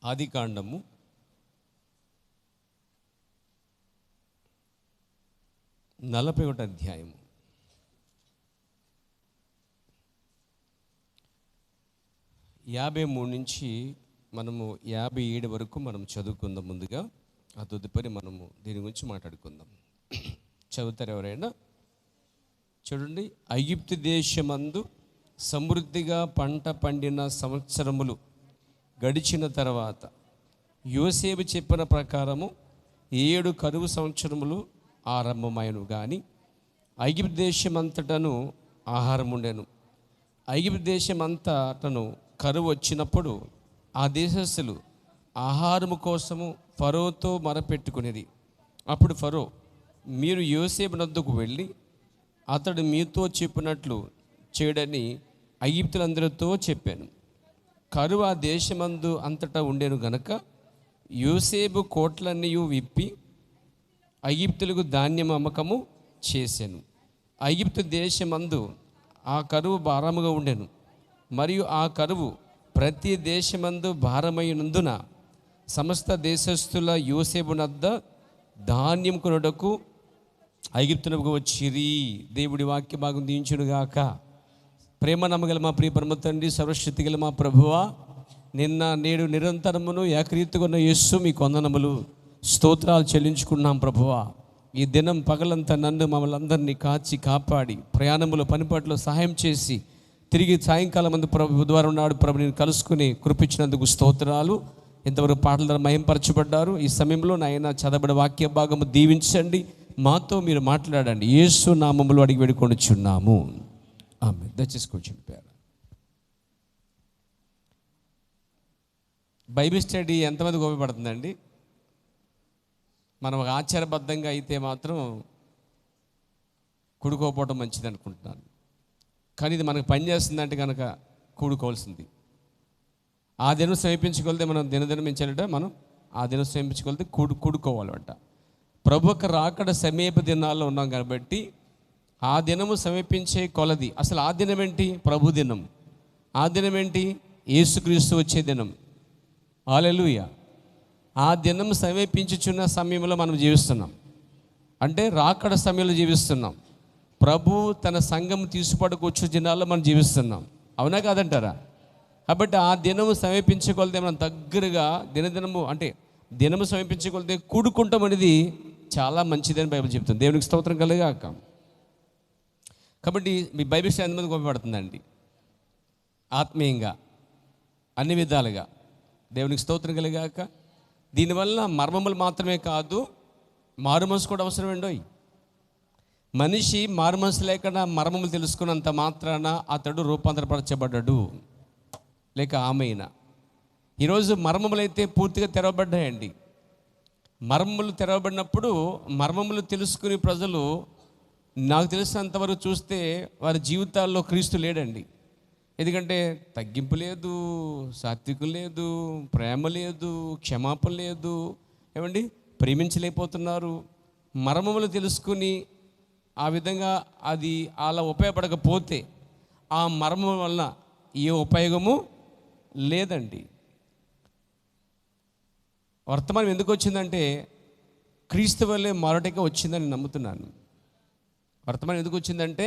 ఆదికాండము 41వ అధ్యాయము 53 నుంచి మనము 57 వరకు మనం చదువుకుందాం. ముందుగా ఆ తదుపరి మనము దీని గురించి మాట్లాడుకుందాం. చదువుతారు ఎవరైనా? చూడండి. ఐగుప్తు దేశమందు సమృద్ధిగా పంట పండిన సంవత్సరములు గడిచిన తర్వాత యోసేపు చెప్పిన ప్రకారము 7 కరువు సంవత్సరములు ఆరంభమైనను. కానీ ఐగుప్తు దేశమంతటను ఆహారం ఉండెను. ఐగుప్తు దేశమంతటను కరువు వచ్చినప్పుడు ఆ దేశస్థులు ఆహారము కోసము ఫరోతో మొరపెట్టుకునేది. అప్పుడు ఫరో, మీరు యోసేపు నద్దకు వెళ్ళి అతడు మీతో చెప్పినట్లు చేయడని ఐగుప్తులందరితో చెప్పాను. కరువు ఆ దేశమందు అంతటా ఉండెను గనక యోసేపు కోట్లన్నీ విప్పి ఐగుప్తులకు ధాన్యం అమ్మకము చేశాను. ఐగుప్తు దేశమందు ఆ కరువు భారముగా ఉండెను. మరియు ఆ కరువు ప్రతి దేశమందు భారమైనందున సమస్త దేశస్థుల యోసేపు నద్ద ధాన్యం కొనుటకు ఐగుప్తునకు వచ్చిరి. దేవుడి వాక్య భాగం దీవించునుగాక. ప్రేమ నమ్మగల మా ప్రియ పరమ తండ్రి, సర్వశక్తి గల మా ప్రభువా, నిన్న నేడు నిరంతరమును ఏకరీతిగా ఉన్న యేసు మీకు వందనములు, స్తోత్రాలు చెల్లించుకున్నాం ప్రభువా. ఈ దినం పగలంతా నన్ను మమ్మల్ని అందరినీ కాచి కాపాడి ప్రయాణములో పనిపాట్లో సహాయం చేసి తిరిగి సాయంకాలం మందు ప్రభు బుధవారం నాడు ప్రభు నేను కలుసుకుని కృపించినందుకు స్తోత్రాలు. ఇంతవరకు పాటల ద్వారా మహింపరచబడ్డారు. ఈ సమయంలో నాయన చదవబడిన వాక్య భాగము దీవించండి, మాతో మీరు మాట్లాడండి. యేసు నామములో అడిగి వేడుకొనుచున్నాము, ఆమేన్. దయచేసి కూర్చుంటారు. బైబిల్ స్టడీ ఎంతమందికి ఉపయోగపడుతుందండి? మనం ఆచారబద్ధంగా అయితే మాత్రం కూడుకోకపోవడం మంచిది అనుకుంటున్నాను. కానీ ఇది మనకు పనిచేస్తుందంటే కనుక కూడుకోవాల్సింది. ఆ దినం సమీపించుకొలితే మనం దినదినం ఇచ్చారట, మనం ఆ దినం సమీపించుకొలితే కూడుకోవాలంట. ప్రభు యొక్క రాకడ సమీప దినాల్లో ఉన్నాం కాబట్టి ఆ దినము సమీపించే కొలది. అసలు ఆ దినం ఏంటి? ప్రభు దినం. ఆ దినం ఏంటి? యేసుక్రీస్తు వచ్చే దినం. హల్లెలూయా. ఆ దినం సమీపించుచున్న సమయంలో మనం జీవిస్తున్నాం. అంటే రాకడ సమయంలో జీవిస్తున్నాం. ప్రభు తన సంఘం తీసుపడుకొచ్చు దినాల్లో మనం జీవిస్తున్నాం. అవునా కాదంటారా? కాబట్టి ఆ దినము సమీపించుకొలితే మనం దగ్గరగా దినదినము అంటే దినము సమీపించుకొలితే కూడుకుంటాం అనేది చాలా మంచిదని బైబిల్ చెప్తుంది. దేవునికి స్తోత్రం కలుగాక. కాబట్టి మీ బైబిల్ స్టడీ ఎంతమందికి ఉపయోగపడుతుందండి? ఆత్మీయంగా అన్ని విధాలుగా దేవునికి స్తోత్రం కలుగాక. దీనివల్ల మర్మములు మాత్రమే కాదు, మారుమనసు కూడా అవసరం అండి. మనిషి మారుమనసు లేకుండా మర్మములు తెలుసుకున్నంత మాత్రాన అతడు రూపాంతరపరచబడ్డాడు లేక ఆమెయినా. ఈరోజు మర్మములైతే పూర్తిగా తెరవబడ్డాయండి. మర్మములు తెరవబడినప్పుడు మర్మములు తెలుసుకుని ప్రజలు, నాకు తెలిసినంతవరకు చూస్తే వారి జీవితాల్లో క్రీస్తు లేడండి. ఎందుకంటే తగ్గింపు లేదు, సాత్వికం లేదు, ప్రేమ లేదు, క్షమాపణ లేదు. ఏమండి? ప్రేమించలేకపోతున్నారు. మర్మములు తెలుసుకుని ఆ విధంగా అది అలా ఉపయోగపడకపోతే ఆ మర్మం వలన ఏ ఉపయోగము లేదండి. వర్తమానం ఎందుకు వచ్చిందంటే క్రీస్తు వల్లే మారటగా వచ్చిందని నమ్ముతున్నాను. వర్తమానం ఎందుకు వచ్చిందంటే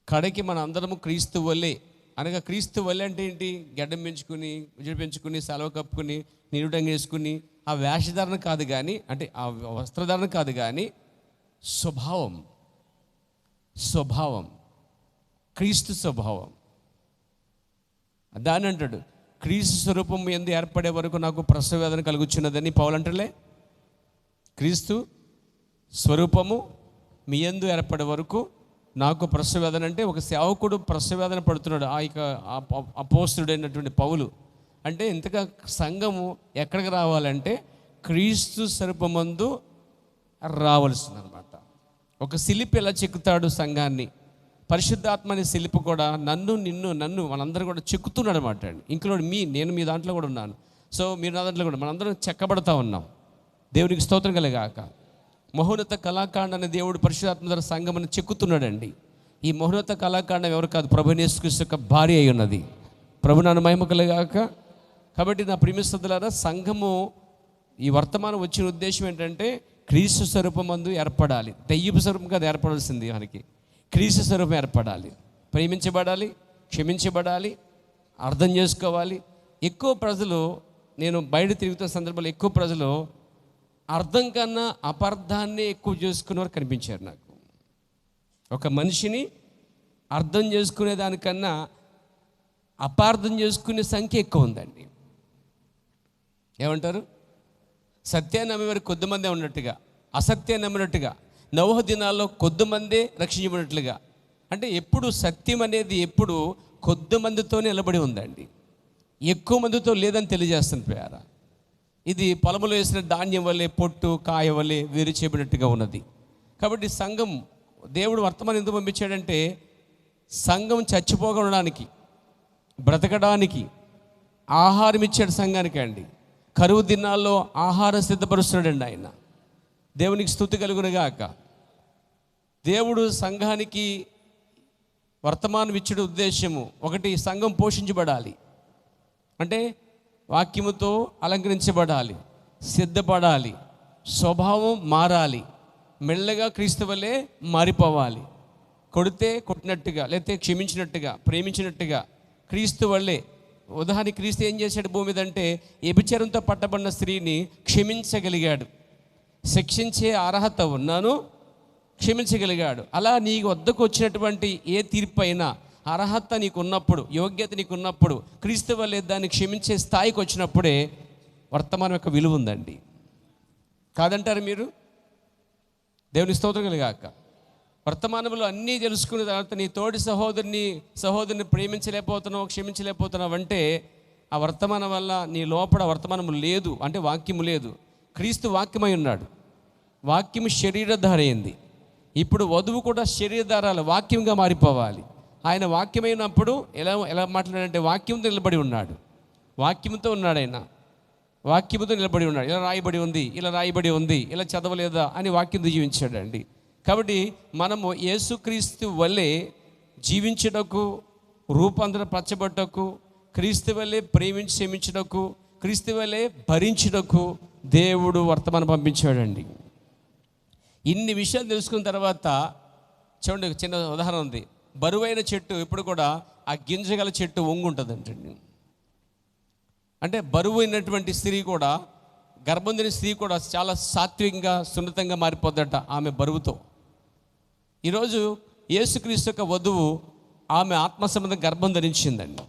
కడకి మన అందరము క్రీస్తు వల్లే అనగా, క్రీస్తు వల్లే అంటే ఏంటి? గడ్డం పెంచుకుని, ఉజుడు పెంచుకుని, సెలవు కప్పుకుని, నిరుడంగా వేసుకుని ఆ వేషధారణ కాదు కానీ, అంటే ఆ వస్త్రధారణ కాదు కానీ స్వభావం క్రీస్తు స్వభావం. దాని అంటాడు, క్రీస్తు స్వరూపం యందు ఏర్పడే వరకు నాకు ప్రసవ వేదన కలుగుచున్నదని పౌలు అంటలే. క్రీస్తు స్వరూపము మీ యందు ఏర్పడే వరకు నాకు ప్రసవ వేదన. అంటే ఒక సేవకుడు ప్రసవ వేదన పడుతున్నాడు. ఆ యొక్క అపోస్తుడైనటువంటి పౌలు అంటే ఇంతగా సంఘము ఎక్కడికి రావాలంటే క్రీస్తు స్వరూపమందు రావాల్సింది అనమాట. ఒక శిల్పి ఎలా చెక్కుతాడు సంఘాన్ని, పరిశుద్ధాత్మని శిల్పి కూడా నన్ను మనందరూ కూడా చెక్కుతున్నాడు అనమాట. ఇంక్లూడ్ నేను మీ దాంట్లో కూడా ఉన్నాను. సో మీరు నా దాంట్లో కూడా మనందరం చెక్కబడతా ఉన్నాం. దేవునికి స్తోత్రం కలగాక. మహోన్నత కళాకాండ అనే దేవుడు పరిశుద్ధాత్మ ద్వారా సంఘమును చెక్కుతున్నాడండి. ఈ మహోన్నత కళాకాండం ఎవరు కాదు, ప్రభువు యేసుక్రీస్తు యొక్క భార్య అయి ఉన్నది. ప్రభు నాన్న మహిమ కలగాక. కాబట్టి నా ప్రియమిస్తులారా, సంఘము ఈ వర్తమానం వచ్చిన ఉద్దేశం ఏంటంటే క్రీస్తు స్వరూపమందు ఏర్పడాలి. దెయ్యపు స్వరూపం కాదు ఏర్పడాల్సింది, మనకి క్రీస్తు స్వరూపం ఏర్పడాలి. ప్రేమించబడాలి, క్షమించబడాలి, అర్థం చేసుకోవాలి. ఎక్కువ ప్రజలు, నేను బయట తిరుగుతున్న సందర్భంలో ఎక్కువ ప్రజలు అర్థం కన్నా అపార్థాన్ని ఎక్కువ చేసుకునేవారు కనిపించారు నాకు. ఒక మనిషిని అర్థం చేసుకునే దానికన్నా అపార్థం చేసుకునే సంఖ్య ఎక్కువ ఉందండి. ఏమంటారు? సత్యాన్ని నమ్మేవారు కొద్దిమందే ఉన్నట్టుగా, అసత్యాన్ని నమ్మినట్టుగా, నోవహు దినాల్లో కొద్దిమందే రక్షించబడినట్లుగా. అంటే ఎప్పుడు సత్యం అనేది ఎప్పుడు కొద్ది మందితోనే నిలబడి ఉందండి, ఎక్కువ మందితో లేదని తెలియజేస్తుంది ప్రియారా. ఇది పొలంలో వేసిన ధాన్యం వల్లే, పొట్టు కాయ వల్లే వేరు చేయబడినట్టుగా ఉన్నది. కాబట్టి సంఘం, దేవుడు వర్తమానం ఎందుకు పంపించాడంటే సంఘం చచ్చిపోగడానికి, బ్రతకడానికి ఆహారం ఇచ్చాడు సంఘానికి అండి. కరువు దినాల్లో ఆహారం సిద్ధపరుస్తున్నాడండి ఆయన. దేవునికి స్తుతి కలుగునుగాక. దేవుడు సంఘానికి వర్తమానం ఇచ్చే ఉద్దేశము ఒకటి, సంఘం పోషించబడాలి అంటే వాక్యముతో అలంకరించబడాలి, సిద్ధపడాలి, స్వభావం మారాలి, మెల్లగా క్రీస్తు వలె మారిపోవాలి. కొడితే కొట్టినట్టుగా, లేకపోతే క్షమించినట్టుగా, ప్రేమించినట్టుగా క్రీస్తు వల్లే. ఉదాహరణకి క్రీస్తు ఏం చేశాడు భూమి మీద అంటే వ్యభిచారంతో పట్టబడిన స్త్రీని క్షమించగలిగాడు. శిక్షించే అర్హత ఉన్నాను, క్షమించగలిగాడు. అలా నీ వద్దకు వచ్చినటువంటి ఏ తీర్పు అయినా అర్హత నీకు ఉన్నప్పుడు, యోగ్యత నీకు ఉన్నప్పుడు, క్రీస్తు వల్లే దాన్ని క్షమించే స్థాయికి వచ్చినప్పుడే వర్తమానం యొక్క విలువ ఉందండి. కాదంటారు మీరు? దేవుని స్తోత్రం కలుగాక. వర్తమానంలో అన్నీ తెలుసుకున్న తర్వాత నీ తోటి సహోదరుని ప్రేమించలేకపోతున్నావు, క్షమించలేకపోతున్నావు అంటే ఆ వర్తమానం వల్ల నీ లోపల వర్తమానము లేదు, అంటే వాక్యము లేదు. క్రీస్తు వాక్యమై ఉన్నాడు, వాక్యము శరీరధార అయింది. ఇప్పుడు వధువు కూడా శరీరధారాలు వాక్యంగా మారిపోవాలి. ఆయన వాక్యమైనప్పుడు ఎలా మాట్లాడాడంటే వాక్యంతో నిలబడి ఉన్నాడు, వాక్యంతో ఉన్నాడు ఆయన, వాక్యముతో నిలబడి ఉన్నాడు. ఇలా రాయబడి ఉంది, ఇలా రాయబడి ఉంది, ఇలా చదవలేదా అని వాక్యంతో జీవించాడండి. కాబట్టి మనము యేసుక్రీస్తు వల్లే జీవించుటకు, రూపాంతరపరచబట్టకు, క్రీస్తు వల్లే ప్రేమించి క్షమించుటకు, క్రీస్తు వల్లే భరించుటకు దేవుడు వర్తమానం పంపించాడండి. ఇన్ని విషయాలు తెలుసుకున్న తర్వాత చూడండి, చిన్న ఉదాహరణ ఉంది. బరువైన చెట్టు ఎప్పుడు కూడా ఆ గింజగల చెట్టు వంగు ఉంటుందంటండి. అంటే బరువు అయినటువంటి స్త్రీ కూడా, గర్భం ధరిన స్త్రీ కూడా చాలా సాత్వికంగా, సున్నితంగా మారిపోద్దట ఆమె బరువుతో. ఈరోజు యేసుక్రీస్తు యొక్క వధువు, ఆమె ఆత్మ సంబంధం గర్భం ధరించిందండి,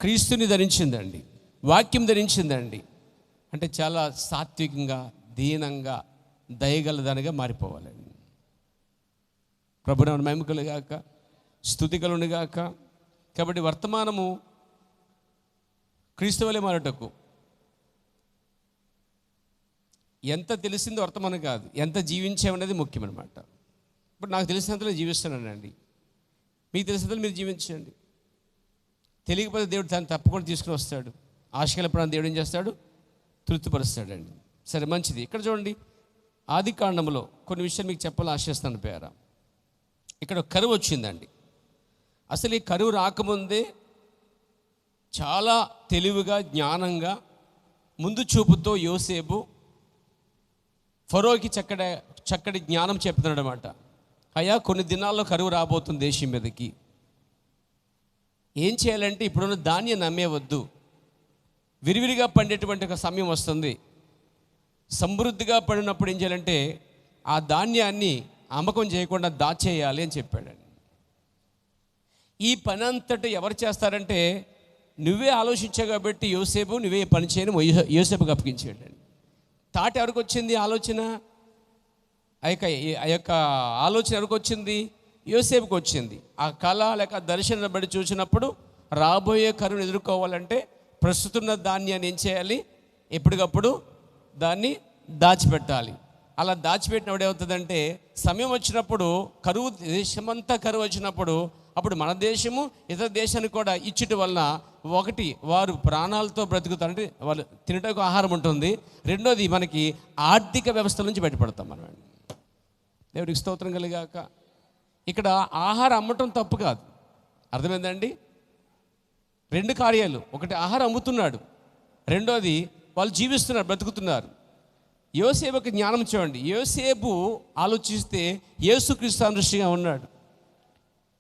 క్రీస్తుని ధరించిందండి, వాక్యం ధరించిందండి. అంటే చాలా సాత్వికంగా, దీనంగా, దయగలదానిగా మారిపోవాలండి. ప్రభునామ మహిమ కలుగాక, స్తుతి కలుగునుగాక. కాబట్టి వర్తమానము క్రీస్తు వలె మారుటకు ఎంత తెలిసిందో వర్తమానం కాదు, ఎంత జీవించామనేది ముఖ్యమన్నమాట. ఇప్పుడు నాకు తెలిసినంతలో జీవిస్తున్నానండి, మీకు తెలిసినంతలో మీరు జీవించండి. తెలియకపోతే దేవుడు దాన్ని తప్పకుండా తీసుకుని వస్తాడు. ఆశకల ప్రాణం దేవుడు ఏం చేస్తాడు? తృప్తిపరుస్తాడండి. సరే, మంచిది. ఇక్కడ చూడండి, ఆది కాండంలో కొన్ని విషయాలు మీకు చెప్పాలని ఆశిస్తాను పేరా. ఇక్కడ కరువు వచ్చిందండి. అసలు ఈ కరువు రాకముందే చాలా తెలివిగా, జ్ఞానంగా, ముందు చూపుతో యోసేపు ఫరోకి చక్కటి జ్ఞానం చెప్తున్నాడు అన్నమాట. అయ్యా, కొన్ని దినాల్లో కరువు రాబోతుంది దేశం మీదకి. ఏం చేయాలంటే ఇప్పుడున్న ధాన్యం నమ్మేవద్దు, విరివిరిగా పండేటువంటి ఒక సమయం వస్తుంది. సమృద్ధిగా పడినప్పుడు ఏం చేయాలంటే ఆ ధాన్యాన్ని అమ్మకం చేయకుండా దాచేయాలి అని చెప్పాడండి. ఈ పని అంతటి ఎవరు చేస్తారంటే నువ్వే ఆలోచించావు కాబట్టి యోసేపు, నువ్వే పని చేయని యోసేపుకి అప్పగించాడండి. తాట ఎవరికి వచ్చింది ఆలోచన? ఆ యొక్క ఆలోచన ఎవరికి వచ్చింది? యోసేపుకి వచ్చింది. ఆ కళ లేక దర్శనం బట్టి చూసినప్పుడు రాబోయే కరువును ఎదుర్కోవాలంటే ప్రస్తుతున్న ధాన్యాన్ని ఏం చేయాలి? ఎప్పటికప్పుడు దాన్ని దాచిపెట్టాలి. అలా దాచిపెట్టినప్పుడు ఏమవుతుందంటే సమయం వచ్చినప్పుడు, కరువు, దేశమంతా కరువు వచ్చినప్పుడు, అప్పుడు మన దేశము ఇతర దేశానికి కూడా ఇచ్చుట వలన ఒకటి వారు ప్రాణాలతో బ్రతుకుతారు, అంటే వాళ్ళు తినడానికి ఆహారం ఉంటుంది. రెండోది మనకి ఆర్థిక వ్యవస్థ నుంచి బయటపడతాం మనం. దేవుడికి స్తోత్రం కలిగాక. ఇక్కడ ఆహారం అమ్మటం తప్పు కాదు, అర్థమైందండి? రెండు కార్యాలు. ఒకటి ఆహారం అమ్ముతున్నాడు, రెండోది వాళ్ళు జీవిస్తున్నారు, బ్రతుకుతున్నారు. యోసేపుకి జ్ఞానం చూడండి. యోసేపు ఆలోచిస్తే యేసుక్రీస్తు సాదృశ్యంగా ఉన్నాడు.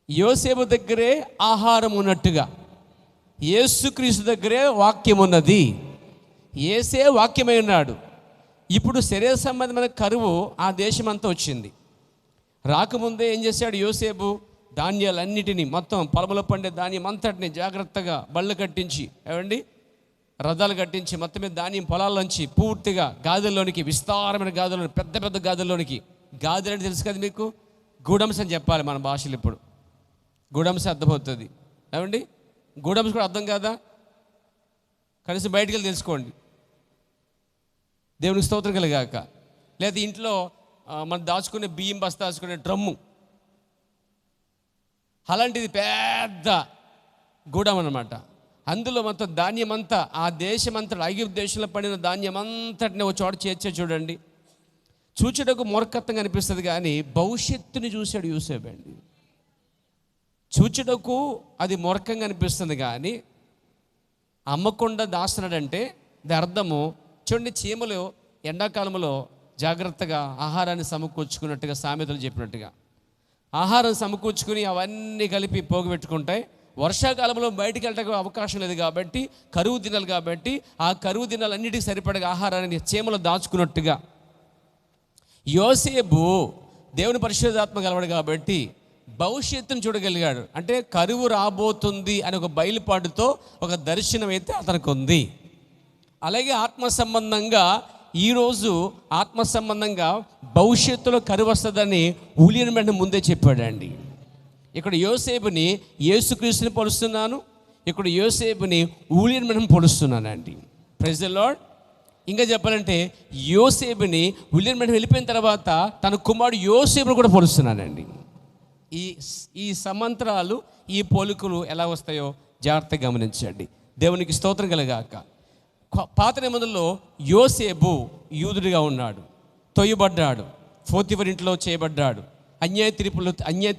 యోసేపు దగ్గరే ఆహారం ఉన్నట్టుగా యేసుక్రీస్తు దగ్గరే వాక్యం ఉన్నది. యేసే వాక్యమై ఉన్నాడు. ఇప్పుడు శరీర సంబంధమైన కరువు ఆ దేశం అంతా వచ్చింది. రాకముందే ఏం చేశాడు యోసేపు? ధాన్యాలన్నిటినీ, మొత్తం పొలంలో పండే ధాన్యం అంతటిని జాగ్రత్తగా బళ్ళు కట్టించి, ఏమండి, రథాలు కట్టించి మొత్తం మీద ధాన్యం పొలాల్లోంచి పూర్తిగా గాదుల్లోనికి, విస్తారమైన గాదుల్లోని, పెద్ద పెద్ద గాదుల్లోనికి. గాదులు అంటే తెలుసు కదా మీకు, గూడెంస్ అని చెప్పాలి మన భాషలు. ఇప్పుడు గూడెంస్ అర్థమవుతుంది, ఏమండి. గూడెంస్ కూడా అర్థం కాదా? కనీసం బయటికి వెళ్ళి తెలుసుకోండి. దేవునికి స్తోత్రం కలిగాక. లేదా ఇంట్లో మనం దాచుకునే బియ్యం బస్తా దాచుకునే డ్రమ్ము, అలాంటిది పెద్ద గూడెం అన్నమాట. అందులో మొత్తం ధాన్యం అంతా, ఆ దేశమంతా, ఐగుప్తు దేశంలో పడిన ధాన్యం అంతటిని ఒక చోట చేర్చే చూడండి. చూచడకు మూర్ఖత్వంగా అనిపిస్తుంది, కానీ భవిష్యత్తుని చూశాడు యోసేపు అండి. చూచడకు అది మూర్ఖంగా అనిపిస్తుంది, కానీ అమ్మకుండా దాస్తున్నాడంటే దాని అర్థము చూడండి. చీమలు ఎండాకాలంలో జాగ్రత్తగా ఆహారాన్ని సమకూర్చుకున్నట్టుగా, సామెతలు చెప్పినట్టుగా ఆహారం సమకూర్చుకుని అవన్నీ కలిపి పోగుపెట్టుకుంటాయి. వర్షాకాలంలో బయటికి వెళ్ళడానికి అవకాశం లేదు కాబట్టి, కరువు దినాలు కాబట్టి, ఆ కరువు దినాలన్నిటికీ సరిపడగా ఆహారాన్ని చీమలు దాచుకున్నట్టుగా యోసేపు దేవుని పరిశుద్ధాత్మ గలవాడు కాబట్టి భవిష్యత్తును చూడగలిగాడు. అంటే కరువు రాబోతుంది అని ఒక బయలుపాటుతో ఒక దర్శనం అయితే అతనికి ఉంది. అలాగే ఆత్మ సంబంధంగా ఈరోజు ఆత్మ సంబంధంగా భవిష్యత్తులో కరువు వస్తుందని ఊలియన్ వెంటనే ముందే చెప్పాడండి. ఇక్కడ యోసేపుని యేసుక్రీస్తుని పోలుస్తున్నాను, ఇక్కడ యోసేపుని ఊలియన్ వెంటనే పోలుస్తున్నానండి. Praise the lord. ఇంకా చెప్పాలంటే యోసేపుని ఊలియన్ వెంటనే వెళ్ళిపోయిన తర్వాత తన కుమారుడు యోసేపుని కూడా పోలుస్తున్నానండి. ఈ సమంతరాలు, ఈ పోలికలు ఎలా వస్తాయో జాగ్రత్తగా గమనించండి. దేవునికి స్తోత్రం కలగాక. పాత నిబంధనలో యోసేపు యూదుడిగా ఉన్నాడు, తొయ్యబడ్డాడు, పోతీఫరు ఇంట్లో చేయబడ్డాడు, అన్యాయ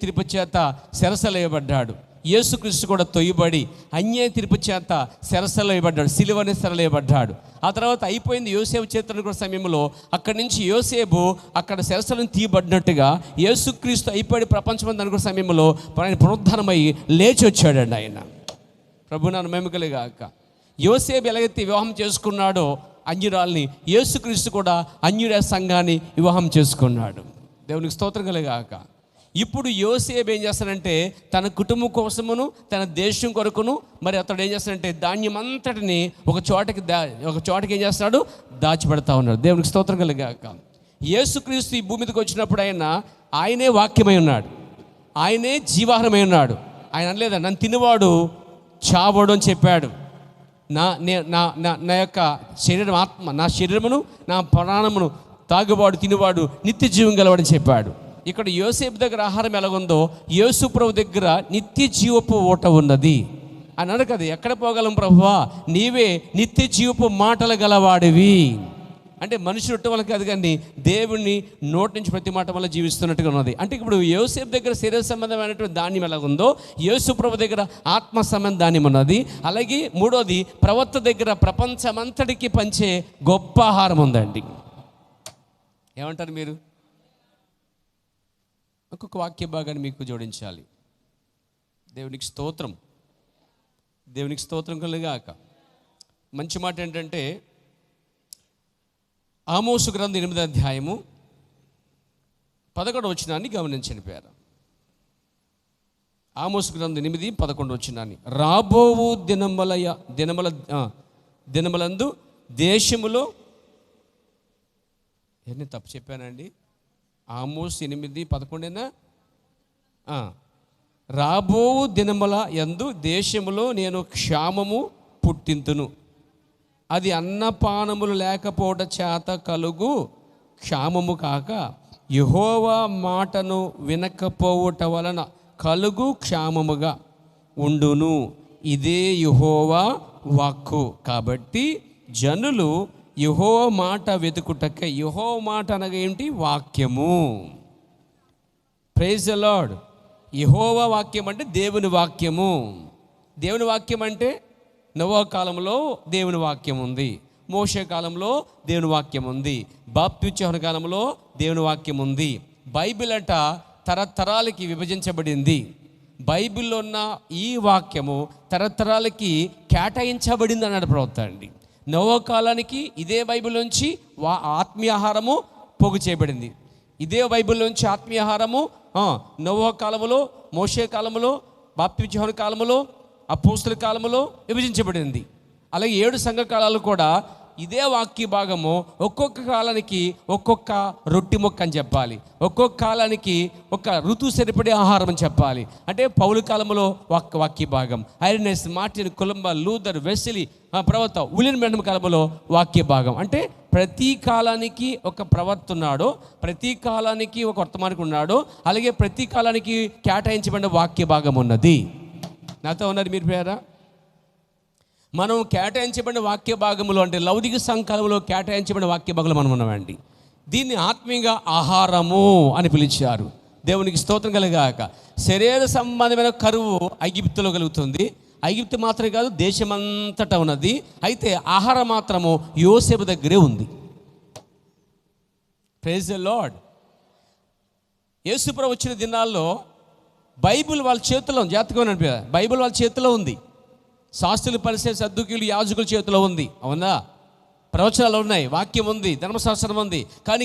తీర్పు చేత సెరసలేయబడ్డాడు. యేసుక్రీస్తు కూడా తొయ్యబడి అన్యాయ తీర్పు చేత సెరసలేయబడ్డాడు, సిలువని సెరలేయబడ్డాడు. ఆ తర్వాత అయిపోయింది యోసేపు చరిత్ర కూడా సమయంలో. అక్కడి నుంచి యోసేపు అక్కడ సెరసలను తీయబడినట్టుగా యేసుక్రీస్తు అయిపోయి ప్రపంచం అనుకున్న సమయంలో ఆయన పునరుద్ధానమై లేచి వచ్చాడండి ఆయన. ప్రభు నాన్న మేమకలిగాక. యోసేపు ఎలాగైతే వివాహం చేసుకున్నాడో అన్యురాల్ని, యేసుక్రీస్తు కూడా అన్యుర సంఘాన్ని వివాహం చేసుకున్నాడు. దేవునికి స్తోత్రం కలిగాక. ఇప్పుడు యోసేపు ఏం చేస్తాడంటే తన కుటుంబం కోసమును తన దేశం కొరకును మరి అతడు ఏం చేస్తాడంటే ధాన్యం అంతటిని ఒక చోటకి ఏం చేస్తాడు, దాచిపెడతా ఉన్నాడు. దేవునికి స్తోత్రం కలిగాక. యేసుక్రీస్తు ఈ భూమి మీదకి వచ్చినప్పుడు ఆయనే వాక్యమై ఉన్నాడు, ఆయనే జీవాహారమై ఉన్నాడు. ఆయన అనలేదా నన్ను తినేవాడు చావడు అని చెప్పాడు. నా యొక్క శరీరం ఆత్మ, నా శరీరమును నా ప్రాణమును తాగువాడు తినేవాడు నిత్య జీవం గలవాడని చెప్పాడు. ఇక్కడ యోసేపు దగ్గర ఆహారం ఎలాగుందో యేసు ప్రభు దగ్గర నిత్య జీవపు ఓట ఉన్నది అని అన్నాడు కదా. ఎక్కడ పోగలం ప్రభువా, నీవే నిత్య జీవపు మాటలు గలవాడివి. అంటే మనుషులు ఒట్టు వల్ల కాదు, కానీ దేవుని నోటి నుంచి ప్రతి మాట వల్ల జీవిస్తున్నట్టుగా ఉన్నది. అంటే ఇప్పుడు యోసేపు దగ్గర శరీర సంబంధమైనటువంటి ధాన్యం ఎలాగుందో యేసు ప్రభు దగ్గర ఆత్మ సంబంధ ధాన్యం ఉన్నది. అలాగే మూడోది ప్రవక్త దగ్గర ప్రపంచమంతటికి పంచే గొప్ప ఆహారం ఉందండి. ఏమంటారు మీరు? ఒక్కొక్క వాక్య భాగాన్ని మీకు జోడించాలి. దేవునికి స్తోత్రం, దేవునికి స్తోత్రం కలుగాక. మంచి మాట ఏంటంటే ఆమోసు గ్రంథం 8వ అధ్యాయము 11వ వచనాన్ని గమనించండి పేరు. ఆమోసు గ్రంథం 8:11 వచనాన్ని. రాబోవు దినములందు దేశములో, ఎన్ని తప్పు చెప్పానండి? ఆమోసు 8:11 రాబోవు దినముల యందు దేశములో నేను క్షామము పుట్టింతును, అది అన్నపానములు లేకపోవట చేత కలుగు క్షామము కాక యెహోవా మాటను వినకపోవట వలన కలుగు క్షామముగా ఉండును, ఇదే యెహోవా వాక్కు. కాబట్టి జనులు యెహోవా మాట వెతుకుటకై, యెహోవా మాట అనగా ఏంటి? వాక్యము. Praise the lord. యెహోవా వాక్యం అంటే దేవుని వాక్యము. దేవుని వాక్యం అంటే నోవా కాలంలో దేవుని వాక్యం ఉంది, మోషే కాలంలో దేవుని వాక్యం ఉంది, బాప్తిస్మ యోహాను కాలంలో దేవుని వాక్యం ఉంది. బైబిల్ అట తరతరాలకి విభజించబడింది. బైబిల్లో ఉన్న ఈ వాక్యము తరతరాలకి కేటాయించబడింది అన్నాడు ప్రవక్త అండి. నోవా కాలానికి ఇదే బైబిల్ నుంచి ఆత్మీయ ఆహారము పోగు చేయబడింది. ఇదే బైబిల్ నుంచి ఆత్మీయ ఆహారము నోవా కాలములో, మోషే కాలములో, బాప్తిస్మ యోహాను కాలములో, అపోస్తలుల కాలములో విభజించబడింది. అలాగే 7 సంఘ కాలాలు కూడా ఇదే వాక్య భాగము ఒక్కొక్క కాలానికి ఒక్కొక్క రొట్టి మొక్క అని చెప్పాలి, ఒక్కొక్క కాలానికి ఒక ఋతువు సరిపడే ఆహారం అని చెప్పాలి. అంటే పౌలు కాలంలో వాక్య భాగం, ఐరనెస్, మార్టిన్, కొలంబా, లూథర్, వెస్లీ, ప్రవక్త విలియం బ్రాన్హమ్ కాలంలో వాక్య భాగం. అంటే ప్రతి కాలానికి ఒక ప్రవక్త ఉన్నాడు, ప్రతి కాలానికి ఒక వర్తమానికి ఉన్నాడు, అలాగే ప్రతి కాలానికి కేటాయించబడిన వాక్య భాగం ఉన్నది. నాతో ఉన్నారు మీరు పేరా? మనం కేటాయించబడిన వాక్య భాగంలో, అంటే లౌకిక సంకాలంలో కేటాయించబడిన వాక్య భాగంలో మనం ఉన్నామండి. దీన్ని ఆత్మీయంగా ఆహారము అని పిలిచారు. దేవునికి స్తోత్రం కలుగాక. శరీర సంబంధమైన కరువు ఐగుప్తులో కలుగుతుంది. ఐగుప్తు మాత్రమే కాదు, దేశమంతటా ఉన్నది. అయితే ఆహారం మాత్రము యోసేపు దగ్గరే ఉంది. Praise the lord. యేసుప్రభు వచ్చిన దినాల్లో బైబిల్ వాళ్ళ చేతిలో, జాతకం అనిపించారు, బైబిల్ వాళ్ళ చేతిలో ఉంది. శాస్త్రులు, పరిసయ్యులు, సద్దూకీయులు, యాజకుల చేతిలో ఉంది. అవునా? ప్రవచనాలు ఉన్నాయి, వాక్యం ఉంది, ధర్మశాస్త్రం ఉంది. కానీ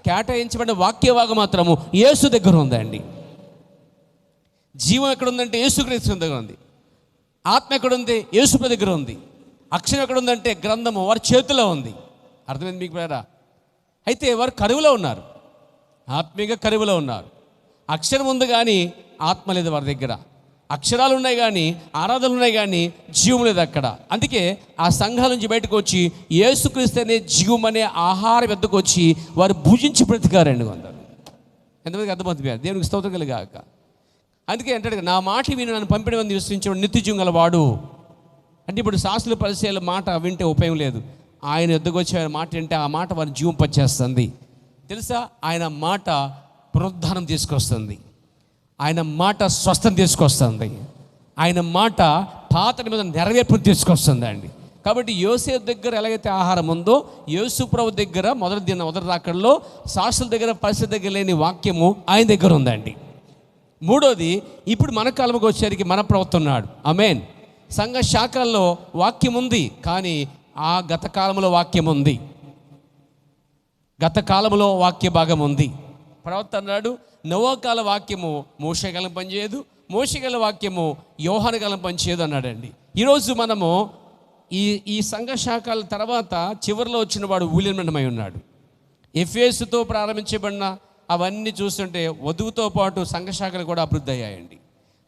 కేటాయించబడిన వాక్య భాగం మాత్రము యేసు దగ్గర ఉందండి. జీవం ఎక్కడుందంటే యేసుక్రీస్తు దగ్గర ఉంది. ఆత్మ ఎక్కడుంది? యేసు దగ్గర ఉంది. అక్షరం ఎక్కడుందంటే గ్రంథము వారి చేతిలో ఉంది. అర్థమైంది మీకు పేరా? అయితే వారు కరువులో ఉన్నారు, ఆత్మీయంగా కరువులో ఉన్నారు. అక్షరం ఉంది కానీ ఆత్మ లేదు వారి దగ్గర. అక్షరాలు ఉన్నాయి కానీ, ఆరాధనలు ఉన్నాయి కానీ జీవం లేదు అక్కడ. అందుకే ఆ సంఘాల నుంచి బయటకు వచ్చి యేసుక్రీస్తు అనే జీవం అనే ఆహారం ఎద్దకు వచ్చి వారు భుజించి బ్రతికారండి కొందరు. ఎంతమందికి అర్థమవుతుంది? దేవునికి స్తోత్రం కలుగాక. అందుకే అంటాడు, నా మాట విని నన్ను పంపిన మంది విశ్వసించేవాడు నిత్య జీవం గలవాడు. అంటే ఇప్పుడు శాస్త్రుల పరిచయాల మాట వింటే ఉపయోగం లేదు. ఆయన ఎద్దకు వచ్చి ఆయన మాట వింటే ఆ మాట వారిని జీవం పచ్చేస్తుంది. తెలుసా? ఆయన మాట పునరుద్ధానం తీసుకొస్తుంది, ఆయన మాట స్వస్థం తీసుకొస్తుంది, ఆయన మాట పాత మీద నెరవేర్పును తీసుకొస్తుంది అండి. కాబట్టి యోసేపు దగ్గర ఎలాగైతే ఆహారం ఉందో, యేసు ప్రభు దగ్గర మొదటి రాకడలో శాస్త్రుల దగ్గర, పరిస్థితి దగ్గర లేని వాక్యము ఆయన దగ్గర ఉందండి. మూడోది, ఇప్పుడు మన కాలంకి వచ్చేసరికి మన ప్రవక్త ఉన్నాడు. ఆమేన్. సంఘ శాఖల్లో వాక్యం ఉంది, కానీ ఆ గత కాలంలో వాక్యం ఉంది, గత కాలంలో వాక్య భాగం ఉంది. ప్రవక్త అన్నాడు, నోవా కాల వాక్యము మోషే కాలం పనిచేయదు, మోషే కాల వాక్యము యోహాను కాలం పనిచేయదు అన్నాడండి. ఈరోజు మనము ఈ సంఘ శాఖల తర్వాత చివరిలో వచ్చిన వాడు విలియం బ్రాన్హమ్ అయి ఉన్నాడు. ఎఫెసుతో ప్రారంభించబడిన అవన్నీ చూస్తుంటే వధువుతో పాటు సంఘ శాఖలు కూడా అభివృద్ధి అయ్యాయండి.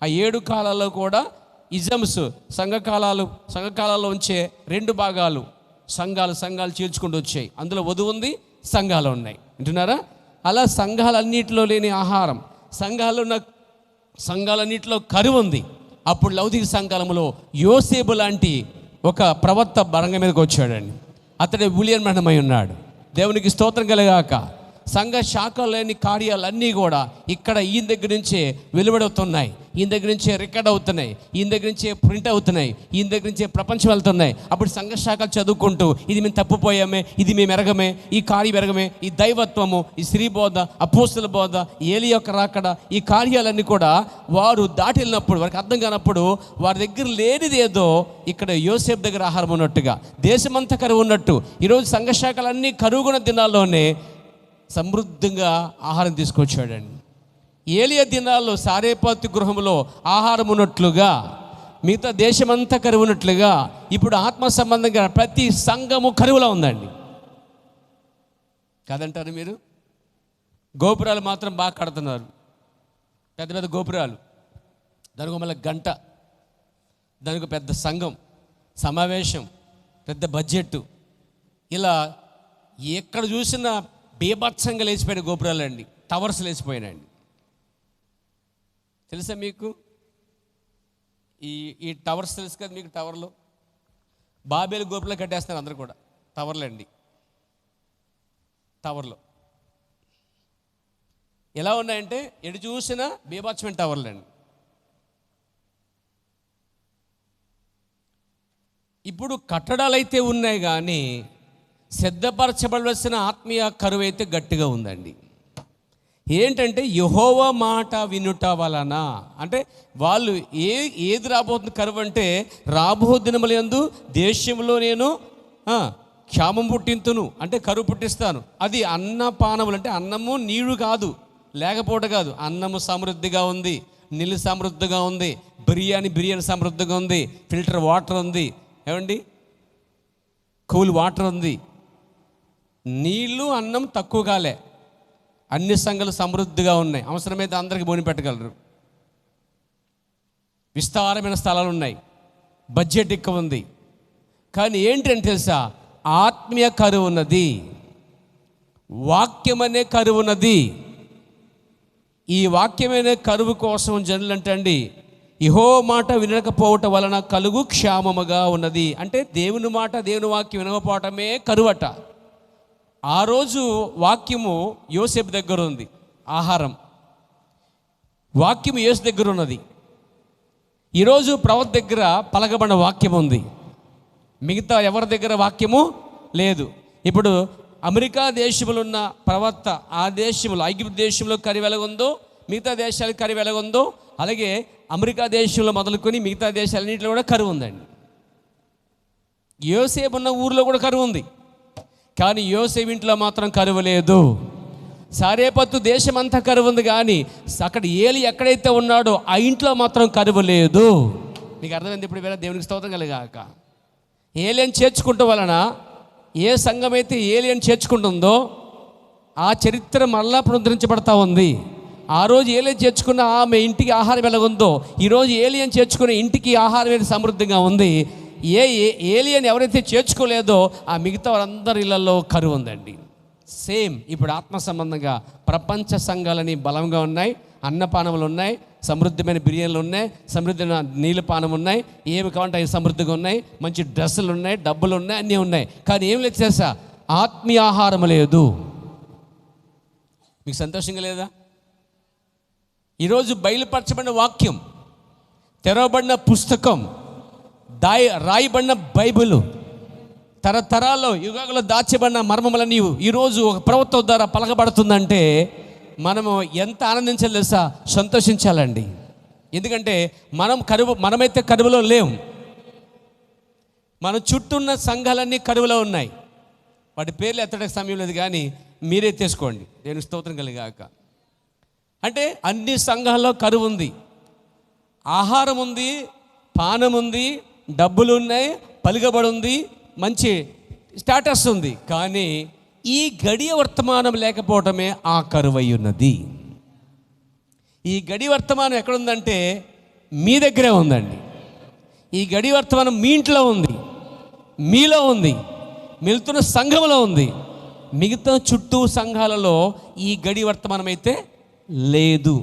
ఆ 7 కాలాల్లో కూడా ఇజమ్స్, సంఘకాలాల్లో ఉంచే 2 భాగాలు, సంఘాలు చీల్చుకుంటూ వచ్చాయి. అందులో వధువు ఉంది, సంఘాలు ఉన్నాయి. వింటున్నారా? అలా సంఘాలన్నింటిలో లేని ఆహారం, సంఘాలన్నింటిలో కరువు ఉంది. అప్పుడు లౌకిక సంఘాలంలో యోసేపు లాంటి ఒక ప్రవక్త బరంగం మీదకి వచ్చాడండి. అతడే విలియం బ్రాన్హమ్ అయి ఉన్నాడు. దేవునికి స్తోత్రం కలగాక. సంఘ శాఖలేని కార్యాలన్నీ కూడా ఇక్కడ ఈయన దగ్గర నుంచే వెలువడవుతున్నాయి, ఈయన దగ్గర నుంచే రికార్డ్ అవుతున్నాయి, ఈయన దగ్గర నుంచే ప్రింట్ అవుతున్నాయి, ఈయన దగ్గర నుంచే ప్రపంచం వెళ్తున్నాయి. అప్పుడు సంఘ శాఖలు చదువుకుంటూ ఇది మేము తప్పిపోయామే, ఇది మేము ఎరగమే, ఈ కార్యం ఎరగమే, ఈ దైవత్వము, ఈ స్త్రీ బోధ, అపోస్తల బోధ, ఏలి యొక్క రాకడ, ఈ కార్యాలన్నీ కూడా వారు దాటి వెళ్ళినప్పుడు, వారికి అర్థం కానప్పుడు వారి దగ్గర లేనిది ఏదో ఇక్కడ యోసేపు దగ్గర ఆహారం ఉన్నట్టుగా, దేశమంతా కరువు ఉన్నట్టు ఈరోజు సంఘ శాఖలన్నీ కరుగున్న దినాల్లోనే సమృద్ధిగా ఆహారం తీసుకొచ్చాడండి. ఏలియా దినాల్లో సారేపాతు గృహంలో ఆహారం ఉన్నట్లుగా, మిగతా దేశమంతా కరువు ఉన్నట్లుగా ఇప్పుడు ఆత్మ సంబంధంగా ప్రతి సంఘము కరువులో ఉందండి. కాదంటారు మీరు? గోపురాలు మాత్రం బాగా కడుతున్నారు, పెద్ద పెద్ద గోపురాలు, దానికి మళ్ళీ గంట, దానికి పెద్ద సంఘం, సమావేశం, పెద్ద బడ్జెట్, ఇలా ఎక్కడ చూసినా బీభత్సంగా లేచిపోయిన గోపురాలండి, టవర్స్ లేచిపోయినాయండి. తెలుసా మీకు? ఈ టవర్స్ తెలుసు కదా మీకు? టవర్లు బాబేలు గోపురాలు కట్టేస్తున్నారు అందరూ కూడా, టవర్లండి. టవర్లు ఎలా ఉన్నాయంటే ఎటు చూసినా బీభత్సమైన టవర్లండి. ఇప్పుడు కట్టడాలైతే ఉన్నాయి కానీ సిద్ధపరచబడవలసిన ఆత్మీయ కరువు అయితే గట్టిగా ఉందండి. ఏంటంటే యెహోవా మాట వినుట వలన, అంటే వాళ్ళు ఏది రాబోతుంది కరువు అంటే, రాబో దినములందు దేశంలో నేను క్షామం పుట్టింతును, అంటే కరువు పుట్టిస్తాను. అది అన్నపానములు, అంటే అన్నము నీళ్లు కాదు, లేకపోవడం కాదు. అన్నము సమృద్ధిగా ఉంది, నీళ్ళు సమృద్ధిగా ఉంది, బిర్యానీ సమృద్ధిగా ఉంది, ఫిల్టర్ వాటర్ ఉంది, ఏమండి కూల్ వాటర్ ఉంది. నీళ్ళు అన్నం తక్కువ కాలే, అన్ని సంఘాలు సమృద్ధిగా ఉన్నాయి. అవసరమైతే అందరికీ భోజనం పెట్టగలరు. విస్తారమైన స్థలాలు ఉన్నాయి, బడ్జెట్ ఎక్కువ ఉంది. కానీ ఏంటంటే తెలుసా, ఆత్మీయ కరువు ఉన్నది, వాక్యం అనే కరువు ఉన్నది. ఈ వాక్యమైన కరువు కోసం జనులు అంటండి, యెహోవా మాట వినకపోవటం వలన కలుగు క్షామముగా ఉన్నది. అంటే దేవుని మాట, దేవుని వాక్యం వినకపోవటమే కరువట. ఆ రోజు వాక్యము యోసేపు దగ్గర ఉంది, ఆహారం వాక్యము యేసు దగ్గర ఉన్నది. ఈరోజు ప్రవక్త దగ్గర పలకబడిన వాక్యం ఉంది, మిగతా ఎవరి దగ్గర వాక్యము లేదు. ఇప్పుడు అమెరికా దేశంలో ఉన్న ప్రవక్త ఆ దేశంలో, ఐగుప్తు దేశంలో కరువు ఎలాగుందో మిగతా దేశాలకు కరువు ఎలాగుందో, అలాగే అమెరికా దేశంలో మొదలుకొని మిగతా దేశాలన్నింటిలో కూడా కరువు ఉందండి. యోసేపు ఉన్న ఊర్లో కూడా కరువు ఉంది, కానీ యోసేపు ఇంట్లో మాత్రం కరువు లేదు. సారేపత్తు దేశం అంతా కరువు ఉంది, కానీ అక్కడ ఏలి ఎక్కడైతే ఉన్నాడో ఆ ఇంట్లో మాత్రం కరువు లేదు. మీకు అర్థమైంది ఇప్పుడు? వేరే దేవునికి స్తోత్రం కలిగాక. ఏలియన్ చేర్చుకుంటూ వలన, ఏ సంఘం అయితే ఏలియన్ చేర్చుకుంటుందో ఆ చరిత్ర మళ్ళా పునరుద్ధరించబడతా ఉంది. ఆ రోజు ఏలియన్ చేర్చుకున్న ఆమె ఇంటికి ఆహారం ఎలాగుందో, ఈరోజు ఏలియన్ చేర్చుకునే ఇంటికి ఆహారం సమృద్ధిగా ఉంది. ఏలియన్ ఎవరైతే చేర్చుకోలేదో ఆ మిగతా వారందరి ఇళ్లలో కరువు ఉందండి. సేమ్ ఇప్పుడు ఆత్మ సంబంధంగా ప్రపంచ సంఘాలని బలంగా ఉన్నాయి, అన్నపానములు ఉన్నాయి, సమృద్ధమైన బిర్యానీలు ఉన్నాయి, సమృద్ధమైన నీళ్ళ పానం ఉన్నాయి, ఏమి కావాలంటే అవి సమృద్ధిగా ఉన్నాయి, మంచి డ్రెస్సులు ఉన్నాయి, డబ్బులు ఉన్నాయి, అన్నీ ఉన్నాయి. కానీ ఏం లేదు తెలుసా, ఆత్మీయ ఆహారం లేదు. మీకు సంతోషంగా లేదా? ఈరోజు బయలుపరచబడిన వాక్యం, తెరవబడిన పుస్తకం, రాయబడిన బైబిల్, తరతరాల్లో యుగాల్లో దాచబడిన మర్మములని ఈరోజు ఒక ప్రవక్త ద్వారా పలకబడుతుందంటే మనము ఎంత ఆనందించాలి తెలుసా, సంతోషించాలండి. ఎందుకంటే మనమైతే కరువులో లేము, మన చుట్టూ ఉన్న సంఘాలన్నీ కరువులో ఉన్నాయి. వాటి పేర్లు ఎత్తడానికి సమయం లేదు, కానీ మీరే తీసుకోండి. నేను స్తోత్రం కలిగాక. అంటే అన్ని సంఘాల్లో కరువు ఉంది, ఆహారం ఉంది, పానం ఉంది, డబ్బులు ఉన్నాయి, పలుకబడి ఉంది, మంచి స్టేటస్ ఉంది. కానీ ఈ గడియ వర్తమానం లేకపోవటమే ఆ కరువై ఉన్నది. ఈ గడి వర్తమానం ఎక్కడుందంటే మీ దగ్గరే ఉందండి. ఈ గడి వర్తమానం మీ ఇంట్లో ఉంది, మీలో ఉంది, వెళ్తున్న సంఘంలో ఉంది. మిగతా చుట్టూ సంఘాలలో ఈ గడి వర్తమానం అయితే లేదు.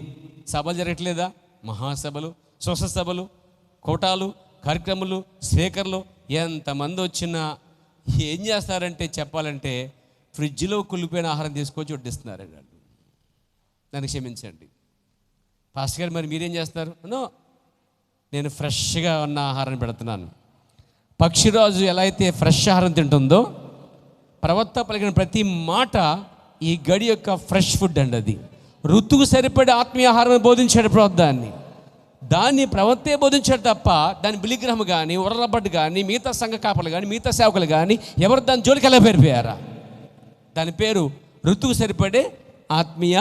సభలు జరగట్లేదా? మహాసభలు, స్వస్థ సభలు, కోటాలు, కార్యక్రమాలు, స్పీకర్లు ఎంతమంది వచ్చినా ఏం చేస్తారంటే, చెప్పాలంటే ఫ్రిడ్జ్లో కుళ్ళిపోయిన ఆహారం తీసుకొచ్చి వడ్డిస్తున్నారండి. నన్ను క్షమించండి పాస్టర్ గారు, మరి మీరేం చేస్తారు? నేను ఫ్రెష్గా ఉన్న ఆహారం పెడుతున్నాను. పక్షిరాజు ఎలా అయితే ఫ్రెష్ ఆహారం తింటుందో, ప్రవక్త పలికిన ప్రతి మాట ఈ గడి యొక్క ఫ్రెష్ ఫుడ్ అండి. అది ఋతువు సరిపడే ఆత్మీయ ఆహారం బోధించాడు ప్రవక్త. దాన్ని ప్రవక్తే బోధించాడు తప్ప దాని బిలిగ్రహం కానీ, ఉర్రబడ్డు కానీ, మిగతా సంఘ కాపలు కానీ, మిగతా సేవకులు కానీ ఎవరు దాని జోలికి ఎలా పేరిపోయారా? దాని పేరు ఋతువు సరిపడే ఆత్మీయ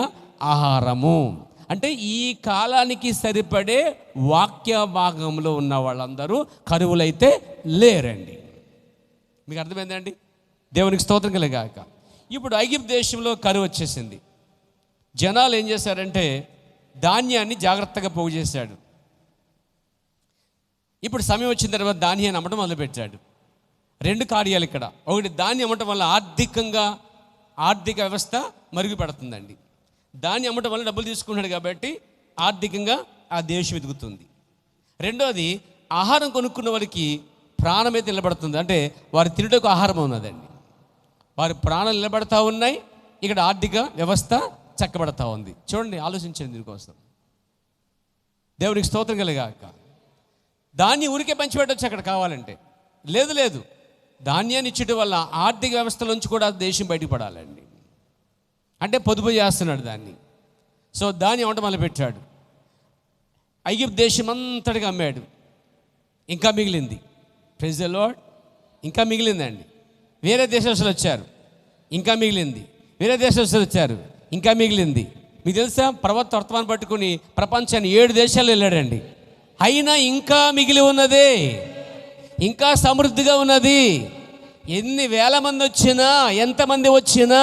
ఆహారము. అంటే ఈ కాలానికి సరిపడే వాక్య భాగంలో ఉన్న వాళ్ళందరూ కరువులైతే లేరండి. మీకు అర్థమైందండి? దేవునికి స్తోత్రం కలిగాక. ఇప్పుడు ఐగుప్తు దేశంలో కరువు వచ్చేసింది. జనాలు ఏం చేశారంటే ధాన్యాన్ని జాగ్రత్తగా పోగు చేశాడు. ఇప్పుడు సమయం వచ్చిన తర్వాత ధాన్యాన్ని అమ్మటం మొదలుపెట్టాడు. రెండు కార్యాలు ఇక్కడ. ఒకటి, ధాన్యం అమ్మటం వల్ల ఆర్థిక వ్యవస్థ మరుగుపడుతుందండి. ధాన్యం అమ్మటం వల్ల డబ్బులు తీసుకున్నాడు కాబట్టి ఆర్థికంగా ఆ దేశం ఎదుగుతుంది. రెండోది, ఆహారం కొనుక్కున్న వారికి ప్రాణం అయితే నిలబడుతుంది. అంటే వారి తినటకు ఆహారం ఉన్నదండి, వారి ప్రాణాలు నిలబడతా ఉన్నాయి, ఇక్కడ ఆర్థిక వ్యవస్థ చక్కబడతా ఉంది. చూడండి, ఆలోచించండి దీనికోసం. దేవునికి స్తోత్రం కలిగాక. దాన్ని ఊరికే పంచిపెట్టవచ్చు అక్కడ కావాలంటే. లేదు లేదు, ధాన్యాన్ని ఇచ్చడం వల్ల ఆర్థిక వ్యవస్థలోంచి కూడా దేశం బయటకు పడాలండి. అంటే పొదుపు చేస్తున్నాడు దాన్ని. సో ధాన్యం అమ్మటం మొదలుపెట్టాడు. ఐగుప్తు దేశం అంతటిగా అమ్మాడు. ఇంకా మిగిలింది. Praise the lord. ఇంకా మిగిలిందండి. వేరే దేశస్తులు వచ్చారు, ఇంకా మిగిలింది. వేరే దేశస్తులు వచ్చారు, ఇంకా మిగిలింది. మీకు తెలుసా, ప్రవక్త వర్తమానం పట్టుకుని ప్రపంచాన్ని 7 దేశాలు వెళ్ళాడండి. అయినా ఇంకా మిగిలి ఉన్నది, ఇంకా సమృద్ధిగా ఉన్నది. ఎన్ని వేల మంది వచ్చినా, ఎంతమంది వచ్చినా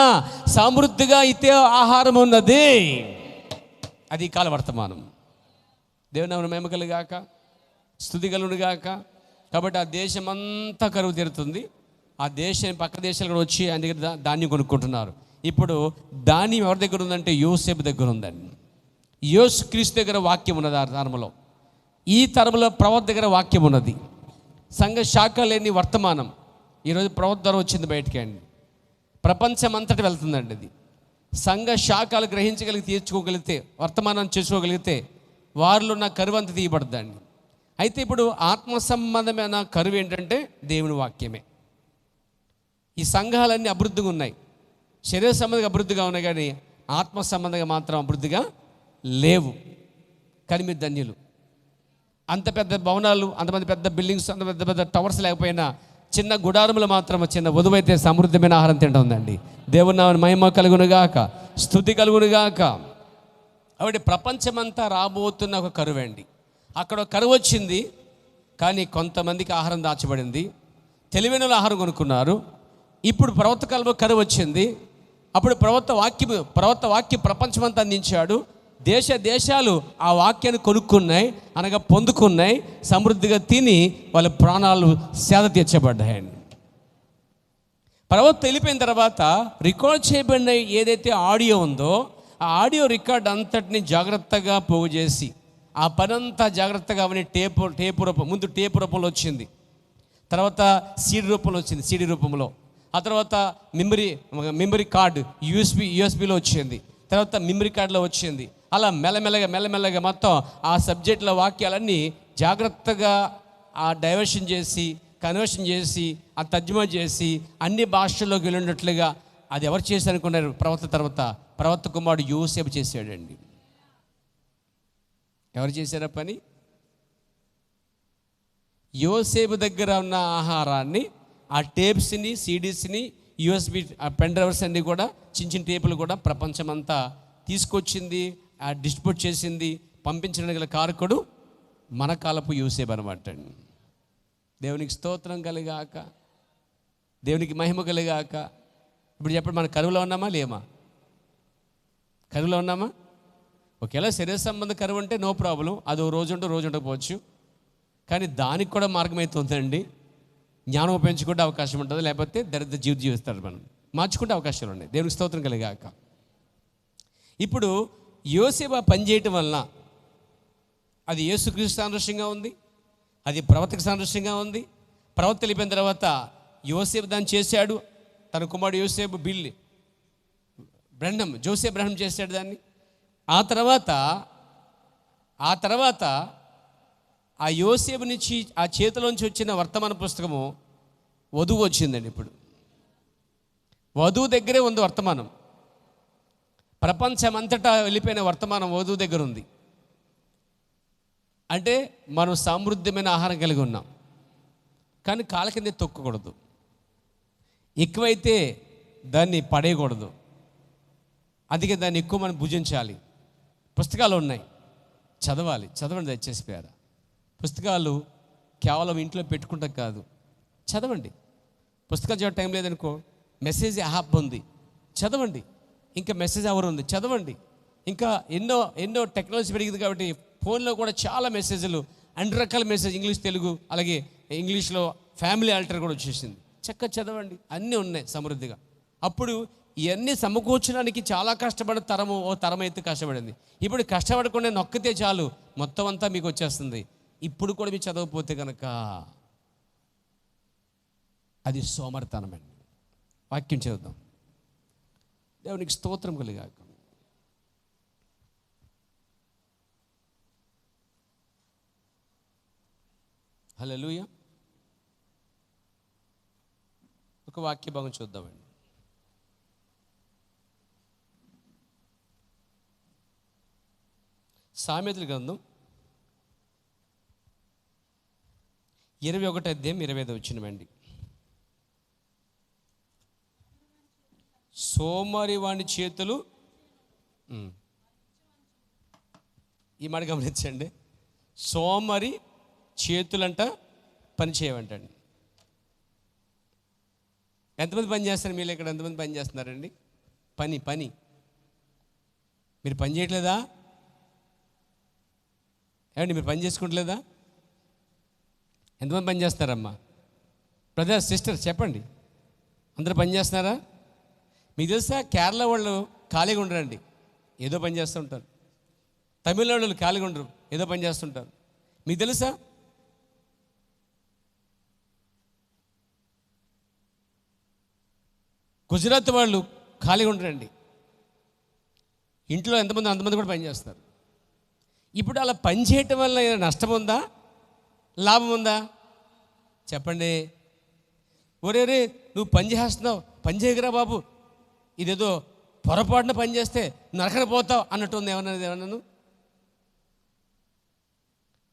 సమృద్ధిగా అయితే ఆహారం ఉన్నది. అది కాల వర్తమానం. దేవుని నామమున మహిమ కలుగాక, స్తుతి కలుగునుగాక. కాబట్టి ఆ దేశం అంతా కరువు తీరుతుంది. ఆ దేశం పక్క దేశాలు కూడా వచ్చి ఆయన దగ్గర ధాన్యం కొనుక్కుంటున్నారు. ఇప్పుడు ధాన్యం ఎవరి దగ్గర ఉందంటే యోసేపు దగ్గర ఉందండి. యేసుక్రీస్తు దగ్గర వాక్యం ఉన్నది. ఆ తరంలో, ఈ తరంలో ప్రవక్త దగ్గర వాక్యం ఉన్నది. సంఘ శాఖ లేని వర్తమానం ఈరోజు ప్రవక్త ద్వారా వచ్చింది బయటికి అండి. ప్రపంచం అంతటి వెళ్తుందండి. అది సంఘ శాఖలు గ్రహించగలిగి తీర్చుకోగలిగితే, వర్తమానం చేసుకోగలిగితే వారిలో ఉన్న కరువు అంతా తీయబడద్దండి. అయితే ఇప్పుడు ఆత్మ సంబంధమైన కరువు ఏంటంటే దేవుని వాక్యమే. ఈ సంఘాలన్నీ అభివృద్ధిగా ఉన్నాయి, శరీర సంబంధంగా అభివృద్ధిగా ఉన్నాయి, కానీ ఆత్మ సంబంధంగా మాత్రం అభివృద్ధిగా లేవు. కానీ మీరు ధన్యులు. అంత పెద్ద భవనాలు, అంతమంది పెద్ద బిల్డింగ్స్, అంత పెద్ద పెద్ద టవర్స్ లేకపోయినా చిన్న గుడారములు మాత్రం చిన్న వధువైతే సమృద్ధమైన ఆహారం తింటుందండి. దేవుని నామమున మహిమ కలుగునుగాక, స్తుతి కలుగునుగాక. కాబట్టి ప్రపంచమంతా రాబోతున్న ఒక కరువు అండి. అక్కడ కరువు వచ్చింది, కానీ కొంతమందికి ఆహారం దాచబడింది. తెలివైన ఆహారం కొనుక్కున్నారు. ఇప్పుడు ప్రవక్త కాలంలో కరువు వచ్చింది. అప్పుడు ప్రవక్త వాక్యం ప్రపంచమంతా అందించాడు. దేశాలు ఆ వాక్యాన్ని కొనుక్కున్నాయి, అనగా పొందుకున్నాయి. సమృద్ధిగా తిని వాళ్ళ ప్రాణాలు సేద తీర్చబడ్డాయండి. ప్రవక్త వెళ్ళిపోయిన తర్వాత రికార్డ్ చేయబడిన ఏదైతే ఆడియో ఉందో, ఆ ఆడియో రికార్డ్ అంతటిని జాగ్రత్తగా పోగు చేసి, ఆ పనంతా జాగ్రత్తగా అవన్నీ టేపు రూపం, ముందు టేపు రూపంలో వచ్చింది, తర్వాత సీడీ రూపంలో వచ్చింది, సీడీ రూపంలో. ఆ తర్వాత మెమరీ కార్డు యూఎస్బిలో వచ్చింది, తర్వాత మెమరీ కార్డులో వచ్చింది. అలా మెల్లమెల్లగా మొత్తం ఆ సబ్జెక్టుల వాక్యాలన్నీ జాగ్రత్తగా ఆ డైవర్షన్ చేసి, కన్వర్షన్ చేసి, ఆ తర్జుమా చేసి అన్ని భాషల్లోకి వెళ్ళినట్లుగా అది ఎవరు చేశారు అనుకున్నారు? ప్రవక్త కుమారుడు యోసేపు చేశాడండి. ఎవరు చేశారా పని? యోసేపు దగ్గర ఉన్న ఆహారాన్ని, ఆ టేప్స్ని, సీడీస్ని, యూఎస్బి పెన్ డ్రైవర్స్ అన్నీ కూడా, చిన్న టేపులు కూడా ప్రపంచమంతా తీసుకొచ్చింది, డిస్ట్రిబ్యూట్ చేసింది, పంపించడానికి గల కారకుడు మన కాలపు యోసేపు అనమాట. దేవునికి స్తోత్రం కలిగాక, దేవునికి మహిమ కలిగాక. ఇప్పుడు చెప్పండి, మన కరువులో ఉన్నామా లేమా? కరువులో ఉన్నామా? ఒకవేళ శరీర సంబంధ కరువు అంటే నో ప్రాబ్లం, అది రోజు ఉండకపోవచ్చు. కానీ దానికి కూడా మార్గం అయితే ఉందండి. జ్ఞానం పెంచుకుంటే అవకాశం ఉంటుంది, లేకపోతే దరిద్ర జీవిస్తాడు. మనం మార్చుకుంటే అవకాశాలు ఉన్నాయి. దేవునికి స్తోత్రం కలిగాక. ఇప్పుడు యోసేపు పని చేయటం వలన అది యేసుక్రీస్తు సాదృశ్యంగా ఉంది, అది ప్రవక్తకు సాదృశ్యంగా ఉంది. ప్రవక్త వెళ్ళిపోయిన తర్వాత యోసేపు దాన్ని చేశాడు. తన కుమారుడు యోసేపు జోసెఫ్ బ్రహ్నం చేశాడు దాన్ని. ఆ తర్వాత ఆ యోసేపు నుంచి, ఆ చేతిలోంచి వచ్చిన వర్తమాన పుస్తకము వధువు వచ్చిందండి. ఇప్పుడు వధువు దగ్గరే ఉంది వర్తమానం. ప్రపంచమంతటా వెళ్ళిపోయిన వర్తమానం వధువు దగ్గర ఉంది. అంటే మనం సమృద్ధమైన ఆహారం కలిగి ఉన్నాం, కానీ కాళ్ళ కింద తొక్కకూడదు. ఎక్కువైతే దాన్ని పడేయకూడదు, అందుకే దాన్ని ఎక్కువ మనం భుజించాలి. పుస్తకాలు ఉన్నాయి, చదవండి దయచేసి పేర. పుస్తకాలు కేవలం ఇంట్లో పెట్టుకుంటాం కాదు, చదవండి. పుస్తకాలు చదవడం టైం లేదనుకో, మెసేజ్ యాప్ ఉంది, చదవండి. ఇంకా మెసేజ్ అవర్ ఉంది, చదవండి. ఇంకా ఎన్నో టెక్నాలజీ పెరిగింది కాబట్టి ఫోన్లో కూడా చాలా మెసేజ్లు, అన్ని రకాల మెసేజ్, ఇంగ్లీష్, తెలుగు, అలాగే ఇంగ్లీష్లో ఫ్యామిలీ ఆల్టర్ కూడా వచ్చేసింది. చక్కగా చదవండి, అన్నీ ఉన్నాయి సమృద్ధిగా. అప్పుడు ఇవన్నీ సమకూర్చడానికి చాలా కష్టపడే తరం అయితే కష్టపడింది. ఇప్పుడు కష్టపడకుండా నొక్కితే చాలు, మొత్తం అంతా మీకు వచ్చేస్తుంది. ఇప్పుడు కూడా మీరు చదవకపోతే కనుక అది సోమరితనమండి. వాక్యం చదువుదాం. దేవునికి స్తోత్రం కలిగాక. హల్లెలూయా. ఒక వాక్య భాగం చూద్దామండి. సామెతల గ్రంథం 21:25 సోమరి వాని చేతులు, ఈ మాట గమనించండి, సోమరి చేతులంట పని చేయమంటండి. ఎంతమంది పని చేస్తారు మీరు ఇక్కడ? ఎంతమంది పని చేస్తున్నారండి? పని మీరు పని చేయట్లేదా? ఏమండి మీరు పని చేసుకుంటలేదా? ఎంతమంది పని చేస్తారమ్మా? బ్రదర్ సిస్టర్ చెప్పండి, అందరూ పని చేస్తున్నారా? మీకు తెలుసా కేరళ వాళ్ళు ఖాళీగా ఉండరండి, ఏదో పని చేస్తూ ఉంటారు. తమిళనాడు వాళ్ళు ఖాళీగా ఉండరు, ఏదో పని చేస్తుంటారు. మీకు తెలుసా గుజరాత్ వాళ్ళు ఖాళీగా ఉండరండి, ఇంట్లో ఎంతమంది అంతమంది కూడా పని చేస్తారు. ఇప్పుడు అలా పని చేయటం వల్ల ఏదైనా నష్టం ఉందా, లాభం ఉందా? చెప్పండి. ఒరే నువ్వు పని చేస్తున్నావు, పని చేయగరా బాబు, ఇదేదో పొరపాటున పని చేస్తే నరకన పోతావు అన్నట్టు ఉంది. ఏమన్నాను?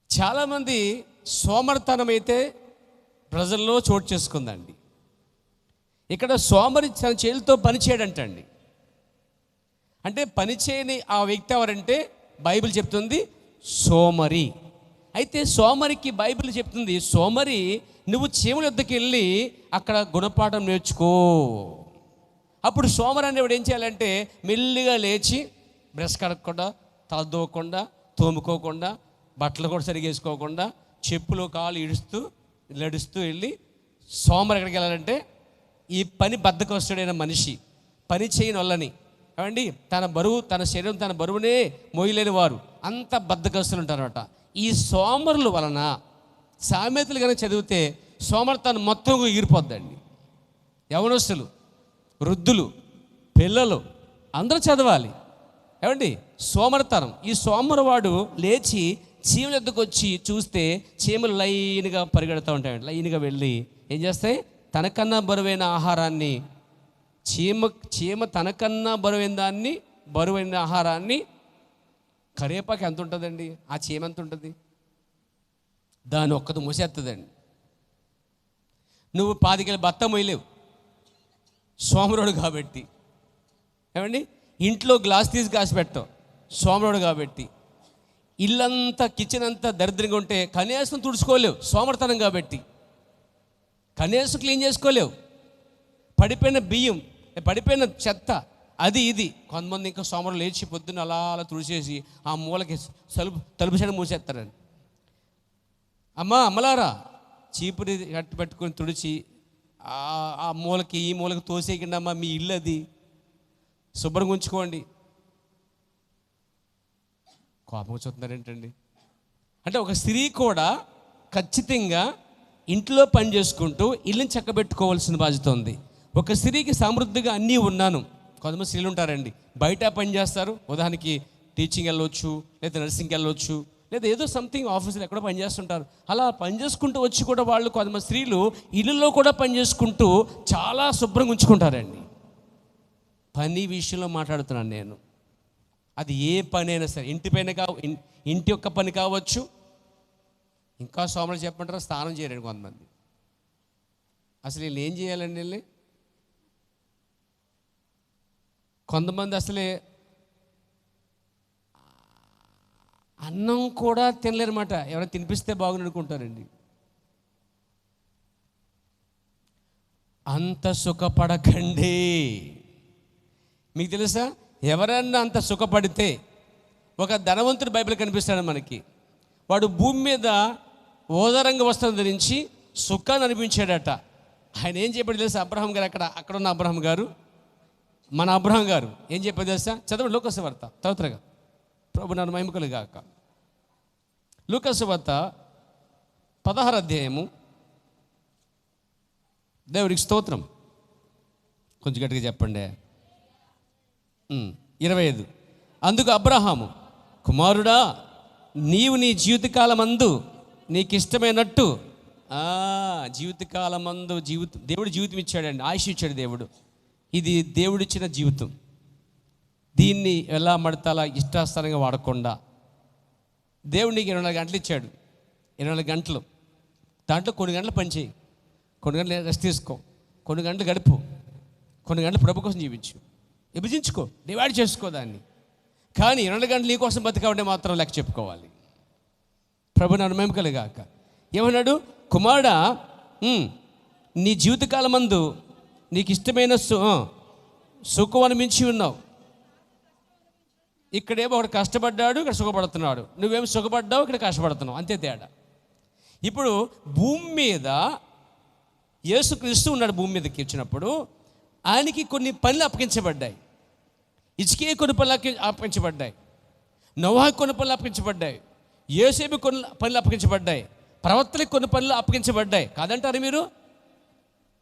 చాలామంది సోమరితనం అయితే ప్రజల్లో చోటు చేసుకుందండి. ఇక్కడ సోమరి తన చేతులతో పని చేయడంటండి. అంటే పని చేయని ఆ వ్యక్తి ఎవరంటే బైబిల్ చెప్తుంది సోమరి. అయితే సోమరికి బైబిల్ చెప్తుంది, సోమరి నువ్వు చీమల యొద్దకు వెళ్ళి అక్కడ గుణపాఠం నేర్చుకో. అప్పుడు సోమరి అనేవాడు ఏం చేయాలంటే మెల్లిగా లేచి బ్రష్ కడగకుండా, తలదూకుండా, తోముకోకుండా, బట్టలు కూడా సరిగా వేసుకోకుండా, చెప్పులు కాలు ఇడుస్తూ నడుస్తూ వెళ్ళి సోమరి ఎక్కడికి వెళ్ళాలంటే ఈ పని బద్ధకస్తుడైన మనిషి, పని చేయని వాళ్ళని ఏమండి, తన శరీరం తన బరువునే మోయలేని వారు అంత బద్ధకస్తులు ఉంటారన్నమాట. ఈ సోమరుల వలన సామెతలు కనుక చదివితే సోమరితనం మొత్తం ఎగిరిపోద్దండి. యవనస్తులు, వృద్ధులు, పిల్లలు అందరూ చదవాలి. ఏమండి సోమరితనం, ఈ సోమరివాడు లేచి చీమల ఎద్దుకు వచ్చి చూస్తే చీమలు లైన్గా పరిగెడుతూ ఉంటాయండి. లైన్గా వెళ్ళి ఏం చేస్తాయి, తనకన్నా బరువైన ఆహారాన్ని, చీమ తనకన్నా బరువైన ఆహారాన్ని, కరివేపాకు ఎంత ఉంటుందండి, ఆ చీమ ఎంత ఉంటుంది, దాన్ని ఒక్కది మూసేస్తుందండి. నువ్వు 10 కిలో బత్త మొయ్యలేవు సోమరుడు కాబట్టి. ఏమండి ఇంట్లో గ్లాస్ తీసి కాసి పెట్టావు సోమరుడు కాబట్టి. ఇల్లంతా కిచెన్ అంతా దరిద్రంగా ఉంటే కనీసం తుడుచుకోలేవు సోమరితనం కాబట్టి. కనీసం క్లీన్ చేసుకోలేవు. పడిపోయిన బియ్యం, పడిపోయిన చెత్త, అది ఇది. కొంతమంది ఇంకా సోమరులు లేచి పొద్దున్న అలా తుడిచేసి ఆ మూలకి తలుపు సైడ్ మూసేస్తారండి. అమ్మలారా చీపురి కట్టి పెట్టుకొని తుడిచి ఆ మూలకి ఈ మూలకి తోసేయకండి అమ్మ, మీ ఇల్లు అది, శుభ్రంగా ఉంచుకోండి. కోపం చూస్తున్నారేంటండి? అంటే ఒక స్త్రీ కూడా ఖచ్చితంగా ఇంట్లో పని చేసుకుంటూ ఇల్లుని చక్కబెట్టుకోవాల్సిన బాధ్యత ఉంది. ఒక స్త్రీకి సమృద్ధిగా అన్నీ ఉన్నాను. కొంతమంది స్త్రీలు ఉంటారండి బయట పని చేస్తారు, ఉదాహరణకి టీచింగ్ వెళ్ళవచ్చు, లేదా నర్సింగ్కి వెళ్ళవచ్చు, లేదా ఏదో సంథింగ్ ఆఫీసులో ఎక్కడో పని చేస్తుంటారు. అలా పని చేసుకుంటూ వచ్చి కూడా వాళ్ళు, కొంతమంది స్త్రీలు ఇళ్ళల్లో కూడా పని చేసుకుంటూ చాలా శుభ్రంగా ఉంచుకుంటారండి. పని విషయంలో మాట్లాడుతున్నాను నేను. అది ఏ పని అయినా సరే, ఇంటి యొక్క పని కావచ్చు. ఇంకా సోమరు చెప్పమంటారా, స్నానం చేయరండి కొంతమంది. అసలు వీళ్ళు ఏం చేయాలండి? వీళ్ళని కొంతమంది అసలే అన్నం కూడా తినలేరన్నమాట. ఎవరైనా తినిపిస్తే బాగుంది అనుకుంటారండి. అంత సుఖపడకండి. మీకు తెలుసా, ఎవరన్నా అంత సుఖపడితే, ఒక ధనవంతుడు బైబిల్ కనిపిస్తాడు మనకి. వాడు భూమి మీద ఓదరంగ వస్త్రం ధరించి సుఖాన్ని అనిపించాడట. ఆయన ఏం చెప్పాడు తెలుసా? అబ్రహాం గారు, అక్కడ ఉన్న అబ్రహాం గారు, మన అబ్రహాం గారు ఏం చెప్పాడు తెలుసా? చదవండి లూకాసువార్త త్వరగా, ప్రభు నన్ను మహిమకులు గాక. లూకాసువార్త 16వ అధ్యాయము. దేవుడికి స్తోత్రం. కొంచెం గట్టిగా చెప్పండి. 25. అందుకు అబ్రహాము, కుమారుడా, నీవు నీ జీవితకాలమందు నీకు ఇష్టమైనట్టు జీవితకాలమందు దేవుడు జీవితం ఇచ్చాడండి, ఆయుష్ ఇచ్చాడు దేవుడు. ఇది దేవుడిచ్చిన జీవితం. దీన్ని ఎలా మడతాలా ఇష్టాస్థానంగా వాడకుండా దేవుడు నీకు 24 గంటలు ఇచ్చాడు. 24 గంటలు, దాంట్లో కొన్ని గంటలు పనిచేయి, కొన్ని గంటలు రెస్ట్ తీసుకో, కొన్ని గంటలు గడుపు, కొన్ని గంటలు ప్రభు కోసం జీవించు, విభజించుకో, డివైడ్ చేసుకో దాన్ని. కానీ 24 గంటలు నీ కోసం బతికావంటే మాత్రం లెక్క చెప్పుకోవాలి. ప్రభు నన్ను మేము కలిగాక ఏమన్నాడు? కుమారుడా, నీ జీవితకాలం మందు నీకు ఇష్టమైన సుఖం అనిపించి ఉన్నావు. ఇక్కడేమో ఒకడు కష్టపడ్డాడు, ఇక్కడ సుఖపడుతున్నాడు. నువ్వేమో సుఖపడ్డావు, ఇక్కడ కష్టపడుతున్నావు, అంతే తేడా. ఇప్పుడు భూమి మీద యేసుక్రీస్తు ఉన్నాడు. భూమి మీదకి వచ్చినప్పుడు ఆయనకి కొన్ని పనులు అప్పగించబడ్డాయి. ఇచ్చుకే కొన్ని పనులు అప్పగించబడ్డాయి, నోవాహుకు కొన్ని పనులు అప్పగించబడ్డాయి, యోసేపుకి కొన్ని పనులు అప్పగించబడ్డాయి, ప్రవక్తలకు కొన్ని పనులు అప్పగించబడ్డాయి. కాదంటారా మీరు?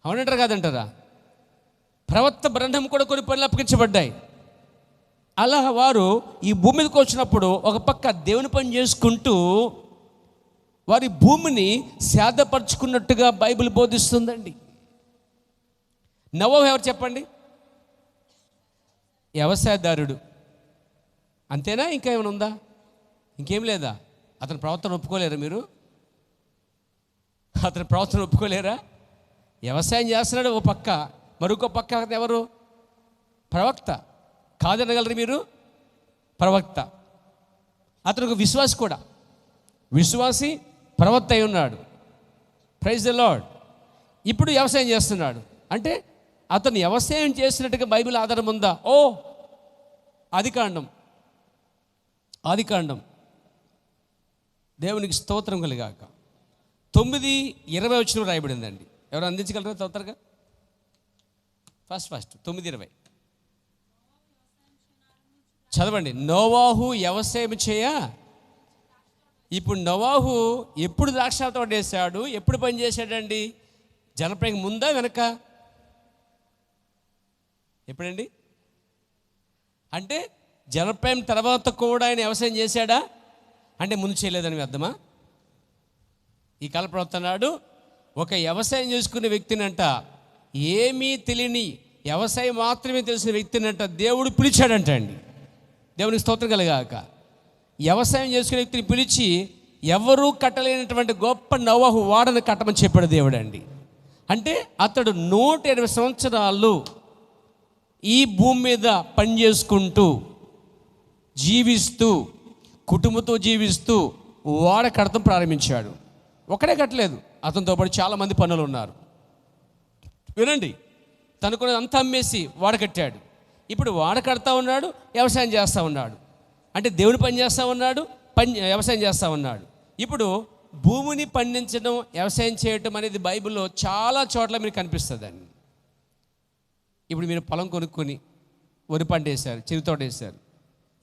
అవునంటారా కాదంటారా? ప్రవక్త బ్రహ్మం కూడా కొన్ని పనులు అప్పగించబడ్డాయి. అలా వారు ఈ భూమి మీదకి వచ్చినప్పుడు ఒక పక్క దేవుని పని చేసుకుంటూ వారి భూమిని సేదపరుచుకున్నట్టుగా బైబిల్ బోధిస్తుందండి. నోవహు ఎవరు చెప్పండి? వ్యవసాయదారుడు. అంతేనా? ఇంకా ఏమైనా ఉందా? ఇంకేం లేదా? అతని ప్రవర్తన ఒప్పుకోలేరా మీరు? అతని ప్రవర్తన ఒప్పుకోలేరా? వ్యవసాయం చేస్తున్నాడు ఓ పక్క, మరొక పక్క ఎవరు? ప్రవక్త. కాదనగలరు మీరు? ప్రవక్త. అతను ఒక విశ్వాసి కూడా, విశ్వాసి ప్రవక్త అయి ఉన్నాడు. Praise the lord. ఇప్పుడు వ్యవసాయం చేస్తున్నాడు అంటే అతను వ్యవసాయం చేసినట్టుగా బైబిల్ ఆధారం ఉందా? ఆదికాండం దేవునికి స్తోత్రం కలిగాక 9:20 రాయబడిందండి. ఎవరు అందించగలరా తొందరగా? ఫస్ట్ 9:20 చదవండి. నోవాహు వ్యవసాయం చేయ. ఇప్పుడు నోవాహు ఎప్పుడు ద్రాక్షతోట వేశాడు? ఎప్పుడు పని చేశాడండి? జలప్రళయం ముందా వెనక? ఎప్పుడండి? అంటే జలప్రళయం తర్వాత కూడా ఆయన వ్యవసాయం చేశాడా? అంటే ముందు చేయలేదని అర్థమా? ఈ కాల ప్రవర్తనాడు ఒక వ్యవసాయం చేసుకునే వ్యక్తినంట, ఏమీ తెలియని వ్యవసాయం మాత్రమే తెలిసిన వ్యక్తినంట దేవుడు పిలిచాడంట అండి. దేవునికి స్తోత్రం కలగాక. వ్యవసాయం చేసుకునే వ్యక్తిని పిలిచి ఎవరూ కట్టలేనటువంటి గొప్ప నోవహు వాడను కట్టమని చెప్పాడు దేవుడు అండి. అంటే అతడు 120 సంవత్సరాలు ఈ భూమి మీద పనిచేసుకుంటూ జీవిస్తూ కుటుంబంతో జీవిస్తూ వాడ కడతం ప్రారంభించాడు. ఒకడే కట్టలేదు, అతనితో పాటు చాలామంది పనులు ఉన్నారు. వినండి, తనకు అంతా అమ్మేసి వాడ కట్టాడు. ఇప్పుడు వాడ కడతా ఉన్నాడు, వ్యవసాయం చేస్తూ ఉన్నాడు. అంటే దేవుని పని చేస్తూ ఉన్నాడు, వ్యవసాయం చేస్తూ ఉన్నాడు. ఇప్పుడు భూమిని పండించడం, వ్యవసాయం చేయటం అనేది బైబిల్లో చాలా చోట్ల మీకు కనిపిస్తుందండి. ఇప్పుడు మీరు పొలం కొనుక్కొని వరి పంట వేశారు, చెరుతోట వేశారు.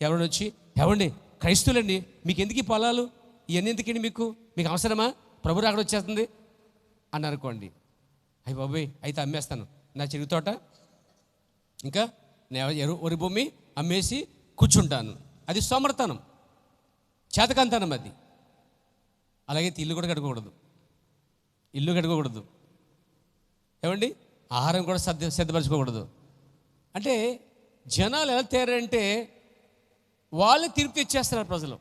ఎవరు వచ్చి, ఎవండి క్రైస్తువులండి, మీకు ఎందుకు ఈ పొలాలు, ఇవన్నీ ఎందుకండి, మీకు అవసరమా? ప్రభు రాకడ వచ్చేస్తుంది అని అనుకోండి. అయ్యి బాబోయ్, అయితే అమ్మేస్తాను నా చెరుతోట, ఇంకా వరి భూమి అమ్మేసి కూర్చుంటాను. అది సోమర్తనం, చేతకంతనం అది. అలాగే ఇల్లు కూడా కట్టుకోకూడదు. ఏమండి, ఆహారం కూడా సిద్ధపరచుకోకూడదు. అంటే జనాలు ఎలా తయారంటే వాళ్ళు తిరుపతి ఇచ్చేస్తున్నారు. ప్రజలు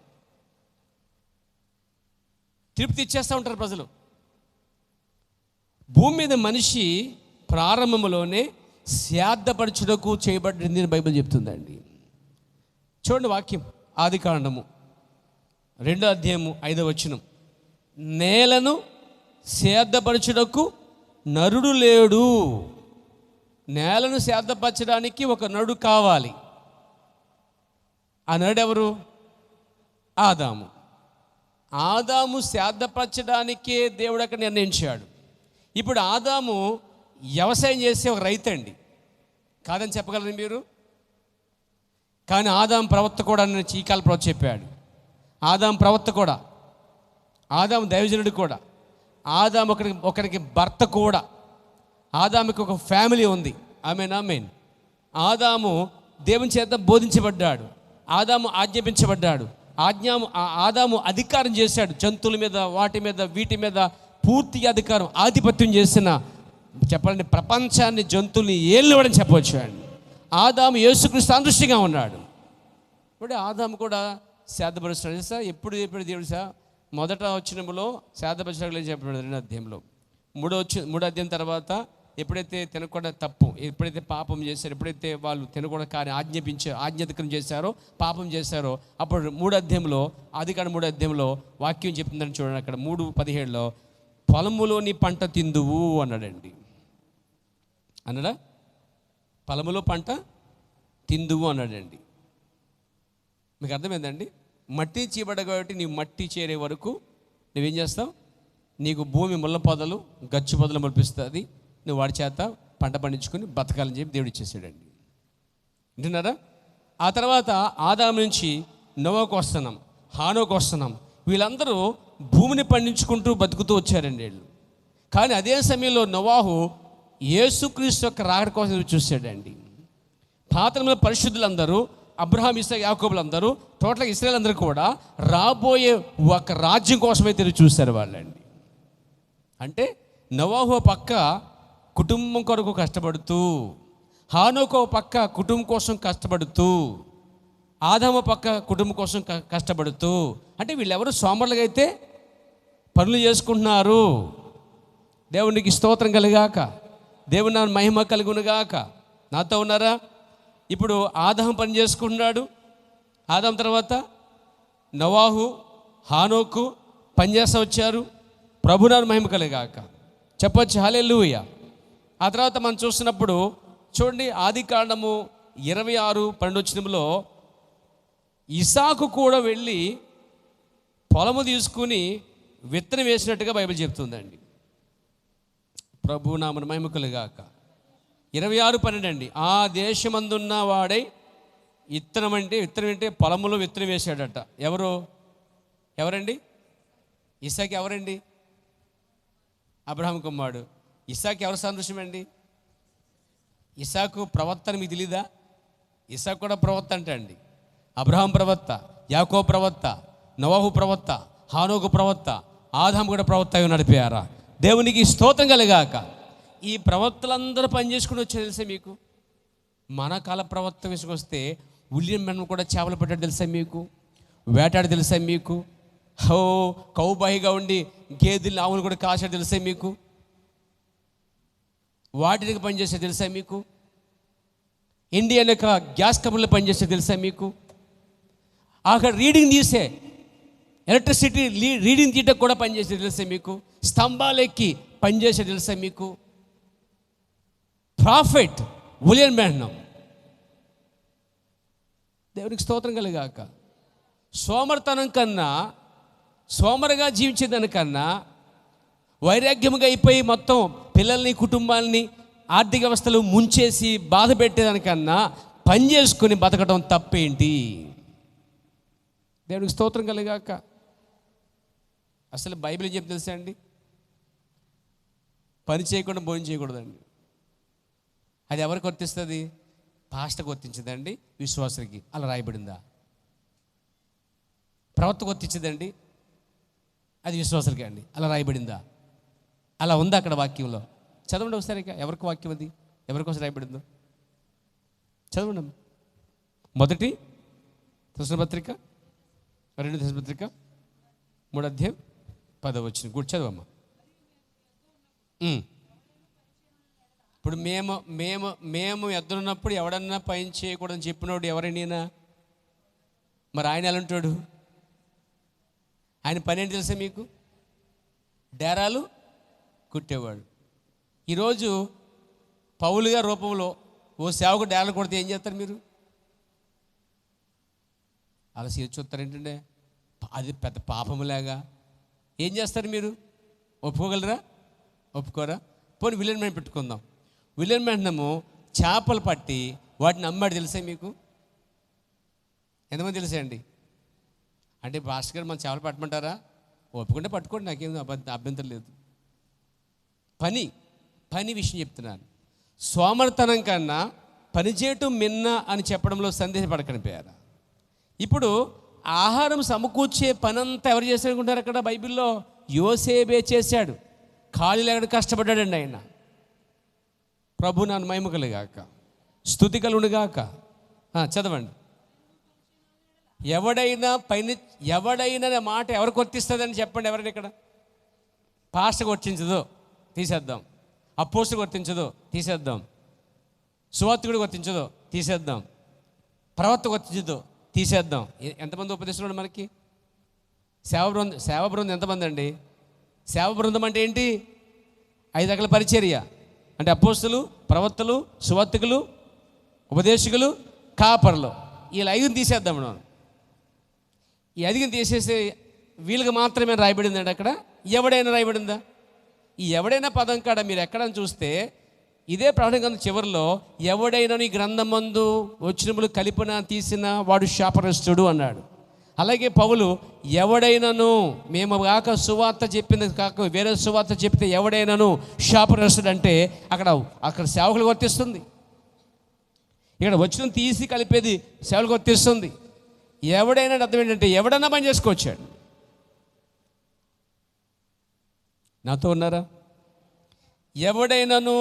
తిరుపతి ఇచ్చేస్తూ ఉంటారు. ప్రజలు భూమి మీద మనిషి ప్రారంభంలోనే శ్రాద్ధపరచుటకు చేయబడింది బైబిల్ చెప్తుందండి. చూడండి వాక్యం, ఆదికాండము 2:5 నేలను శ్రాద్ధపరచుటకు నరుడు లేడు. నేలను శ్రాద్ధపరచడానికి ఒక నరుడు కావాలి. ఆ నరుడు ఎవరు? ఆదాము శ్రాద్ధపరచడానికే దేవుడు అక్కడ నిర్ణయించాడు. ఇప్పుడు ఆదాము వ్యవసాయం చేసే ఒక రైతు అండి, కాదని చెప్పగలరు మీరు? కానీ ఆదాము ప్రవక్త కూడా ఈ కాల ప్రవక్త చెప్పాడు. ఆదాము ప్రవక్త కూడా, ఆదాము దైవజనుడు కూడా, ఆదాము ఒకరికి భర్త కూడా, ఆదాముకి ఒక ఫ్యామిలీ ఉంది. ఆమేన్. ఆదాము దేవుని చేత బోధించబడ్డాడు, ఆదాము ఆజ్ఞాపించబడ్డాడు, ఆదాము అధికారం చేశాడు. జంతువుల మీద, వాటి మీద, వీటి మీద పూర్తి అధికారం, ఆధిపత్యం చేసిన, చెప్పాలంటే ప్రపంచాన్ని, జంతువుల్ని ఏలినవాడని చెప్పవచ్చు అండి. ఆదాము యేసుక్రీస్తు సాదృశ్యంగా ఉన్నాడు. ఇప్పుడు ఆదాము కూడా శాదపరుస్తున్నాడు సార్. ఎప్పుడు చెప్పాడు దేవుడు సార్? మొదట వచ్చినప్పుడు శాదపరచడం చెప్పాడు 2వ అధ్యాయంలో. 3వ అధ్యాయం తర్వాత ఎప్పుడైతే తినకుండా తప్పు, ఎప్పుడైతే పాపం చేశారో, ఎప్పుడైతే వాళ్ళు తినకుండా కానీ ఆజ్ఞాతిక్రమం చేశారో, పాపం చేశారో, అప్పుడు 3వ అధ్యాయంలో, ఆదికాండం 3వ అధ్యాయంలో వాక్యం చెప్తుందని చూడండి. అక్కడ 3:17లో పొలములోని పంట తిందువు అన్నాడండి. అన్నాడా? పొలములో పంట తిందువు అన్నాడండి. మీకు అర్థమైందండి? మట్టి చీబడ్డ కాబట్టి నీవు మట్టి చేరే వరకు నువ్వేం చేస్తావు? నీకు భూమి ముళ్ళ పొదలు, గచ్చు పొదలు మొలిపిస్తుంది. నువ్వు వాడి చేత పంట పండించుకొని బతకాలని చెప్పి దేవుడు ఇచ్చేసాడండి. వింటున్నారా? ఆ తర్వాత ఆదాము నుంచి నోవాకు వస్తున్నాం, హానోకు వస్తున్నాం. వీళ్ళందరూ భూమిని పండించుకుంటూ బతుకుతూ వచ్చారండి వీళ్ళు. కానీ అదే సమయంలో నోవాహు యేసుక్రీస్తు యొక్క రాకడ కోసం చూశాడండి. పాతలో పరిశుద్ధులందరూ, అబ్రహాం, ఇస్సాకు, యాకోబులందరూ, టోటల్గా ఇశ్రాయేల్ అందరూ కూడా రాబోయే ఒక రాజ్యం కోసమైతే చూశారు వాళ్ళండి. అంటే నోవాహు పక్క కుటుంబం కొరకు కష్టపడుతూ, హానోకు పక్క కుటుంబం కోసం కష్టపడుతూ, ఆదాము పక్క కుటుంబం కోసం కష్టపడుతూ, అంటే వీళ్ళెవరు సోమరులుగా అయితే పనులు చేసుకుంటున్నారు. దేవునికి స్తోత్రం కలిగాక, దేవుని నా మహిమ కలుగునుగాక. నాతో ఉన్నారా? ఇప్పుడు ఆదాము పని చేసుకుంటున్నాడు. ఆదాము తర్వాత నోవాహు, హానోకు పనిచేస్తూ వచ్చారు. ప్రభునామ మహిమ కలిగాక చెప్పొచ్చు హల్లెలూయా. ఆ తర్వాత మనం చూస్తున్నప్పుడు చూడండి, ఆదికాండము 26:12 ఇస్సాకు కూడా వెళ్ళి పొలము తీసుకుని విత్తనం వేసినట్టుగా బైబిల్ చెప్తుందండి. ప్రభునామ మహిమ కలిగాక. 26:12 అండి. ఆ దేశమందున్న వాడై విత్తనం అంటే పొలములో విత్తనం వేశాడట. ఎవరండి? ఇస్సాకు ఎవరండి? అబ్రహాం కుమారుడు. ఇస్సాకు ఎవరు సాదృశ్యమండి? ఇస్సాకు ప్రవక్త అని మీకు తెలీదా? ఇస్సాకు కూడా ప్రవక్త అంటే అండి. అబ్రహాం ప్రవక్త, యాకోబు ప్రవక్త, నోవాహు ప్రవక్త, హానోకు ప్రవక్త, ఆదాము కూడా ప్రవక్త అయి నడిపారా? దేవునికి స్తోత్రం కలిగాక. ఈ ప్రవక్తలందరూ పనిచేసుకుని వచ్చారు తెలుసా మీకు? మన కాల ప్రవక్త విసుకొస్తే విలియం బెన్హం కూడా చేపలు పట్టాడు తెలుసా మీకు? వేటాడు తెలుసా మీకు? కౌబాయిగా ఉండి గేదెలు, ఆవులు కూడా కాశాడు తెలుసా మీకు? వాటికి పనిచేస్తే తెలుసా మీకు? ఇండియన్ యొక్క గ్యాస్ కంపెనీలో పనిచేస్తే తెలుసా మీకు? అక్కడ రీడింగ్ తీసే ఎలక్ట్రిసిటీ రీడింగ్ తీయటకు కూడా పనిచేసే తెలుసా మీకు? స్తంభాలెక్కి పనిచేసే తెలుసా మీకు? Prophet William Benham. దేవునికి స్తోత్రం కలిగాక. సోమర్తనం కన్నా, సోమరుగా జీవించేదానికన్నా, వైరాగ్యముగా అయిపోయి మొత్తం పిల్లల్ని, కుటుంబాలని, ఆర్థిక వ్యవస్థలు ముంచేసి బాధ పెట్టేదానికన్నా పని చేసుకుని బతకడం తప్పేంటి? దేవునికి స్తోత్రం కలిగాక. అసలు బైబిల్ ఏం చెప్తుంది తెలుసా అండి? పని చేయకుండా భోజనం చేయకూడదండి. అది ఎవరికి వర్తిస్తుంది? పాస్టర్కి వర్తించదండి, విశ్వాసులకి. అలా రాయబడిందా? ప్రవక్తకు వర్తించదండి, అది విశ్వాసులకే అండి. అలా రాయబడిందా? అలా ఉందా అక్కడ వాక్యంలో? చదవండి ఒకసారి. ఎవరికి వాక్యం అది? ఎవరికోసం రాయబడిందో చదవండి. మొదటి దశపత్రిక, 2 దశపత్రిక 3వ అధ్యాయం 10వ వచనం కూడా చదవమ్మా. ఇప్పుడు మేము ఎద్దరున్నప్పుడు ఎవడన్నా పైన చేయకూడదని చెప్పినోడు ఎవరైనా? మరి ఆయన ఎలా ఉంటాడు? ఆయన పని ఏంటి తెలుసా మీకు? డేరాలు కుట్టేవాడు. ఈరోజు పౌలుగా రూపంలో ఓ సేవకు డేరాలు కొడితే ఏం చేస్తారు మీరు? అలా చూస్తారు ఏంటంటే అది పెద్ద పాపములాగా. ఏం చేస్తారు మీరు? ఒప్పుకోగలరా? ఒప్పుకోరా? పోనీ విలియం బెన్హం పెట్టుకుందాం. విలియం బెన్హము చేపలు పట్టి వాటిని అమ్మాడు తెలుసా మీకు? ఎంతమంది తెలుసా అండి? అంటే భాస్కర్ గారు మన చేపలు పట్టమంటారా? ఒప్పుకుంటే పట్టుకోండి, నాకేం అభ్యంతరం లేదు. పని విషయం చెప్తున్నాను. సోమర్తనం కన్నా పనిచేయటం మిన్న అని చెప్పడంలో సందేహపడకనిపోయారా? ఇప్పుడు ఆహారం సమకూర్చే పనంతా ఎవరు చేశారనుకుంటారు? అక్కడ బైబిల్లో యోసేబే చేశాడు. ఖాళీ లేకుండా కష్టపడ్డాడండి ఆయన. ప్రభు నాన్న మహిమ కలుగాక, స్తుతి కలుగునుగాక. చదవండి. ఎవడైనా మాట ఎవరికి వర్తిస్తుందని చెప్పండి. ఎవరైనా ఇక్కడ పాస్టర్కి వర్తించదో తీసేద్దాం, అపోస్తలుకి వర్తించదో తీసేద్దాం, సువార్తికుడికి వర్తించదో తీసేద్దాం, ప్రవక్తకు వర్తించదో తీసేద్దాం. ఎంతమంది ఉపదేశంలో మనకి సేవ బృందం ఎంతమంది అండి? సేవ బృందం అంటే ఏంటి? 5 రకాల పరిచర్య అంటే అపోస్తలు, ప్రవక్తలు, సువార్తికులు, ఉపదేశకులు, కాపర్లు. వీళ్ళు 5 తీసేద్దాం మనం. ఈ 5 తీసేసి వీళ్ళకి మాత్రమే రాయబడిందండి. అక్కడ ఎవడైనా రాయబడిందా? ఈ ఎవడైనా పదం కాడ మీరు ఎక్కడని చూస్తే ఇదే ప్రకటన గ్రంథం చివరిలో ఎవడైనా ఈ గ్రంథమందు వచనములు కలిపిన తీసిన వాడు శాపగ్రస్తుడు అన్నాడు. అలాగే పౌలు ఎవడైనాను మేము కాక సువార్త చెప్పింది కాక వేరే సువార్త చెప్తే ఎవడైనాను శాపగ్రస్తుడు అంటే అక్కడ సేవకులకు వర్తిస్తుంది. ఇక్కడ వచనం తీసి కలిపేది సేవకులకు వర్తిస్తుంది. ఎవడైనా అర్థం ఏంటంటే ఎవడన్నా పని చేసుకోవచ్చాడు. నాతో ఉన్నారా? ఎవడైనాను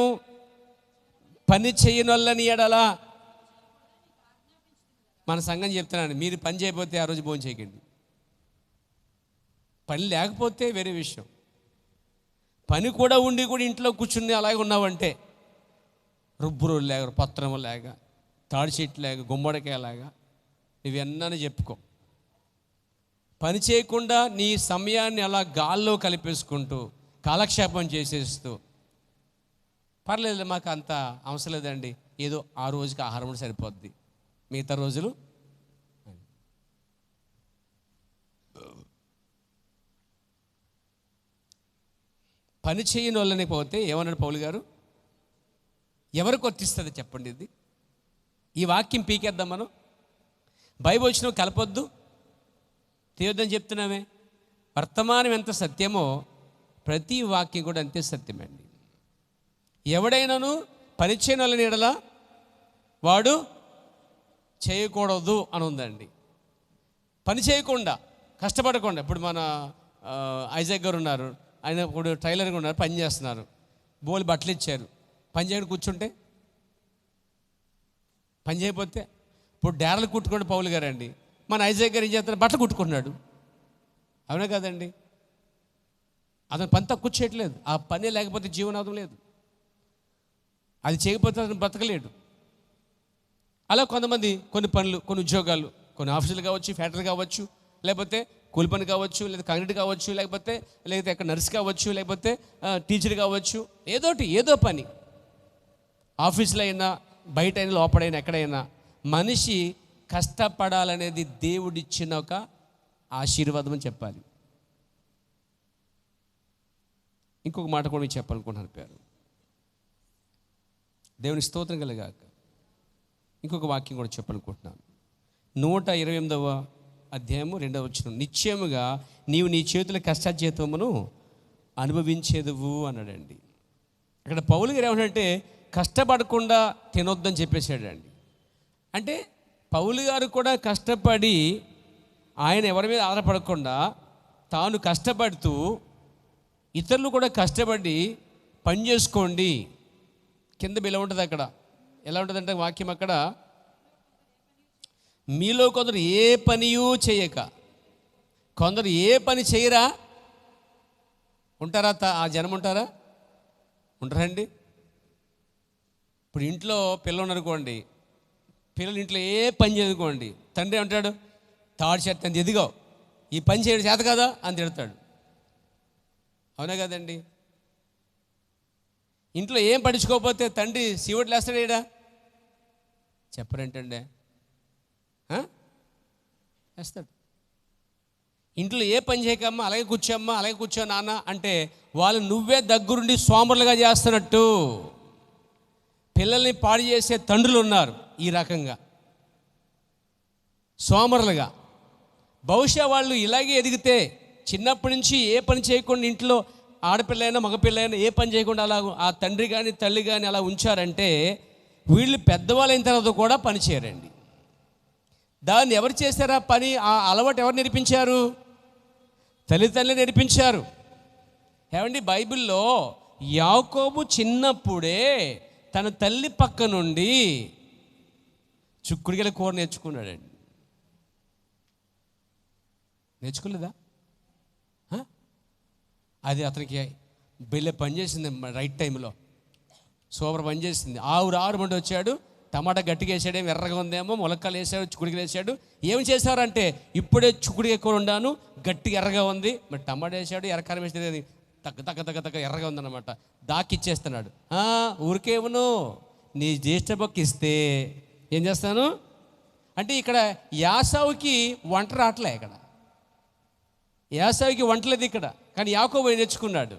పని చేయని వాళ్ళని ఎడలా, మన సంఘం చెప్తున్నాను, మీరు పని చేయకపోతే ఆ రోజు భోజనం చేయకండి. పని లేకపోతే వేరే విషయం. పని కూడా ఉండి కూడా ఇంట్లో కూర్చుని అలాగే ఉన్నావంటే రుబ్బురు లేక, పత్రము లేక, తాడి చెట్టు లేక, గుమ్మడికాయ లాగా నువ్వెన్నని చెప్పుకో. పని చేయకుండా నీ సమయాన్ని అలా గాల్లో కలిపేసుకుంటూ కాలక్షేపం చేసేస్తూ పర్లేదు, మాకు అంత అవసరం లేదండి, ఏదో ఆ రోజుకి ఆహారం కూడా సరిపోద్ది, మిగతా రోజులు పని చేయని వాళ్ళని పోతే ఏమన్నాడు పౌలు గారు? ఎవరికి వర్తిస్తుంది చెప్పండి? ఇది ఈ వాక్యం పీకేద్దాం మనం. బైబిల్ వచ్చిన కలపొద్దు, తీయొద్దని చెప్తున్నామే. వర్తమానం ఎంత సత్యమో ప్రతి వాక్యం కూడా అంతే సత్యమండి. ఎవడైనాను పని చేయని వాళ్ళని ఎడల వాడు చేయకూడదు అని ఉందండి. పని చేయకుండా, కష్టపడకుండా. ఇప్పుడు మన ఐజాక్ గారు ఉన్నారు, ఆయన ఇప్పుడు టైలర్గా ఉన్నారు, పని చేస్తున్నారు, బోలు బట్టలు ఇచ్చారు, పని చేయకుండా కూర్చుంటే, పని చేయకపోతే, ఇప్పుడు డేరలు కుట్టుకోండి పౌలు గారు అండి, మన ఐజాక్ గారు ఏం చేస్తారు? బట్టలు కుట్టుకున్నాడు. అవునా కదండి? అతను పని తక్కువ చేయట్లేదు. ఆ పని లేకపోతే జీవనాధం లేదు, అది చేయకపోతే అతను బ్రతకలేడు. అలా కొంతమంది కొన్ని పనులు, కొన్ని ఉద్యోగాలు, కొన్ని ఆఫీసులు కావచ్చు, ఫ్యాక్టరీలు కావచ్చు, లేకపోతే కూలి పని కావచ్చు, లేదా కాంక్రీట్ కావచ్చు, లేకపోతే ఎక్కడ నర్స్ కావచ్చు, లేకపోతే టీచర్ కావచ్చు, ఏదో పని, ఆఫీసులో అయినా, బయట అయినా, లోపడైనా, ఎక్కడైనా మనిషి కష్టపడాలనేది దేవుడిచ్చిన ఒక ఆశీర్వాదం అని చెప్పాలి. ఇంకొక మాట కూడా మీకు చెప్పాలనుకుంటున్నాను పేరు, దేవుని స్తోత్రం కలగాక. ఇంకొక వాక్యం కూడా చెప్పాలనుకుంటున్నాను. 128వ అధ్యాయము 2వ వచనం, నిశ్చయముగా నీవు నీ చేతుల కష్టార్జితమును అనుభవించేదువు అన్నాడండి. అక్కడ పౌలు గారు ఏమంటే కష్టపడకుండా తినొద్దని చెప్పేశాడండి. అంటే పౌలు గారు కూడా కష్టపడి, ఆయన ఎవరి మీద ఆధారపడకుండా తాను కష్టపడుతూ ఇతరులు కూడా కష్టపడి పని చేసుకోండి. కింద ఇలా ఉంటుంది, అక్కడ ఎలా ఉంటుందంటే వాక్యం అక్కడ, మీలో కొందరు ఏ పనియూ చేయక, కొందరు ఏ పని చేయరా ఉంటారా? ఆ జనం ఉంటారా? ఉంటారండి. ఇప్పుడు ఇంట్లో పిల్లలు ఉన్నారనుకోండి, పిల్లలు ఇంట్లో ఏ పని చేయనుకోండి, తండ్రి అంటాడు, తాడు చెత్త అంత ఎదిగో, ఈ పని చేయడం చేత కదా అని తిడతాడు. అవునా కదండి? ఇంట్లో ఏం పట్టించుకోకపోతే తండ్రి శివుడు లేస్తాడా? చెప్పరేంటండి, వేస్తాడు. ఇంట్లో ఏ పని చేయకమ్మా, అలాగే కూర్చోమ్మా, అలాగే కూర్చో నాన్న అంటే వాళ్ళు నువ్వే దగ్గరుండి సోమరులుగా చేస్తున్నట్టు. పిల్లల్ని పాడు చేసే తండ్రులు ఉన్నారు ఈ రకంగా సోమరులుగా. బహుశా వాళ్ళు ఇలాగే ఎదిగితే చిన్నప్పటి నుంచి ఏ పని చేయకుండా ఇంట్లో ఆడపిల్లైనా మగపిల్లైనా ఏ పని చేయకుండా అలా ఆ తండ్రి కానీ తల్లి కానీ అలా ఉంచారంటే వీళ్ళు పెద్దవాళ్ళైన తర్వాత కూడా పని చేయరండి. దాన్ని ఎవరు చేశారా పని? ఆ అలవాటు ఎవరు నేర్పించారు? తల్లిదండ్రులు నేర్పించారు. ఏమండి, బైబిల్లో యాకోబు చిన్నప్పుడే తన తల్లి పక్క నుండి చుక్కుడుగల కూర నేర్చుకున్నాడండి. నేర్చుకోలేదా? అది అతనికి బెల్లె పనిచేసింది, రైట్ టైంలో సూపర్ పనిచేసింది. ఆరు మంది వచ్చాడు, టమాటా గట్టిగా వేసాడేమో, ఎర్రగా ఉందేమో, ములక్కలు వేసాడు, చుక్కుడికి వేసాడు. ఏమి చేశారంటే, ఇప్పుడే చుక్కుడికి ఎక్కువ వండాను, గట్టిగా ఎర్రగా ఉంది. మరి టమాటా వేసాడు, ఎర్రకారం వేసేది తగ్గ ఎర్రగా ఉందన్నమాట. దాకిచ్చేస్తున్నాడు. ఊరికేమను నీ జ్యేష్ఠ పక్క ఇస్తే ఏం చేస్తాను అంటే, ఇక్కడ యాసావుకి వంట రావట్లే, ఇక్కడ యాసావుకి వంటలేదు ఇక్కడ, కానీ యాకోబు నేర్చుకున్నాడు.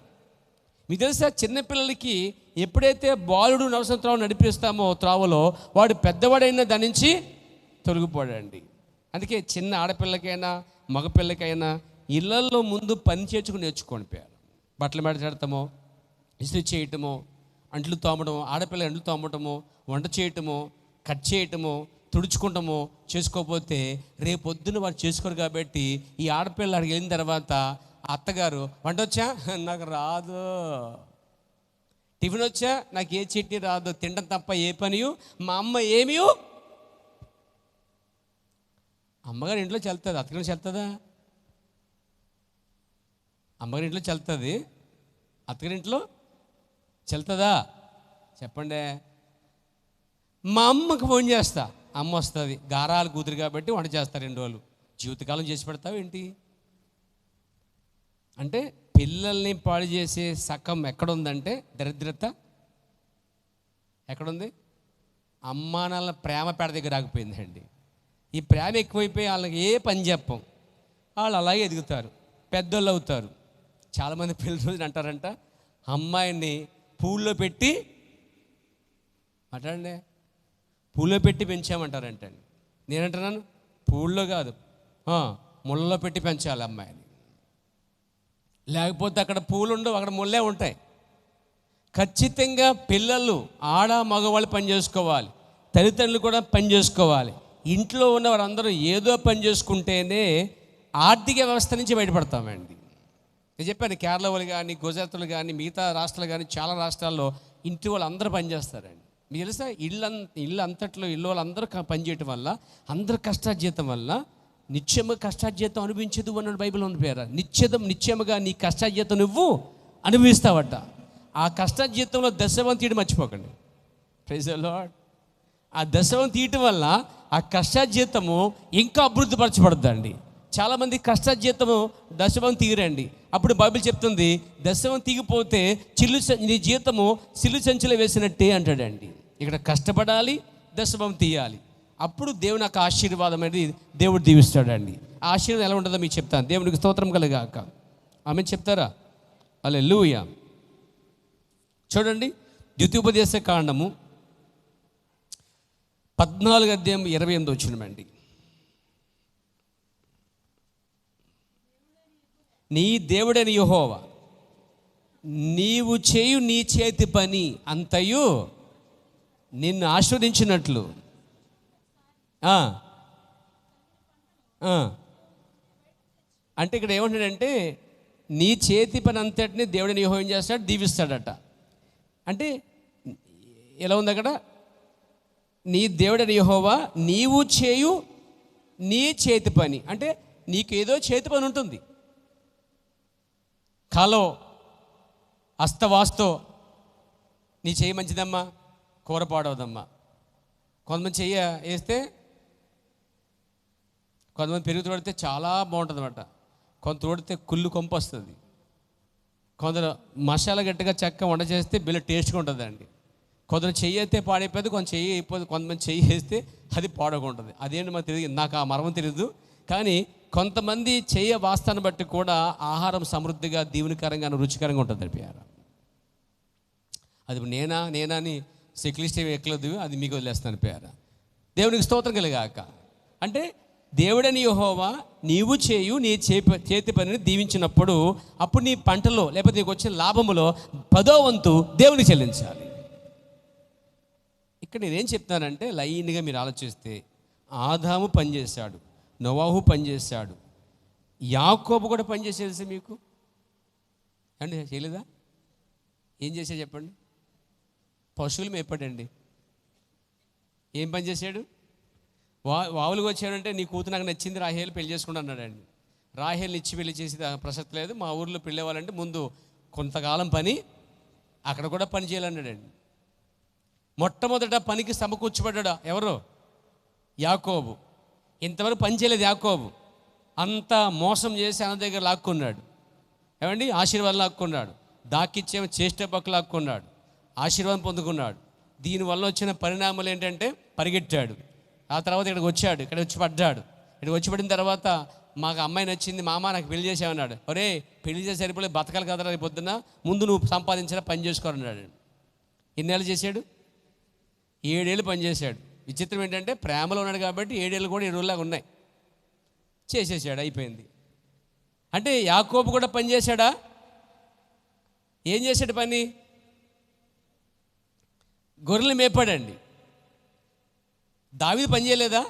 మీకు తెలుసా, చిన్నపిల్లలకి ఎప్పుడైతే బాలుడు నవసం త్రావ నడిపిస్తామో త్రావలో, వాడు పెద్దవాడైనా దాని నుంచి తొలగిపోడండి. అందుకే చిన్న ఆడపిల్లకైనా మగపిల్లకైనా ఇళ్లలో ముందు పని చేసుకుని నేర్చుకొని పోయారు. బట్టలు మెడచెడతామో, ఇస్త్రీ చేయటమో, అంట్లు తోమటమో, ఆడపిల్ల అంట్లు తోమటమో, వంట చేయటమో, కట్ చేయటమో, తుడుచుకుంటామో చేసుకోకపోతే రేపొద్దున వారు చేసుకోరు. కాబట్టి ఈ ఆడపిల్ల అక్కడికి వెళ్ళిన తర్వాత అత్తగారు, వంట వచ్చా? నాకు రాదు. టిఫిన్ వచ్చా? నాకు ఏ చట్నీ రాదు. తినడం తప్ప ఏ పనియు మా అమ్మ ఏమియు. అమ్మగారి ఇంట్లో చెల్తుంది, అత్తగారి చెల్తుందా? అమ్మగారి ఇంట్లో చెల్తుంది, అత్తగారి ఇంట్లో చెల్తుందా? చెప్పండి. మా అమ్మకు ఫోన్ చేస్తా, అమ్మ వస్తుంది, గారాలు కూతురు కాబట్టి వంట చేస్తా 2 రోజులు. జీవితకాలం చేసి పెడతావు ఏంటి అంటే, పిల్లల్ని పాడు చేసే సకం ఎక్కడుందంటే, దరిద్రత ఎక్కడుంది? అమ్మా నాన్న ప్రేమ పేడ దగ్గర ఆగిపోయిందండి. ఈ ప్రేమ ఎక్కువైపోయి వాళ్ళకి ఏ పని చెప్పం, వాళ్ళు అలాగే ఎదుగుతారు, పెద్దోళ్ళు అవుతారు. చాలామంది పెళ్లి రోజులు అంటారంట, అమ్మాయిని పూల్లో పెట్టి మాట్లాడండి, పూల్లో పెట్టి పెంచామంటారంటండి. నేనంటున్నాను, పూల్లో కాదు, ముళ్ళలో పెట్టి పెంచాలి అమ్మాయిని. లేకపోతే అక్కడ పూలు ఉండవు, అక్కడ ముళ్ళే ఉంటాయి. ఖచ్చితంగా పిల్లలు ఆడ మగవాళ్ళు పని చేసుకోవాలి, తల్లిదండ్రులు కూడా పని చేసుకోవాలి. ఇంట్లో ఉన్న వారందరూ ఏదో పని చేసుకుంటేనే ఆర్థిక వ్యవస్థ నుంచి బయటపడతామండి. నేను చెప్పాను, కేరళ వాళ్ళు కానీ, గుజరాత్లు కానీ, మిగతా రాష్ట్రాలు కానీ, చాలా రాష్ట్రాల్లో ఇంటి వాళ్ళు అందరూ పనిచేస్తారండి. మీకు తెలుసా, ఇల్లు అంతట్లో ఇల్లు వాళ్ళందరూ పనిచేయటం వల్ల, అందరూ కష్టార్జితం వల్ల నిత్యము కష్టార్జితం అనుభవించదు అన్నాడు బైబిల్ ఉంది పేర. నిత్యముగా నీ కష్టార్జితం నువ్వు అనుభవిస్తావట. ఆ కష్టార్జితంలో దశవం తీయడం మర్చిపోకండి. Praise the lord. ఆ దశవం తీయటం వల్ల ఆ కష్టార్జితము ఇంకా అభివృద్ధిపరచబడుతుందండి. చాలామంది కష్టార్జితము దశవం తీయరండి. అప్పుడు బైబిల్ చెప్తుంది, దశవం తీగిపోతే నీ జీతము సిల్లు సంచిలో వేసినట్టే అంటాడండి. ఇక్కడ కష్టపడాలి, దశవం తీయాలి, అప్పుడు దేవుని యొక్క ఆశీర్వాదం అనేది దేవుడు దీవిస్తాడండి. ఆ ఆశీర్వాదం ఎలా ఉంటుందో మీకు చెప్తాను. దేవునికి స్తోత్రం కలుగాక. ఆమె చెప్తారా? హల్లెలూయా. చూడండి, ద్వితీయోపదేశ కాండము 14:28 నీ దేవుడైన యెహోవా నీవు చేయు నీ చేతి పని అంతయు నిన్ను ఆశీర్వదించినట్లు. అంటే ఇక్కడ ఏమంటాడంటే, నీ చేతి పని అంతటిని దేవుడిని యెహోవా ఏం చేస్తాడు? దీవిస్తాడట. అంటే ఎలా ఉంది అక్కడ? నీ దేవుడైన యెహోవా నీవు చేయు నీ చేతి పని. అంటే నీకు ఏదో చేతి పని ఉంటుంది. కాలో అస్తవాస్తో నీ చెయ్యి మంచిదమ్మా, కూర పాడవదమ్మా. కొంతమంది చెయ్య వేస్తే, కొంతమంది పెరుగు తోడితే చాలా బాగుంటుంది అన్నమాట, కొంత తోడితే కుళ్ళు కొంపు వస్తుంది. కొందరు మసాలా గట్టిగా చెక్క వంట చేస్తే బిల్ల టేస్ట్గా ఉంటుందండి. కొందరు చెయ్యి అయితే పాడైపోతుంది, కొంత చెయ్యి అయిపోతుంది, కొంతమంది చెయ్యి వేస్తే అది పాడకుంటుంది. అదేంటి మాకు తెలియదు, నాకు ఆ మర్మం తెలియదు. కానీ కొంతమంది చెయ్య వాస్తాన్ని బట్టి కూడా ఆహారం సమృద్ధిగా, దీవెనకరంగా, రుచికరంగా ఉంటుంది అనిపించారు. అది నేనా అని చెక్లిస్ట్ ఎక్కలేదు, అది మీకు వదిలేస్తాను అనిపించారు. దేవునికి స్తోత్రం కలిగాక. అంటే దేవుడని యెహోవా నీవు చేయు నీ చేతి పనిని దీవించినప్పుడు, అప్పుడు నీ పంటలో లేకపోతే నీకు వచ్చిన లాభములో 10వ వంతు దేవునికి చెల్లించాలి. ఇక్కడ నేనేం చెప్తానంటే, లైన్గా మీరు ఆలోచిస్తే, ఆదాము పనిచేశాడు, నోవాహు పనిచేశాడు, యాకోబు కూడా పనిచేసేది మీకు. అండి చేయలేదా? ఏం చేశాడు చెప్పండి? పశువులు మేపాడండి. ఏం పని చేశాడు? వావులుగా వచ్చాడంటే నీ కూతురు నాకు నచ్చింది, రాహేలు పెళ్లి చేసుకుంటా అన్నాడండి. రాహేల్ని ఇచ్చి పెళ్లి చేసి ప్రసక్తి లేదు, మా ఊర్లో పెళ్ళి అవ్వాలంటే ముందు కొంతకాలం పని, అక్కడ కూడా పని చేయాలన్నాడండి. మొట్టమొదట పనికి సమకూర్చబడ్డా ఎవరు? యాకోబు. ఇంతవరకు పని చేయలేదు యాకోబు. అంతా మోసం చేసి అన్న దగ్గర లాక్కున్నాడు. ఏమండి? ఆశీర్వాదం లాక్కున్నాడు. దాకిచ్చేమో చేష్ట పక్క లాక్కున్నాడు. ఆశీర్వాదం పొందుకున్నాడు. దీనివల్ల వచ్చిన పరిణామాలు ఏంటంటే పరిగెట్టాడు. ఆ తర్వాత ఇక్కడికి వచ్చాడు. ఇక్కడ వచ్చి పడ్డాడు. ఇక్కడికి వచ్చి పడిన తర్వాత మాకు అమ్మాయి నచ్చింది, మామ నాకు పెళ్లి చేసామన్నాడు. ఒరే పెళ్లి చేసి సరిపోలేదు, బతకాలి కదా రేపు పొద్దున్న, ముందు నువ్వు సంపాదించినా పని చేసుకోరన్నాడు. ఎన్నేళ్ళు చేశాడు? 7 ఏళ్ళు పనిచేశాడు. విచిత్రం ఏంటంటే ప్రేమలో ఉన్నాడు కాబట్టి 7 ఏళ్ళు కూడా 7 రోజులాగా ఉన్నాయి. చేసేసాడు, అయిపోయింది. అంటే యాకోబు కూడా పని చేశాడా? ఏం చేశాడు పని? గొర్రెలు మేపాడండి. దావీదు పని చేయలేదా?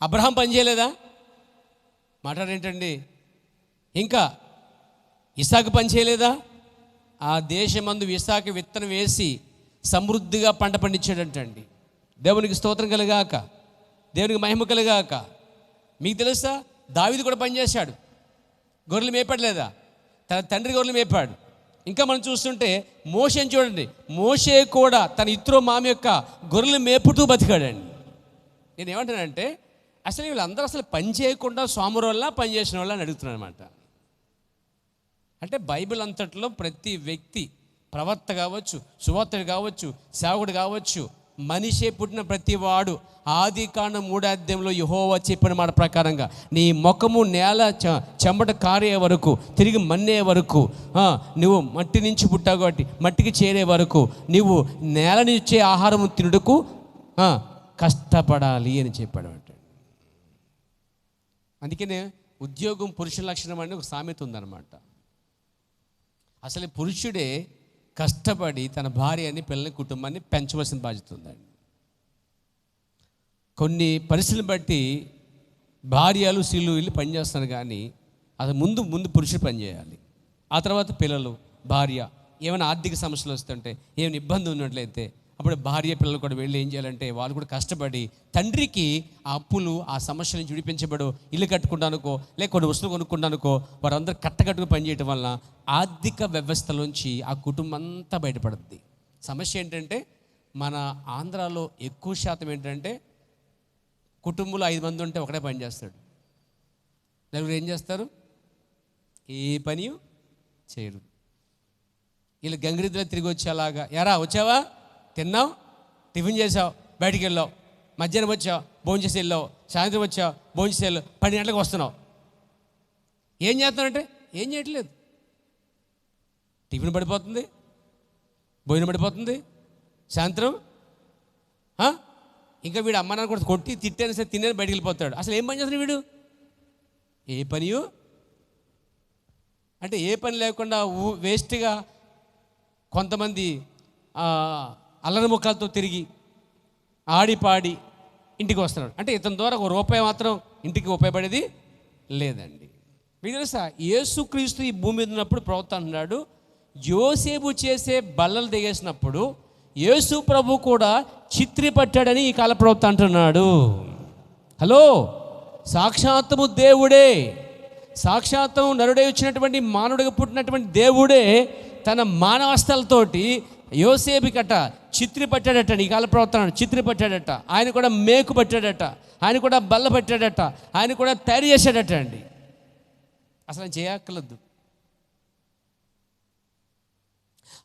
అబ్రహాం పని చేయలేదా? మాట్లాడేంటండి? ఇంకా ఇస్సాకు పని చేయలేదా? ఆ దేశమందు ఇస్సాకు విత్తనం వేసి సమృద్ధిగా పంట పండించాడంటండి. దేవునికి స్తోత్రం కలుగాక, దేవునికి మహిమ కలుగాక. మీకు తెలుసా, దావీదు కూడా పనిచేశాడు. గొర్రెలు మేపడలేదా? తన తండ్రి గొర్రెలు మేపాడు. ఇంకా మనం చూస్తుంటే మోషేని చూడండి. మోషే కూడా తన ఇత్రో మామ యొక్క గొర్రెలు మేపుతూ బతికాడండి. నేను ఏమంటానంటే అసలు వీళ్ళందరూ అసలు పని చేయకుండా సోమరుల్లా పని చేసిన వాళ్ళని అడుగుతున్నాను అనమాట. అంటే బైబిల్ అంతట్లో ప్రతి వ్యక్తి, ప్రవక్త కావచ్చు, సువార్తుడు కావచ్చు, సేవకుడు కావచ్చు, మనిషే పుట్టిన ప్రతి వాడు ఆదికాండం 3వ అధ్యాయంలో యెహోవా చెప్పిన మాట ప్రకారంగా నీ ముఖము నేల చెమట కారే వరకు, తిరిగి మన్నే వరకు, నువ్వు మట్టి నుంచి పుట్టావు కాబట్టి మట్టికి చేరే వరకు నువ్వు నేల నుంచే ఆహారం తినుటకు కష్టపడాలి అని చెప్పాడు అంటే. అందుకనే ఉద్యోగం పురుషుల లక్షణం అని ఒక సామెత ఉందన్నమాట. అసలు పురుషుడే కష్టపడి తన భార్యని, పిల్లల్ని, కుటుంబాన్ని పెంచవలసిన బాధ్యత ఉందండి. కొన్ని పరిస్థితులను బట్టి భార్యలు, స్త్రీలు వీళ్ళు పనిచేస్తారు, కానీ అది ముందు పురుషుడు పనిచేయాలి. ఆ తర్వాత పిల్లలు, భార్య. ఏమైనా ఆర్థిక సమస్యలు వస్తుంటే, ఏమైనా ఇబ్బంది ఉన్నట్లయితే అప్పుడు భార్య పిల్లలు కూడా వెళ్ళి ఏం చేయాలంటే వాళ్ళు కూడా కష్టపడి తండ్రికి ఆ అప్పులు, ఆ సమస్యల నుంచి విడిపించబడు, ఇల్లు కట్టుకుంటానుకో, లేక కొన్ని వస్తువులు కొనుక్కుంటానుకో, వారందరూ కట్టకట్టుకు పనిచేయటం వలన ఆర్థిక వ్యవస్థలోంచి ఆ కుటుంబం అంతా బయటపడుద్ది. సమస్య ఏంటంటే మన ఆంధ్రాలో ఎక్కువ శాతం ఏంటంటే కుటుంబంలో 5 మంది ఉంటే ఒకటే పని చేస్తాడు. నలుగురు ఏం చేస్తారు? ఏ పని చేయరు. వీళ్ళు గంగిరెద్దులో తిరిగి వచ్చేలాగా, ఎరా వచ్చావా, తిన్నావు, టిఫిన్ చేసావు, బయటికి వెళ్ళావు, మధ్యాహ్నం వచ్చావు, భోజనం చేసి వెళ్ళావు, సాయంత్రం వచ్చావు, భోజనం చేసి వెళ్ళావు, 12 గంటలకు వస్తున్నావు. ఏం చేస్తున్నానంటే ఏం చేయట్లేదు. టిఫిన్ పడిపోతుంది, భోజనం పడిపోతుంది, సాయంత్రం ఇంకా వీడు అమ్మ నాన్న కూడా కొట్టి తిట్టైనా సరే తినే బయటికి వెళ్ళిపోతాడు. అసలు ఏం పని చేస్తున్నాడు వీడు? ఏ పనియో అంటే ఏ పని లేకుండా వేస్ట్గా కొంతమంది అల్లరి ముఖాలతో తిరిగి ఆడిపాడి ఇంటికి వస్తున్నాడు. అంటే ఇతని ద్వారా ₹1 మాత్రం ఇంటికి ఉపయోగపడేది లేదండి. మీకు తెలుసా, యేసుక్రీస్తు ఈ భూమి మీద ఉన్నప్పుడు ప్రవక్త అంటున్నాడు, యోసేపు చేసే బల్లలు దిగేసినప్పుడు యేసు ప్రభు కూడా చిత్రపట్టాడని ఈ కాల ప్రవక్త అంటున్నాడు. హలో, సాక్షాత్తము దేవుడే, సాక్షాత్తము నరుడే వచ్చినటువంటి మానవుడిగా పుట్టినటువంటి దేవుడే తన మానవస్థలతోటి యోసేపు కట్ట చిత్రి పట్టాడట. ఈ కాల ప్రవర్తన చిత్రి పట్టాడట. ఆయన కూడా మేకు పట్టాడట, ఆయన కూడా బల్ల పట్టాడట, ఆయన కూడా తయారు చేశాడట అండి. అసలు చేయక్కర్లేదు.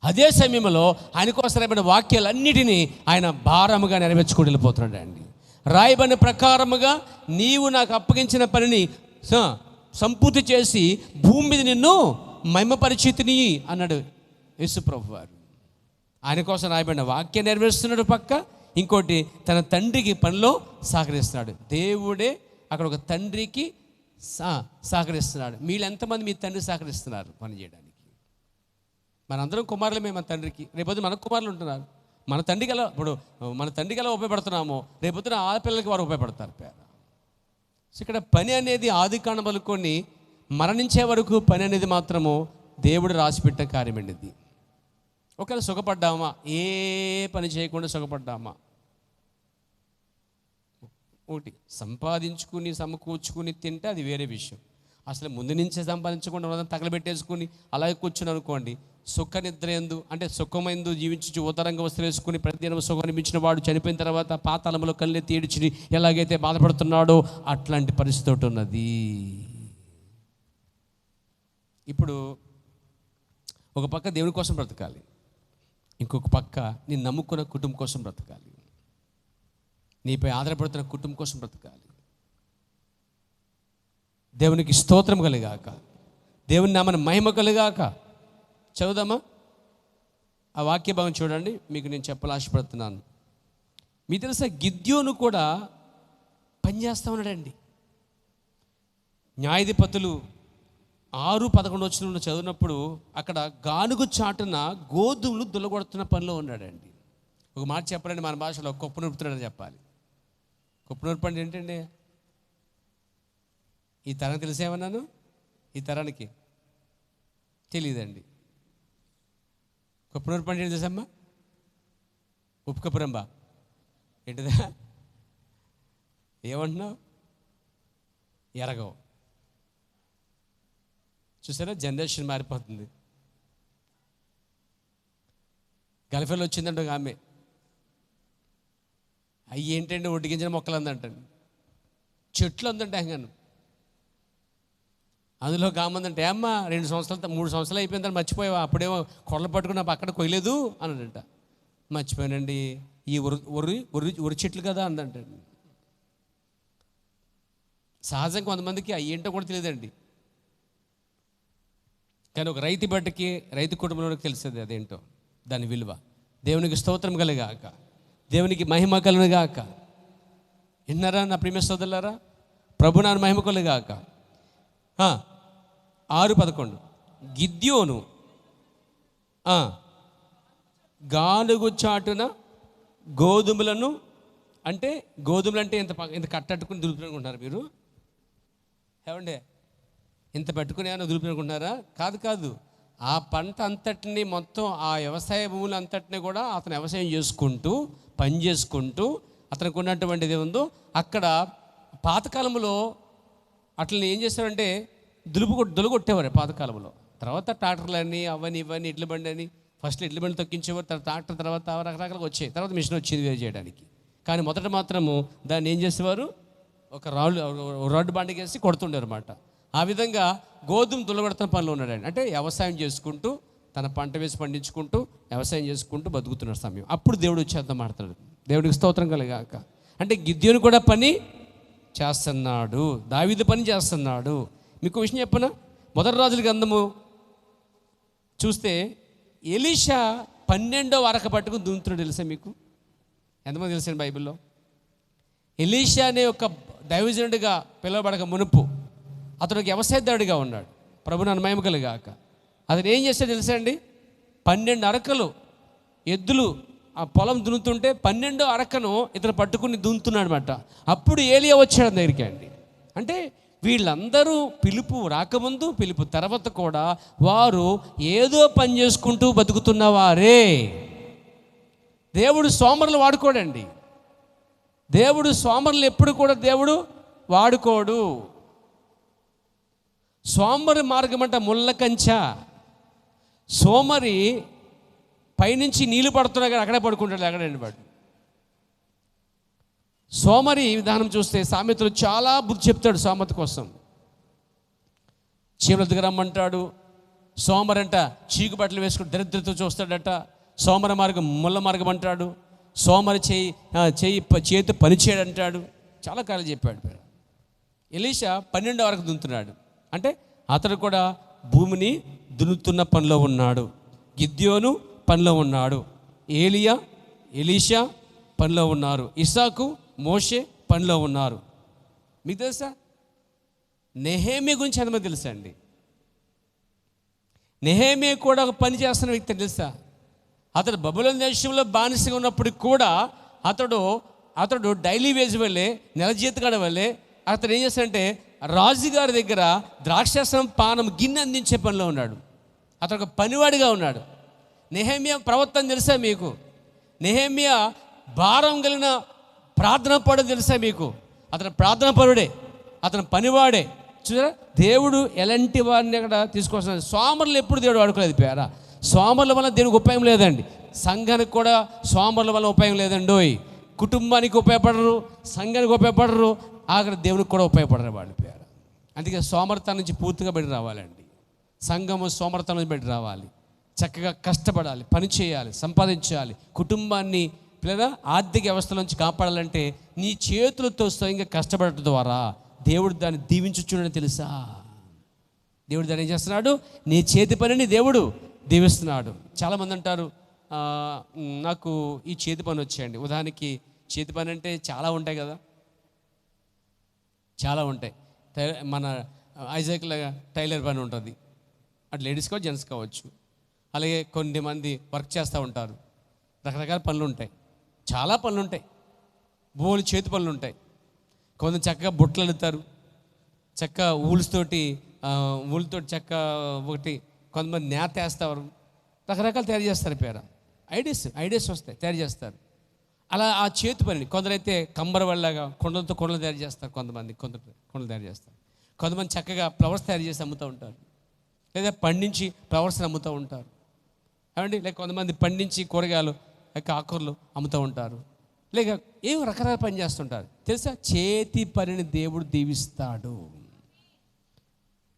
అదే సమయంలో ఆయన కోసమైన వాక్యాలన్నిటినీ ఆయన భారముగా నెరవేర్చుకుని వెళ్ళిపోతున్నాడు అండి. రాయబడిన ప్రకారముగా నీవు నాకు అప్పగించిన పనిని సంపూర్తి చేసి భూమి మీద నిన్ను మహిమపరిచితిని అన్నాడు యేసు ప్రభు వారు. ఆయన కోసం రాయబడిన వాక్యం నెరవేరుస్తున్నాడు పక్క, ఇంకోటి తన తండ్రికి పనిలో సహకరిస్తున్నాడు. దేవుడే అక్కడ ఒక తండ్రికి సహకరిస్తున్నాడు. మీరు ఎంతమంది మీ తండ్రి సహకరిస్తున్నారు పని చేయడానికి? మనందరం కుమారులమే మన తండ్రికి. రేపొద్దు మన కుమారులు ఉంటున్నారు. మన తండ్రికి ఎలా ఉపయోగపడుతున్నామో రేపొద్దున ఆ పిల్లలకి వారు ఉపయోగపడతారు. సో ఇక్కడ పని అనేది ఆదికాండం మొదలుకొని మరణించే వరకు పని అనేది మాత్రము దేవుడు రాసిపెట్టే కార్యమండి ఇది. ఒకవేళ సుఖపడ్డామా, ఏ పని చేయకుండా సుఖపడ్డామా, ఒకటి సంపాదించుకుని సమకూర్చుకుని తింటే అది వేరే విషయం. అసలు ముందు నుంచే సంపాదించకుండా తగలబెట్టేసుకుని అలాగే కూర్చుని అనుకోండి, సుఖ నిద్ర ఎందు అంటే సుఖమైందు జీవించి ఉత్తరంగా వస్తువులు వేసుకుని ప్రతిదినం సుఖం అనిపించిన వాడు చనిపోయిన తర్వాత పాతాళంలో కళ్ళెత్తి ఏడ్చి ఎలాగైతే బాధపడుతున్నాడో అట్లాంటి పరిస్థితి ఒకటి ఉన్నది. ఇప్పుడు ఒక పక్క దేవుని కోసం బ్రతకాలి, ఇంకొక పక్క నేను నమ్ముకున్న కుటుంబం కోసం బ్రతకాలి, నీపై ఆధారపడుతున్న కుటుంబం కోసం బ్రతకాలి. దేవునికి స్తోత్రం కలిగాక, దేవుని నామన మహిమ కలిగాక. చదువుదామా ఆ వాక్య భాగం చూడండి, మీకు నేను చెప్పాలని ఆశపడుతున్నాను. మీకు తెలుసా, గిద్యోను కూడా పనిచేస్తూ ఉన్నాడండి. న్యాయాధిపతులు 6:11 వచనంలో చదివినప్పుడు అక్కడ గానుగు చాటున గోధుమలు దుల్లగొడుతున్న పనిలో ఉన్నాడండి. ఒక మాట చెప్పాలండి, మన భాషలో కుప్ప నూరుతున్నాడని చెప్పాలి. కుప్ప నూర్పండి ఏంటండి? ఈ తరం తెలిసేమన్నాను, ఈ తరానికి తెలియదండి. కుప్ప నూర్పండి ఏంటి తెలుసమ్మా? ఉప్పు కప్పురంబా ఏంటిదా? ఏమంటున్నావు? ఎరగవు. చూసారా, జనరేషన్ మారిపోతుంది. గల్ఫ్లో వచ్చిందంట ఒక ఆమె, అవి ఏంటంటే ఒడ్డిగించిన మొక్కలు అందంటండి, చెట్లు అందంటే హంగాను. అందులో కామందంటే, అమ్మా 2 సంవత్సరాలు 3 సంవత్సరాలు అయిపోయిందని మర్చిపోయావా? అప్పుడేమో కొడలు పట్టుకుని అక్కడ కొయ్యలేదు అన్నాడంట. మర్చిపోయానండి, ఈ ఉరి చెట్లు కదా అందంటండి. సహజంగా కొంతమందికి అవి ఏంటో కూడా తెలియదండి, కానీ ఒక రైతు బిడ్డకి, రైతు కుటుంబంలోకి తెలిసేది అదేంటో, దాని విలువ. దేవునికి స్తోత్రం కలుగాక, దేవునికి మహిమ కలుగాక. విన్నారా నా ప్రియమైన సోదరులారా? ప్రభు నాన్న మహిమ కలుగాక. 6:11 గిద్యోను గానుగు చాటున గోధుమలను, అంటే గోధుమలు అంటే ఇంత కట్టట్టుకుని దులుపుకుంటున్నారు మీరు ఏమండే? ఇంత పెట్టుకుని ఏమైనా దులుపుకుంటున్నారా? కాదు. ఆ పంట అంతటిని మొత్తం ఆ వ్యవసాయ భూములు అంతటిని కూడా అతను వ్యవసాయం చేసుకుంటూ పని చేసుకుంటూ అతనికి ఉన్నటువంటిది ఉందో అక్కడ పాతకాలంలో అట్లని ఏం చేస్తారంటే దులుగొట్టేవారు పాతకాలంలో. తర్వాత ట్రాక్టర్లని అవన్నీ ఇవన్నీ ఇడ్ల బండి అని, ఫస్ట్ ఇడ్ల బండి తొక్కించేవారు, తర్వాత ట్రాక్టర్, తర్వాత రకరకాలుగా వచ్చాయి, తర్వాత మిషన్ వచ్చింది వేరు చేయడానికి. కానీ మొదట మాత్రము దాన్ని ఏం చేసేవారు, ఒక రాడ్డు బండికేసి కొడుతుండే అనమాట. ఆ విధంగా గోధుమ దుల్లగొడుతున్న పనిలో ఉన్నాడండి. అంటే వ్యవసాయం చేసుకుంటూ తన పంట వేసి పండించుకుంటూ వ్యవసాయం చేసుకుంటూ బతుకుతున్న సమయం. అప్పుడు దేవుడు వచ్చేద్దాం మాట్లాడు. దేవుడికి స్తోత్రం కలగాక. అంటే గిద్యోను కూడా పని చేస్తున్నాడు, దావీదు పని చేస్తున్నాడు. మీకు విషయం చెప్పనా, మొదటి రాజుల గ్రంథము చూస్తే ఎలీషా 12వ అరక పట్టుకుని దున్నుతున్నాడు. తెలుసా మీకు? ఎంతమంది తెలుసండి బైబిల్లో? ఎలీషా అనే ఒక దైవజనుడిగా పిలువబడక మునుపు అతను వ్యవసాయదారుడిగా ఉన్నాడు. ప్రభు నన్ను మహిమ కలుగాక. అతను ఏం చేస్తాడో తెలుసా అండి? 12 అరకలు ఎద్దులు ఆ పొలం దున్నుతుంటే 12వ అరకను ఇతను పట్టుకుని దున్నుతున్నాడు అనమాట. అప్పుడు ఏలియా వచ్చాడు దగ్గరికి అండి. అంటే వీళ్ళందరూ పిలుపు రాకముందు, పిలుపు తర్వాత కూడా వారు ఏదో పని చేసుకుంటూ బతుకుతున్నవారే. దేవుడు సోమరులు వాడుకోడండి. దేవుడు సోమరులు ఎప్పుడు కూడా దేవుడు వాడుకోడు. సోమరి మార్గం అంట ముళ్ళ కంచ. సోమరి పైనుంచి నీళ్లు పడుతున్నా కానీ అక్కడే పడుకుంటాడు, అక్కడండి వాడు. సోమరి విధానం చూస్తే సామెతలు చాలా బుద్ధి చెప్తాడు సామెత కోసం. చీమల దగ్గర రమ్మంటాడు. సోమరంట చీకు బట్టలు వేసుకుని దరిద్రతో చూస్తాడట. సోమర మార్గం ముళ్ళ మార్గం అంటాడు. సోమరి చేతి పని చేయడంటాడు. చాలా కాలం చెప్పాడు. ఎలీషా 12వ వరకు దున్నుతున్నాడు. అంటే అతడు కూడా భూమిని దున్నుతున్న పనిలో ఉన్నాడు. గిద్యోను పనిలో ఉన్నాడు. ఎలీషా పనిలో ఉన్నారు. ఇస్సాకు, మోషే పనిలో ఉన్నారు. మీకు తెలుసా నెహెమ్యా గురించి ఎంతమంది తెలుసా అండి? నెహెమ్యా కూడా ఒక పని చేస్తున్న వ్యక్తి తెలుసా? అతడు బబులోను దేశంలో బానిసగా ఉన్నప్పటికి కూడా అతడు డైలీ వేజ్ వెళ్ళే, నెల జీతగాడ వెళ్ళే అతను ఏం చేస్తాడంటే రాజుగారి దగ్గర ద్రాక్షారసం పానం గిన్నె అందించే పనిలో ఉన్నాడు. అతను ఒక పనివాడిగా ఉన్నాడు. నెహెమ్యా ప్రవర్తన తెలుసా మీకు? నెహెమ్యా భారం కలిగిన ప్రార్థన పడు తెలుసా మీకు? అతను ప్రార్థన పరుడే, అతను పనివాడే. చూసారా, దేవుడు ఎలాంటి వారిని అక్కడ తీసుకొస్తున్నాడు. సోమరులు ఎప్పుడు దేవుడు వాడుకోలేదు పేరా. సోమరుల వల్ల దేవునికి ఉపయోగం లేదండి. సంఘానికి కూడా సోమరుల వల్ల ఉపయోగం లేదండి. కుటుంబానికి ఉపయోగపడరు, సంఘానికి ఉపయోగపడరు, ఆఖరి దేవునికి కూడా ఉపయోగపడరు వాళ్ళు పేరు. అందుకే సోమరతనం నుంచి పూర్తిగా బయట రావాలండి. సంఘము సోమరతనం నుంచి బయట రావాలి. చక్కగా కష్టపడాలి, పని చేయాలి, సంపాదించాలి. కుటుంబాన్ని లేదా ఆర్థిక వ్యవస్థ నుంచి కాపాడాలంటే నీ చేతులతో స్వయంగా కష్టపడటం ద్వారా దేవుడు దాన్ని దీవించుచున్నాడని తెలుసా? దేవుడు దాన్ని ఏం చేస్తున్నాడు? నీ చేతి పనిని దేవుడు దీవిస్తున్నాడు. చాలామంది అంటారు, నాకు ఈ చేతి పని వచ్చేయండి. ఉదాహరణకి చేతి పని అంటే చాలా ఉంటాయి కదా, చాలా ఉంటాయి. మన ఐజాక్లో టైలర్ పని ఉంటుంది, అటు లేడీస్ కావచ్చు, జెంట్స్ కావచ్చు. అలాగే కొన్ని మంది వర్క్ చేస్తూ ఉంటారు, రకరకాల పనులు ఉంటాయి, చాలా పనులు ఉంటాయి, బోలు చేతి పనులు ఉంటాయి. కొంతమంది చక్కగా బుట్టలు అల్లుతారు, చక్కగా ఊళ్ళతో చెక్క ఒకటి, కొంతమంది నేత వేస్తారు, రకరకాలు తయారు చేస్తారు. పేర ఐడియాస్ వస్తాయి, తయారు చేస్తారు. అలా ఆ చేతి పని. కొందరైతే కంబర వాళ్ళగా కొండలతో కొండలు తయారు చేస్తారు, కొండలు తయారు చేస్తారు. కొంతమంది చక్కగా ఫ్లవర్స్ తయారు చేసి అమ్ముతూ ఉంటారు, లేదా పండించి ఫ్లవర్స్ని అమ్ముతూ ఉంటారు ఏమండి. లేక కొంతమంది పండించి కూరగాయలు, ఆకుకూరలు అమ్ముతూ ఉంటారు, లేక ఏవో రకరకాల పని చేస్తుంటారు. తెలుసా, చేతి పనిని దేవుడు దీవిస్తాడు.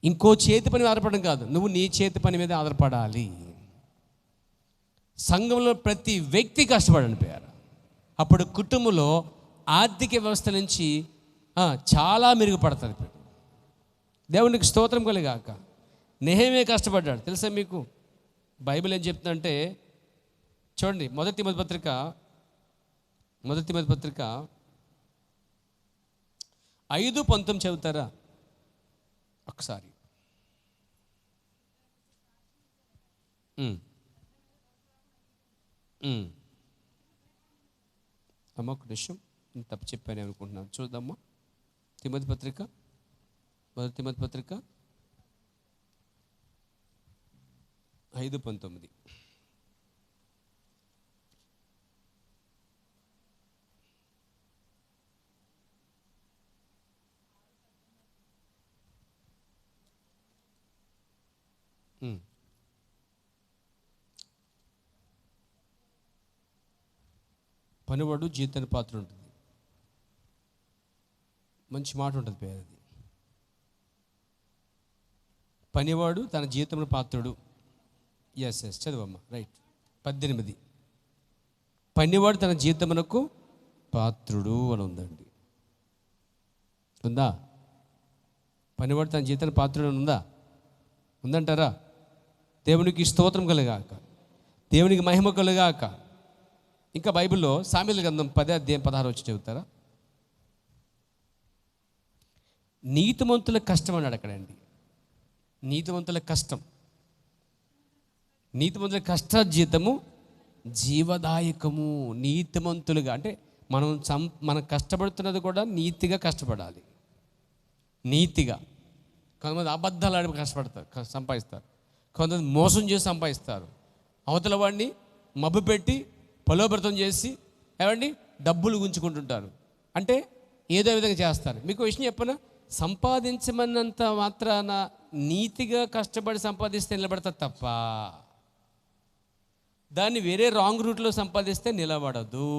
ఇంకో చేతి పని ఆధారపడడం కాదు, నువ్వు నీ చేతి పని మీద ఆధారపడాలి. సంఘంలో ప్రతి వ్యక్తి కష్టపడండి పేరు. అప్పుడు కుటుంబంలో ఆర్థిక వ్యవస్థ నుంచి చాలా మెరుగుపడుతుంది. దేవునికి స్తోత్రం కలిగాక. నెహెమ్యా కష్టపడ్డాడు తెలుసా మీకు? బైబిల్ ఏం చెప్తుందంటే చూడండి, మొదటి తిమోతి పత్రిక 5:19 చదువుతారా ఒకసారి? అమ్మ ఒక నిమిషం, నేను తప్పు చెప్పాను అనుకుంటున్నాను. చూద్దామా, మొదటి తిమోతి పత్రిక 5:19. పనివాడు జీతానికి పాత్ర ఉంటుంది. మంచి మాట ఉంటుంది పేరుది. పనివాడు తన జీతమును పాత్రుడు. Yes చదువమ్మా, right. 18. పనివాడు తన జీతమునకు పాత్రుడు అని ఉందండి. ఉందా? పనివాడు తన జీతానికి పాత్రుడు అని ఉందంటారా? దేవునికి స్తోత్రం కలుగాక, దేవునికి మహిమ కలుగాక. ఇంకా బైబిల్లో సామెతల గ్రంథం 10:16 చెబుతారా? నీతిమంతుల కష్టం అన్నాడు అక్కడండి. నీతిమంతుల కష్టార్జితము జీవదాయకము. నీతిమంతులుగా అంటే మనం కష్టపడుతున్నది కూడా నీతిగా కష్టపడాలి. నీతిగా. కొంతమంది అబద్ధాలు ఆడి కష్టపడతారు, సంపాదిస్తారు. కొంతమంది మోసం చేసి సంపాదిస్తారు. అవతల వాడిని మబ్బు పెట్టి ప్రలోభతం చేసి ఏమండి డబ్బులు గుంజుకుంటుంటారు. అంటే ఏదో విధంగా చేస్తారు. మీకు విషయం చెప్పనా, సంపాదించమన్నంత మాత్రాన నీతిగా కష్టపడి సంపాదిస్తే నిలబడతా తప్ప దాన్ని వేరే రాంగ్ రూట్లో సంపాదిస్తే నిలబడదు.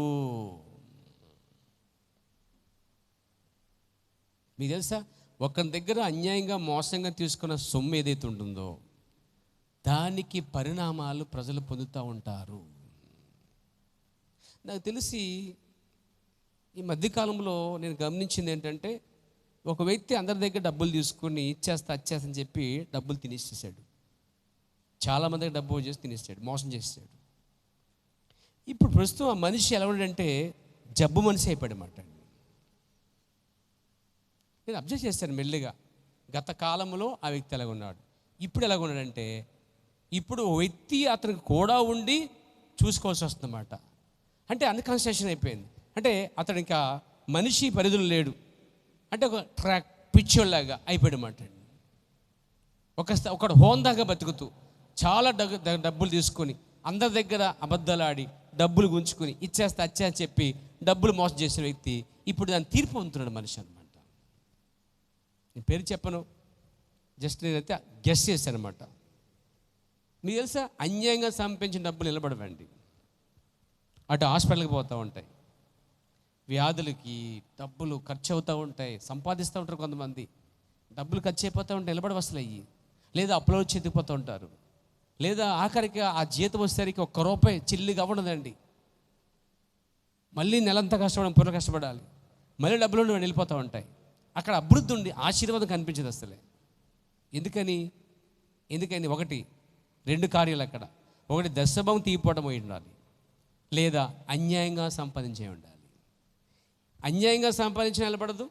మీకు తెలుసా, ఒకరి దగ్గర అన్యాయంగా మోసంగా తీసుకున్న సొమ్ము ఏదైతే ఉంటుందో దానికి పరిణామాలు ప్రజలు పొందుతూ ఉంటారు. నాకు తెలిసి ఈ మధ్యకాలంలో నేను గమనించింది ఏంటంటే, ఒక వ్యక్తి అందరి దగ్గర డబ్బులు తీసుకుని వచ్చేస్తని చెప్పి డబ్బులు తినేసేసాడు. చాలామంది దగ్గర డబ్బు చేసి తినేసాడు, మోసం చేసాడు. ఇప్పుడు ప్రస్తుతం ఆ మనిషి ఎలా ఉన్నాడంటే జబ్బు మనిషి అయిపోయాడన్నమాట. నేను అబ్జర్వ్ చేశాను మెల్లిగా. గత కాలంలో ఆ వ్యక్తి ఎలాగ ఉన్నాడు, ఇప్పుడు ఎలాగ ఉన్నాడంటే, ఇప్పుడు వ్యక్తి అతనికి కూడా ఉండి చూసుకోవాల్సి వస్తుందన్నమాట. అంటే అన్కాన్షియస్ అయిపోయింది. అంటే అతడు ఇంకా మనిషి పరిధులు లేడు, అంటే ఒక ట్రాక్ పిచ్చోళ్ళలాగా అయిపోయాడు అన్నమాట. ఒకడు హోందాగా బతుకుతూ చాలా డబ్బులు తీసుకొని అందరి దగ్గర అబద్ధాలు ఆడి డబ్బులు గుంచుకొని ఇచ్చేస్తా అని చెప్పి డబ్బులు మోసం చేసిన వ్యక్తి ఇప్పుడు దాన్ని తీర్పు పొందుతున్నాడు మనిషి అనమాట. నేను పేరు చెప్పను, జస్ట్ నేనైతే గెస్ చేశాను అనమాట. మీకు తెలుసా, అన్యాయంగా సంపాదించిన డబ్బులు నిలబడవండి. అటు హాస్పిటల్కి పోతూ ఉంటాయి, వ్యాధులకి డబ్బులు ఖర్చు అవుతూ ఉంటాయి, సంపాదిస్తూ ఉంటారు కొంతమంది, డబ్బులు ఖర్చు అయిపోతూ ఉంటాయి, నిలబడి వసలు అయ్యి, లేదా అప్పులో వచ్చి ఎత్తిపోతూ ఉంటారు, లేదా ఆఖరికి ఆ జీతం వచ్చేసరికి ₹1 చిల్లిగా ఉండదండి. మళ్ళీ నెలంతా కష్టపడడం, పూర్వ కష్టపడాలి, మళ్ళీ డబ్బులు ఉండి వెళ్ళిపోతూ ఉంటాయి. అక్కడ అభివృద్ధి ఉండి ఆశీర్వాదం కనిపించదు అసలే. ఎందుకని 2 కార్యాలు అక్కడ. ఒకటి దశభాగం తీయపోవడం అయి ఉండాలి, లేదా అన్యాయంగా సంపాదించే ఉండాలి. అన్యాయంగా సంపాదించిన నిలబడదు,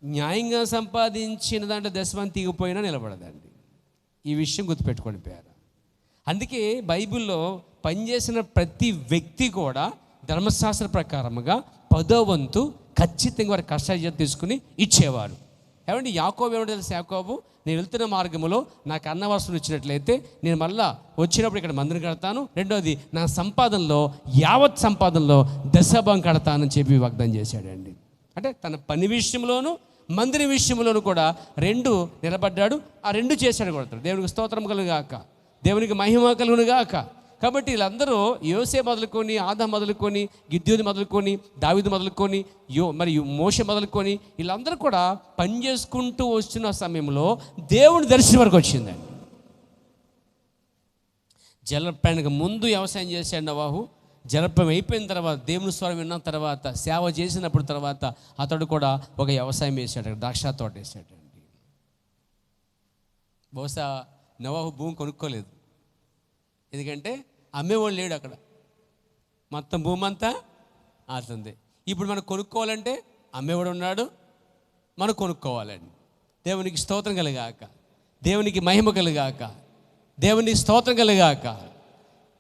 న్యాయంగా సంపాదించిన దాంట్లో దశభాగం తీగిపోయినా నిలబడదండి. ఈ విషయం గుర్తుపెట్టుకోండి పేరు. అందుకే బైబిల్లో పనిచేసిన ప్రతి వ్యక్తి కూడా ధర్మశాస్త్ర ప్రకారముగా 10వ వంతు ఖచ్చితంగా వారి కష్టార్జితం తీసుకుని ఇచ్చేవారు. ఏమంటే యాకోబు ఏమంటే తెలుసు, యాకోబు నేను వెళ్తున్న మార్గంలో నాకు అన్నవసరం ఇచ్చినట్లయితే నేను మళ్ళా వచ్చినప్పుడు ఇక్కడ మందిరం కడతాను, రెండోది నా సంపాదనలో యావత్ సంపాదనలో దశభాగం కడతానని చెప్పి వాగ్దానం చేశాడండి. అంటే తన పని విషయంలోనూ మందిరం విషయంలోనూ కూడా 2 నిలబడ్డాడు. ఆ 2 చేశాడు కూడా. దేవునికి స్తోత్రం కలుగుగాక, దేవునికి మహిమ కలుగునుగాక. కాబట్టి వీళ్ళందరూ యోసే మొదలుకొని, ఆదా మొదలుకొని, గిద్యోని మొదలుకొని, దావీదు మొదలుకొని, మరియు మోషే మొదలుకొని వీళ్ళందరూ కూడా పని చేసుకుంటూ వస్తున్న సమయంలో దేవుని దర్శనం వరకు వచ్చిందండి. జలప్రయాణకు ముందు వ్యవసాయం చేశాడు నోవాహు. జలప్రయం అయిపోయిన తర్వాత, దేవుని స్వరం విన్న తర్వాత, సేవ చేసినప్పుడు తర్వాత అతడు కూడా ఒక వ్యవసాయం వేసాడు, ద్రాక్ష తోట వేసాడండి. బహుశా నోవాహు భూమి కొనుక్కోలేదు, ఎందుకంటే అమ్మేవాళ్ళు లేడు అక్కడ, మొత్తం భూమి అంతా అతనిది. ఇప్పుడు మనం కొనుక్కోవాలంటే అమ్మేవాడు ఉన్నాడు, మనం కొనుక్కోవాలండి. దేవునికి స్తోత్రం కలిగాక, దేవునికి మహిమ కలిగాక, దేవునికి స్తోత్రం కలిగాక.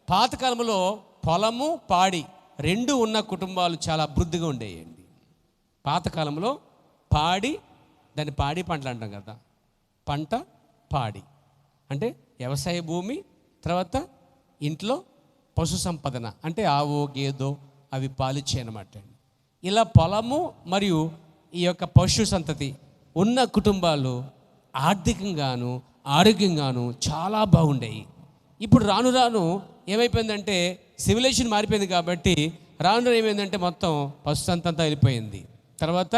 పాతకాలంలో పొలము పాడి 2 ఉన్న కుటుంబాలు చాలా అభివృద్ధిగా ఉండేయండి. పాతకాలంలో దాన్ని పాడి పంటలు అంటాం కదా, పంట పాడి అంటే వ్యవసాయ భూమి, తర్వాత ఇంట్లో పశు సంపదన అంటే ఆవు గేదో అవి పాలిచ్చాయి అన్నమాట. ఇలా పొలము మరియు ఈ యొక్క పశు సంతతి ఉన్న కుటుంబాలు ఆర్థికంగాను ఆరోగ్యంగాను చాలా బాగుండేవి. ఇప్పుడు రాను రాను ఏమైపోయిందంటే సివిలైజేషన్ మారిపోయింది కాబట్టి రాను ఏమైందంటే మొత్తం పశు సంతంతా వెళ్ళిపోయింది, తర్వాత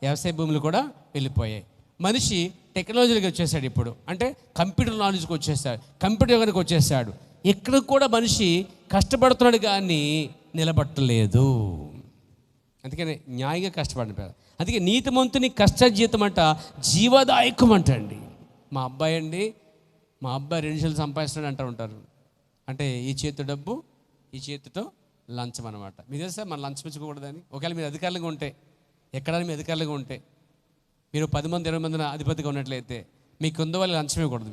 వ్యవసాయ భూములు కూడా వెళ్ళిపోయాయి. మనిషి టెక్నాలజీకి వచ్చేసాడు, ఇప్పుడు అంటే కంప్యూటర్ నాలెడ్జ్కి వచ్చేసాడు, కంప్యూటర్ యుగానికి వచ్చేసాడు. ఇక్కడ కూడా మనిషి కష్టపడుతున్నాడు కానీ నిలబట్టలేదు. అందుకని న్యాయంగా కష్టపడిన, అందుకే నీతిమంతుని కష్టజీతం అంట జీవదాయకం అంటండి. మా అబ్బాయి 2 నిమిషాలు సంపాదిస్తున్నాడు అంటూ ఉంటారు. అంటే ఈ చేతి డబ్బు, ఈ చేతితో లంచం అనమాట. మీకు తెలుసా మనం లంచం ఇచ్చుకోకూడదని. ఒకవేళ మీరు అధికారులుగా ఉంటే, ఎక్కడైనా మీ అధికారులుగా ఉంటే, మీరు 10 మంది 20 మందిని అధిపతిగా ఉన్నట్లయితే మీకు కింద వాళ్ళు లంచం ఇవ్వకూడదు,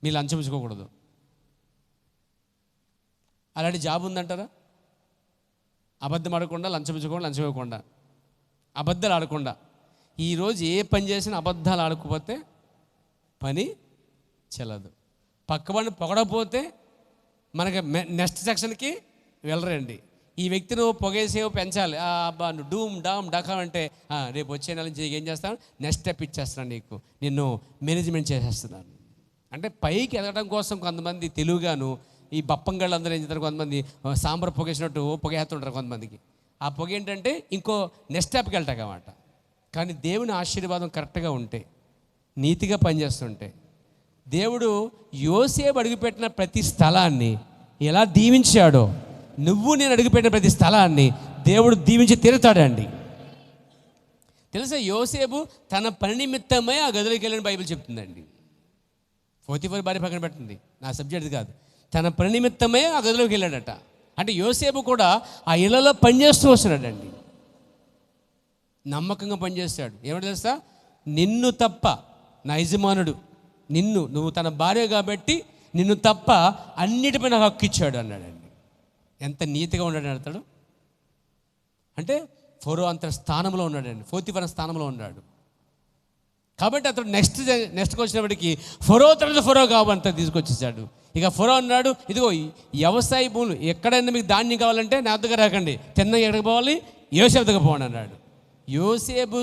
మీరు లంచం ఇచ్చుకోకూడదు. అలాంటి జాబ్ ఉందంటారా? అబద్ధం ఆడకుండా, లంచం ఇవ్వకుండా, అబద్ధాలు ఆడకుండా. ఈరోజు ఏ పని చేసినా అబద్ధాలు ఆడకపోతే పని చెల్లదు. పక్కవాడిని పొగడపోతే మనకి నెక్స్ట్ సెక్షన్కి వెళ్ళరండి. ఈ వ్యక్తిని పొగేసేవో పెంచాలి, అబ్బా నువ్వు డూమ్ డామ్ డకా అంటే రేపు వచ్చే నెల నుంచి ఏం చేస్తాను, నెక్స్ట్ స్టెప్ ఇచ్చేస్తున్నాను, నిన్ను మేనేజ్మెంట్ చేసేస్తున్నాను అంటే పైకి ఎదగడం కోసం కొంతమంది తెలుగుగాను ఈ బప్పంగాళ్ళు అందరూ ఏం చేస్తారు, కొంతమంది సాంబార్ పొగేసినట్టు పొగేస్తుంటారు కొంతమందికి. ఆ పొగ ఏంటంటే ఇంకో నెక్స్ట్ స్టెప్కి వెళ్తాక అన్నమాట. కానీ దేవుని ఆశీర్వాదం కరెక్ట్గా ఉంటే, నీతిగా పనిచేస్తుంటే, దేవుడు యోసేపు అడుగుపెట్టిన ప్రతి స్థలాన్ని ఎలా దీవించాడో, నువ్వు నేను అడుగుపెట్టిన ప్రతి స్థలాన్ని దేవుడు దీవించి తీరుతాడండి. తెలుసా, యోసేపు తన పని నిమిత్తమే ఆ గదిలోకి వెళ్ళని బైబిల్ చెప్తుందండి. 44 భార్య పక్కన పెట్టండి, నా సబ్జెక్ట్ కాదు. తన పని నిమిత్తమే ఆ గదిలోకి వెళ్ళాడట. అంటే యోసేపు కూడా ఆ ఇళ్లలో పనిచేస్తూ వస్తున్నాడండి, నమ్మకంగా పనిచేస్తాడు. ఏమంటే తెలుసా, నిన్ను తప్ప నా యజమానుడు నువ్వు తన భార్య కాబట్టి నిన్ను తప్ప అన్నిటిపై నాకు హక్కు ఇచ్చాడు అన్నాడండి. ఎంత నీతిగా ఉన్నాడు అతడు అంటే ఫరో అంత స్థానంలో ఉన్నాడండి, 44 స్థానంలో ఉన్నాడు. కాబట్టి అతడు నెక్స్ట్కి వచ్చినప్పటికీ ఫరో తర్వాత ఫరో కావంతా తీసుకొచ్చేసాడు. ఇక ఫరో అన్నాడు, ఇదిగో వ్యవసాయ భూములు ఎక్కడైనా మీకు ధాన్యం కావాలంటే నా దగ్గర రాకండి, తిన్న ఎక్కడికి పోవాలి, యోసేపు దగ్గర పోండి అన్నాడు. యోసేపు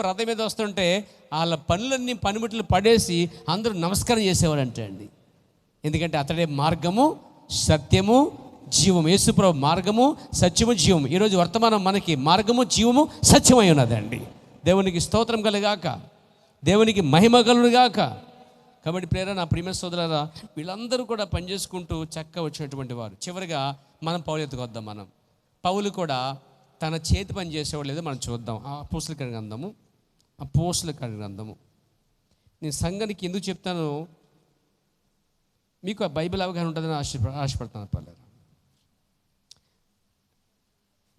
రథం మీద వస్తుంటే వాళ్ళ పనులన్నీ పనిముట్లు పడేసి అందరూ నమస్కారం చేసేవారంటే అండి. ఎందుకంటే అతడే మార్గము, సత్యము, జీవము. యేసుప్రభు మార్గము, సత్యము, జీవము. ఈరోజు వర్తమానం మనకి మార్గము, జీవము, సత్యమై ఉన్నదండి. దేవునికి స్తోత్రం కలుగాక, దేవునికి మహిమ కలుగాక. కాబట్టి ప్రేరణ, నా ప్రియమైన సోదరులారా, వీళ్ళందరూ కూడా పనిచేసుకుంటూ చక్కగా వచ్చినటువంటి వారు. చివరిగా మనం పౌలు ఎత్తుకు వద్దాం. పౌలు కూడా తన చేతి పని చేసేవాడు లేదో మనం చూద్దాం. అపోస్తలుల గ్రంథము. నేను సంఘానికి ఎందుకు చెప్తాను, మీకు ఆ బైబిల్ అవగాహన ఉంటుందని ఆశపడతాను. పర్లేదు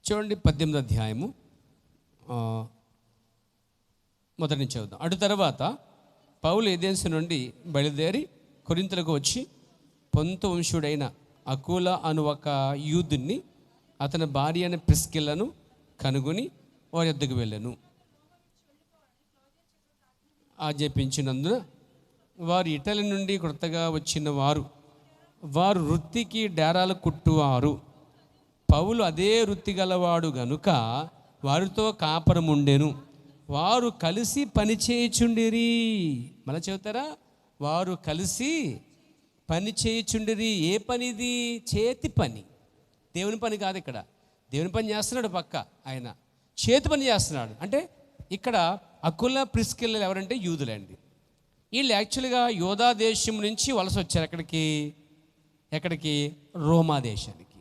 చూడండి, 18వ అధ్యాయము మొదటి నుంచి చదువుదాం. అటు తర్వాత పౌలు ఏథెన్సు నుండి బయలుదేరి కొరింథులకు వచ్చి పొంతు వంశుడైన అకుల అను ఒక యూదుని, అతని భార్య అయిన ప్రిస్కిల్లను కనుగొని వారి యొద్దకు వెళ్ళాను. ఆజ్ఞాపించినందున వారు ఇటలీ నుండి కొత్తగా వచ్చిన వారు వృత్తికి డేరాలు కుట్టువారు. పౌలు అదే వృత్తి గలవాడు గనుక వారితో కాపురం ఉండెను. వారు కలిసి పని చేయుచుండిరి. మళ్ళీ చెబుతారా, వారు కలిసి పని చేయుచుండిరి. ఏ పనిది? చేతి పని, దేవుని పని కాదు. ఇక్కడ దేవుని పని చేస్తున్నాడు, పక్క ఆయన చేతి పని చేస్తున్నాడు. అంటే ఇక్కడ అకుల ప్రిస్కిల్ల ఎవరంటే యూదులండి. వీళ్ళు యాక్చువల్గా యోధా దేశం నుంచి వలస వచ్చారు. ఎక్కడికి? రోమా దేశానికి.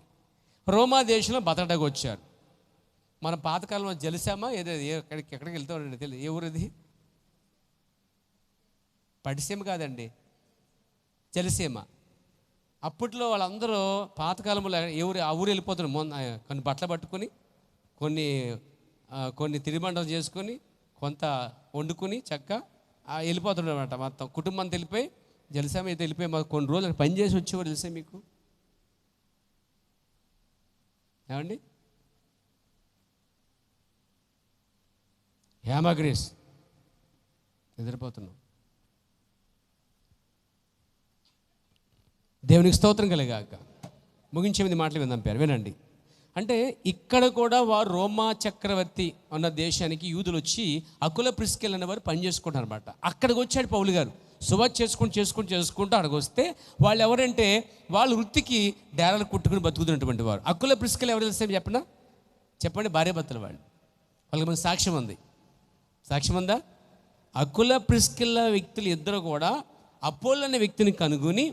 రోమా దేశంలో బతకడానికి వచ్చారు. మన పాతకాలంలో జలిసామా ఏదో ఎక్కడికి వెళ్తామండి తెలియదు. ఏ ఊరిది? పడిసీమ కాదండి, జలసీమ. అప్పట్లో వాళ్ళందరూ పాతకాలంలో ఆ ఊరు వెళ్ళిపోతున్నారు. కొన్ని బట్టలు పట్టుకొని, కొన్ని తిరిమండం చేసుకొని, కొంత వండుకొని చక్కగా వెళ్ళిపోతున్నారు అనమాట. మొత్తం కుటుంబం వెళ్ళిపోయి, జలసీమ అయితే వెళ్ళిపోయి మాకు కొన్ని రోజులు పని చేసి వచ్చేవారు. తెలిసే మీకు ఏమండి? హేమగ్రీస్ నిద్రపోతున్నాం. దేవునికి స్తోత్రం కలిగాక. ముగించే 8 మాటలు విందాం పేరు వినండి. అంటే ఇక్కడ కూడా వారు రోమా చక్రవర్తి ఉన్న దేశానికి యూదులు వచ్చి అకుల ప్రిస్కిల్ల అనే వారు పని చేసుకుంటారు అనమాట. అక్కడికి వచ్చాడు పౌలు గారు. సువార్త చేసుకుంటూ అక్కడికి వస్తే వాళ్ళు ఎవరంటే వాళ్ళు వృత్తికి డేరాలు కుట్టుకుని బతుకుతున్నటువంటి వారు. అకుల ప్రిస్కిల్ల ఎవరు తెలిసే చెప్పండి. భార్యాభర్తలు వాళ్ళకి మన సాక్ష్యం ఉంది. సాక్ష్యం ఉందా? అకుల ప్రిస్కిల్ల వ్యక్తులు ఇద్దరు కూడా అపోలో అనే వ్యక్తిని కనుగొని,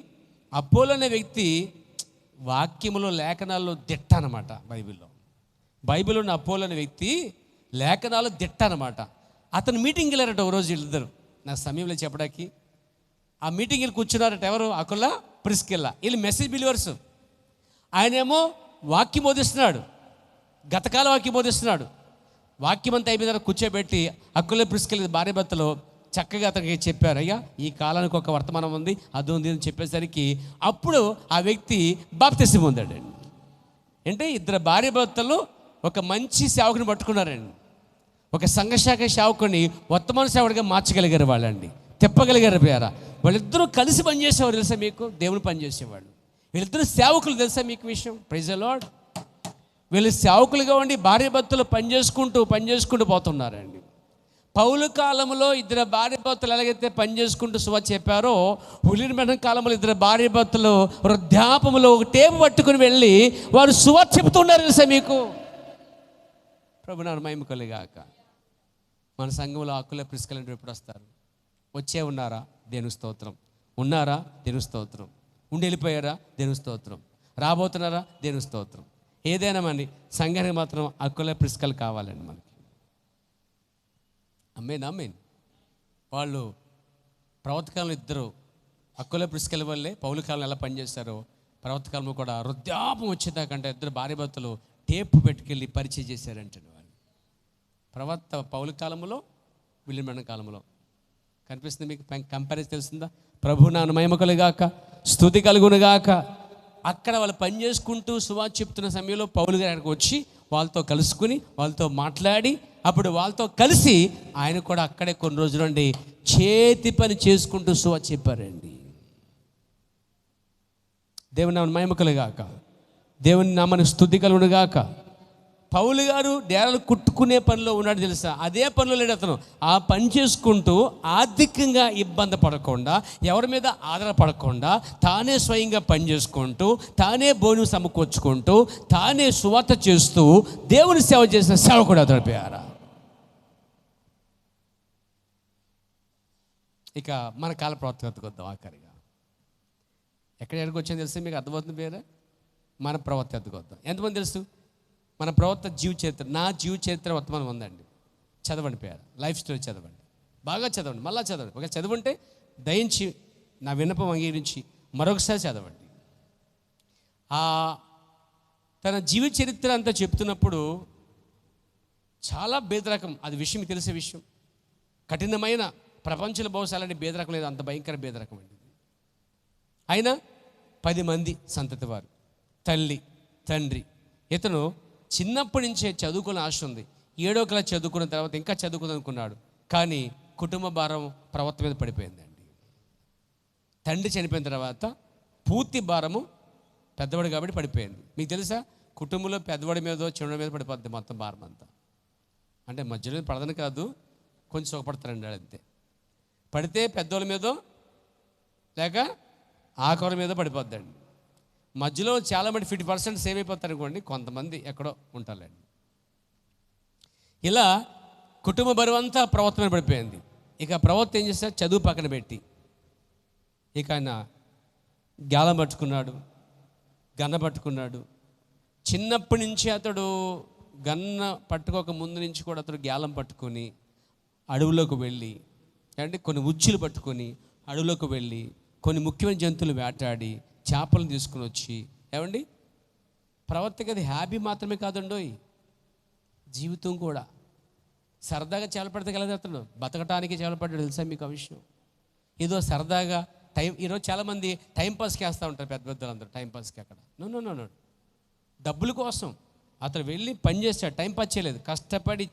అపోలో అనే వ్యక్తి వాక్యములో లేఖనాల్లో దిట్ట అనమాట. బైబిల్లో ఉన్న అపోలో అనే వ్యక్తి లేఖనాల్లో దిట్ట అనమాట. అతను మీటింగ్కి వెళ్ళారట ఒక రోజు. వీళ్ళిద్దరు నా సమయంలో చెప్పడానికి ఆ మీటింగ్కి కూర్చున్నారట. ఎవరు? అకుల ప్రిస్కిల్ల. వీళ్ళు మెసేజ్ బిలీవర్స్. ఆయనేమో వాక్యం బోధిస్తున్నాడు, గతకాల వాక్యం బోధిస్తున్నాడు. వాక్యం అంతా అయిపోయిన తర్వాత కూర్చోబెట్టి అకుల ప్రిస్కిల్ల భార్యాభర్తలు చక్కగా అతనికి చెప్పారు, అయ్యా ఈ కాలానికి ఒక వర్తమానం ఉంది, అది ఉంది అని చెప్పేసరికి అప్పుడు ఆ వ్యక్తి బాప్తిసం పొందాడండి. అంటే ఇద్దరు భార్యాభర్తలు ఒక మంచి సేవకుని పట్టుకున్నారండి. ఒక సంఘశాఖ సేవకుని వర్తమాన సేవకుడిగా మార్చగలిగారు వాళ్ళండి, తిప్పగలిగారు. పేరా వాళ్ళిద్దరూ కలిసి పనిచేసేవారు తెలుసా మీకు? దేవుని పనిచేసేవాళ్ళు. వీళ్ళిద్దరూ సేవకులు తెలుసా మీకు విషయం? Praise the lord. వీళ్ళు సేవకులుగా ఉండి భార్యాభర్తలు పనిచేసుకుంటూ పోతున్నారండి. పౌలు కాలంలో ఇద్దరు భార్యాభర్తలు ఎలాగైతే పనిచేసుకుంటూ సువార్త చెప్పారో, ఉలిరిమెన కాలంలో ఇద్దరు భార్యాభర్తలు వృద్ధాపంలో ఒక టేపు పట్టుకుని వెళ్ళి వారు సువార్త చెబుతున్నారు తెలుసా మీకు? ప్రభు నామ మహిమ కలుగాక. మన సంఘంలో అకుల ప్రిస్కిల్ల ఎప్పుడు వస్తారు? వచ్చే ఉన్నారా? దేవుని స్తోత్రం. ఉన్నారా? దేవుని స్తోత్రం. ఉండి వెళ్ళిపోయారా? దేవుని స్తోత్రం. రాబోతున్నారా? దేవుని స్తోత్రం. ఏదైనా మన సంఘానికి మాత్రం అకుల ప్రిస్కిల్ల కావాలండి మనకి. అమ్మేన్. వాళ్ళు ప్రవర్తకాలంలో ఇద్దరు అకుల ప్రిస్కిల్ల వల్లే పౌలు కాలంలో ఎలా పనిచేస్తారో, ప్రవర్తకాలంలో కూడా వృద్ధాపం వచ్చేదాకంటే ఇద్దరు భార్యాభర్తలు టేపు పెట్టుకెళ్ళి పరిచయం చేశారంటే వాళ్ళు పౌలు కాలంలో, విలియం కాలంలో. కనిపిస్తుంది మీకు? కంపారిజన్ తెలుస్తుందా? ప్రభు నామ మహిమ కలుగాక, స్తుతి కలుగునుగాక. అక్కడ వాళ్ళు పని చేసుకుంటూ సువార్త చెప్తున్న సమయంలో పౌలు గారు అక్కడికి వచ్చి వాళ్ళతో కలుసుకుని వాళ్ళతో మాట్లాడి అప్పుడు వాళ్ళతో కలిసి ఆయన కూడా అక్కడే కొన్ని రోజులు నుండి చేతి పని చేసుకుంటూ సువార్త చెప్పారండి. దేవుని నామమునకు మహిమ కలుగాక, దేవుని నామానికి స్తుతి కలుగును గాక. పౌలు గారు డేరాలు కుట్టుకునే పనిలో ఉన్నాడు తెలుసా, అదే పనిలో లేడు అతను. ఆ పని చేసుకుంటూ ఆర్థికంగా ఇబ్బంది పడకుండా, ఎవరి మీద ఆధారపడకుండా, తానే స్వయంగా పని చేసుకుంటూ, తానే భోజనం సమకూర్చుకుంటూ, తానే సువార్త చేస్తూ దేవుని సేవ చేసిన సేవకుడు అతడు పేరా. ఇక మన కాల ప్రవర్తనకు వద్దాం. ఆఖరిగా ఎక్కడికి వచ్చాను తెలుసు మీకు, అర్థమవుతుంది పేరా? మన ప్రవర్తనకు వద్దాం. ఎంతమంది తెలుసు మన ప్రవర్తన జీవ చరిత్ర? నా జీవ చరిత్ర వర్తమానం ఉందండి, చదవండి పేరు. లైఫ్ స్టోరీ చదవండి, బాగా చదవండి, మళ్ళీ చదవండి. ఒక చదవంటే దయించి నా విన్నపం అంగీకరించి మరొకసారి చదవండి. తన జీవ చరిత్ర అంతా చెప్తున్నప్పుడు చాలా బేదరకం, అది విషయం తెలిసే విషయం. కఠినమైన ప్రపంచంలో బహుశాలని బేదరకం లేదు, అంత భయంకర బేదరకం అండి. అయినా 10 మంది సంతతి వారు, తల్లి తండ్రి. ఇతను చిన్నప్పటి నుంచే చదువుకునే ఆశ ఉంది. 7వ క్లాస్ చదువుకున్న తర్వాత ఇంకా చదువుకుందాం అనుకున్నాడు, కానీ కుటుంబ భారం ప్రవర్తన మీద పడిపోయిందండి. తండ్రి చనిపోయిన తర్వాత పూర్తి భారము పెద్దవాడు కాబట్టి పడిపోయింది. మీకు తెలుసా, కుటుంబంలో పెద్దవాడి మీదో చిన్నవాడి మీద పడిపోద్ది మొత్తం భారం అంతా. అంటే మధ్యలో పడదని కాదు, కొంచెం సుఖపడతారండి అంతే. పడితే పెద్దవాళ్ళ మీదో లేక ఆఖరి మీద పడిపోద్దండి. మధ్యలో చాలామంది 50% సేవ్ అయిపోతారు అనుకోండి, కొంతమంది ఎక్కడో ఉంటారండి. ఇలా కుటుంబ బరువు అంతా ప్రవర్తన పడిపోయింది. ఇక ప్రవర్తన ఏం చేస్తారు, చదువు పక్కన పెట్టి ఇక ఆయన గాలం పట్టుకున్నాడు, గన్న పట్టుకున్నాడు. చిన్నప్పటి నుంచి అతడు గన్న పట్టుకోక ముందు నుంచి కూడా అతడు గాలం పట్టుకొని అడవులోకి వెళ్ళి, అంటే కొన్ని ఉచ్చులు పట్టుకొని అడవులోకి వెళ్ళి కొన్ని ముఖ్యమైన జంతువులు వేటాడి చేపలను తీసుకుని వచ్చి, ఏమండి ప్రవర్తకి అది హ్యాపీ మాత్రమే కాదండోయ్, జీవితం కూడా. సరదాగా చేపలపడితే కలదు అతను, బతకటానికి చేపలపడ్డాడు తెలుసా మీకు ఆ విషయం? ఏదో సరదాగా ఈరోజు చాలామంది టైంపాస్కి వేస్తూ ఉంటారు, పెద్ద పెద్దలందరూ టైంపాస్కి. అక్కడ నో డబ్బుల కోసం అతను వెళ్ళి పని చేశాడు, టైంపాస్ చేయలేదు. కష్టపడి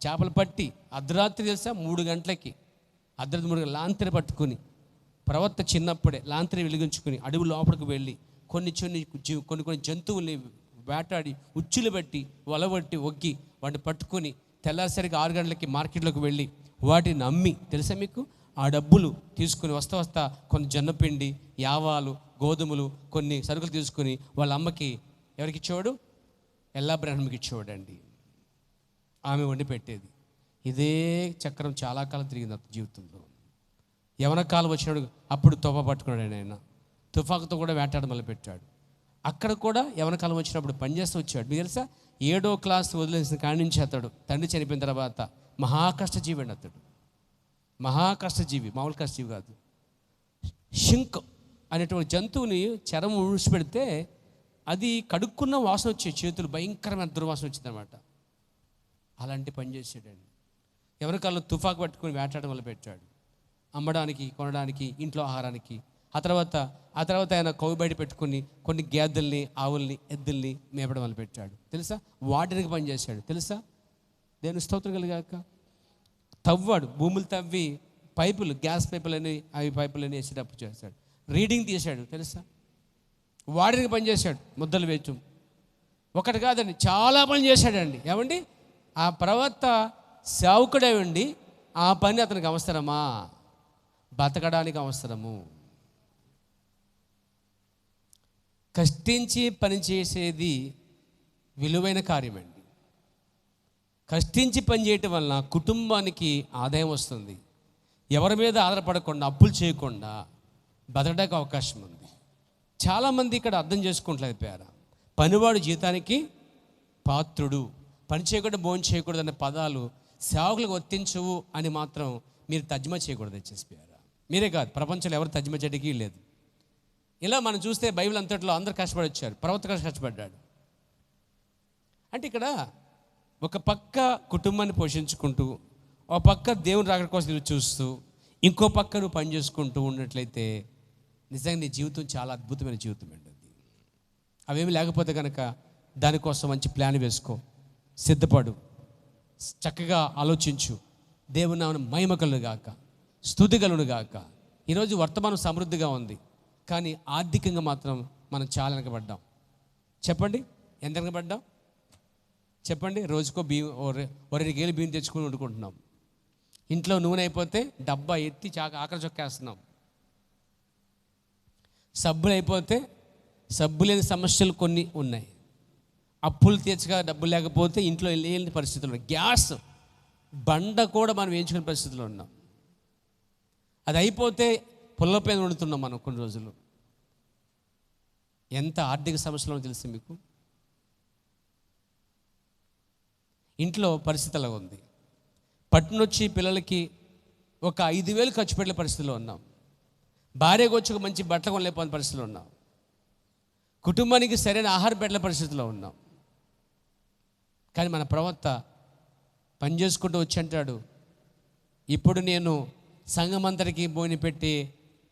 చేపలు పట్టి అర్ధరాత్రి తెలుసా 3 గంటలకి, అర్ధరాత్రి 3 గంటల లాంతరి పట్టుకుని, ప్రవర్త చిన్నప్పుడే లాంతరి వెలిగించుకుని అడవి లోపలికి వెళ్ళి కొన్ని జంతువుల్ని వేటాడి ఉచ్చులు పెట్టి వలబట్టి ఒగ్గి వాటిని పట్టుకొని తెల్లారిసరికి 6 గంటలకి మార్కెట్లోకి వెళ్ళి వాటిని అమ్మి, తెలుసా మీకు, ఆ డబ్బులు తీసుకుని వస్తా కొన్ని జొన్నపిండి, యావాలు, గోధుమలు, కొన్ని సరుకులు తీసుకుని వాళ్ళ అమ్మకి ఎవరికి ఇచ్చేవాడు, ఎల్లా బ్రహ్మకి ఇచ్చేవాడండి. ఆమె వండి పెట్టేది. ఇదే చక్రం చాలా కాలం తిరిగింది అతని జీవితంలో. యవన కాలం వచ్చినాడు, అప్పుడు తుఫా పట్టుకున్నాడు ఆయన, తుఫాకుతో కూడా వేటాడ మొదలుపెట్టాడు. అక్కడ కూడా యవన కాలం వచ్చినప్పుడు పనిచేస్తూ వచ్చాడు. మీకు తెలుసా, 7వ క్లాస్ వదిలేసిన కాడి నుంచి అతడు తండ్రి చనిపోయిన తర్వాత మహాకష్టజీవి అండి అతడు. మహాకష్టజీవి, మామూలు కష్టజీవి కాదు. షింక్ అనేటువంటి జంతువుని చర్మం ఊడ్చిపెడితే అది కడుక్కున్న వాసన వచ్చే, చేతులు భయంకరమైన దుర్వాసన వచ్చిందనమాట. అలాంటి పని చేసాడండి. ఎవరి కాలంలో తుఫాకు పట్టుకుని వేటాడడం వల్ల పెట్టాడు, అమ్మడానికి, కొనడానికి, ఇంట్లో ఆహారానికి. ఆ తర్వాత ఆయన కౌలు బయట పెట్టుకుని కొన్ని గేదెల్ని, ఆవుల్ని, ఎద్దుల్ని మేపడం వల్ల పెట్టాడు. తెలుసా, వాటికి పని చేశాడు. తెలుసా, దేవుని స్తోత్రం కలిగాక. తవ్వాడు, భూములు తవ్వి పైపులు, గ్యాస్ పైపులని, అవి పైపులని వేసేటప్పుడు చేశాడు. రీడింగ్ తీశాడు. తెలుసా, వాడికి పని చేశాడు, ముద్దలు వేయటం. ఒకటి కాదండి, చాలా పని చేశాడండి. ఏమండి, ఆ ప్రవక్త సేవకుడే ఉండి ఆ పని అతనికి అవసరమా? బతకడానికి అవసరము. కష్టించి పని చేసేది విలువైన కార్యమండి. కష్టించి పని చేయటం వలన కుటుంబానికి ఆదాయం వస్తుంది. ఎవరి మీద ఆధారపడకుండా, అప్పులు చేయకుండా బతకడానికి అవకాశం ఉంది. చాలామంది ఇక్కడ అర్థం చేసుకుంటలేదు పేరా, పనివాడు జీతానికి పాత్రుడు, పని చేయకుండా భోజనం చేయకూడదు అనే పదాలు సేవకులకు వర్తించవు అని మాత్రం మీరు తర్జుమా చేయకూడదు. చెప్పారా, మీరే కాదు, ప్రపంచంలో ఎవరు తర్జుమా చేయడానికి లేదు. ఇలా మనం చూస్తే బైబిల్ అంతట్లో అందరూ కష్టపడి వచ్చారు, ప్రవక్త కష్టపడ్డాడు. అంటే ఇక్కడ ఒక పక్క కుటుంబాన్ని పోషించుకుంటూ, ఒక పక్క దేవుని రాకడ కోసం నువ్వు చూస్తూ, ఇంకో పక్క నువ్వు పని చేసుకుంటూ ఉన్నట్లయితే నిజంగా నీ జీవితం చాలా అద్భుతమైన జీవితం అండి. అది అవేమి లేకపోతే కనుక దానికోసం మంచి ప్లాన్ వేసుకో, సిద్ధపడు. చక్కగా ఆలోచించు. దేవుని నామమున మహిమ కలుగును గాక, స్తుతి కలుగును గాక. ఈరోజు వర్తమానం సమృద్ధిగా ఉంది, కానీ ఆర్థికంగా మాత్రం మనం చాలా వెనకబడ్డాం. చెప్పండి, ఎంత వెనకబడ్డాం చెప్పండి. రోజుకో బియ్యం 2 కేజీలు బియ్యం తెచ్చుకొని వండుకుంటున్నాం. ఇంట్లో నూనె అయిపోతే డబ్బా ఎత్తి ఆకలి చొక్కేస్తున్నాం. సబ్బులు అయిపోతే సబ్బు లేని సమస్యలు కొన్ని ఉన్నాయి. అప్పులు తీర్చగా డబ్బులు లేకపోతే ఇంట్లో లేని పరిస్థితులు ఉన్నాయి. గ్యాస్ బండ కూడా మనం వేయించుకునే పరిస్థితుల్లో ఉన్నాం. అది అయిపోతే పుల్ల పైన వండుతున్నాం మనం కొన్ని రోజులు. ఎంత ఆర్థిక సమస్యలో తెలుసు మీకు? ఇంట్లో పరిస్థితి అలా ఉంది. పట్టునొచ్చి పిల్లలకి ఒక 5,000 ఖర్చు పెట్టే పరిస్థితిలో ఉన్నాం. భార్యకు వచ్చి ఒక మంచి బట్టలు కొనలేకపోయిన పరిస్థితిలో ఉన్నాం. కుటుంబానికి సరైన ఆహారం పెట్టలే పరిస్థితిలో ఉన్నాం. కానీ మన ప్రవక్త పని చేసుకుంటూ వచ్చి అంటాడు, ఇప్పుడు నేను సంఘమంతరికి బోని పెట్టి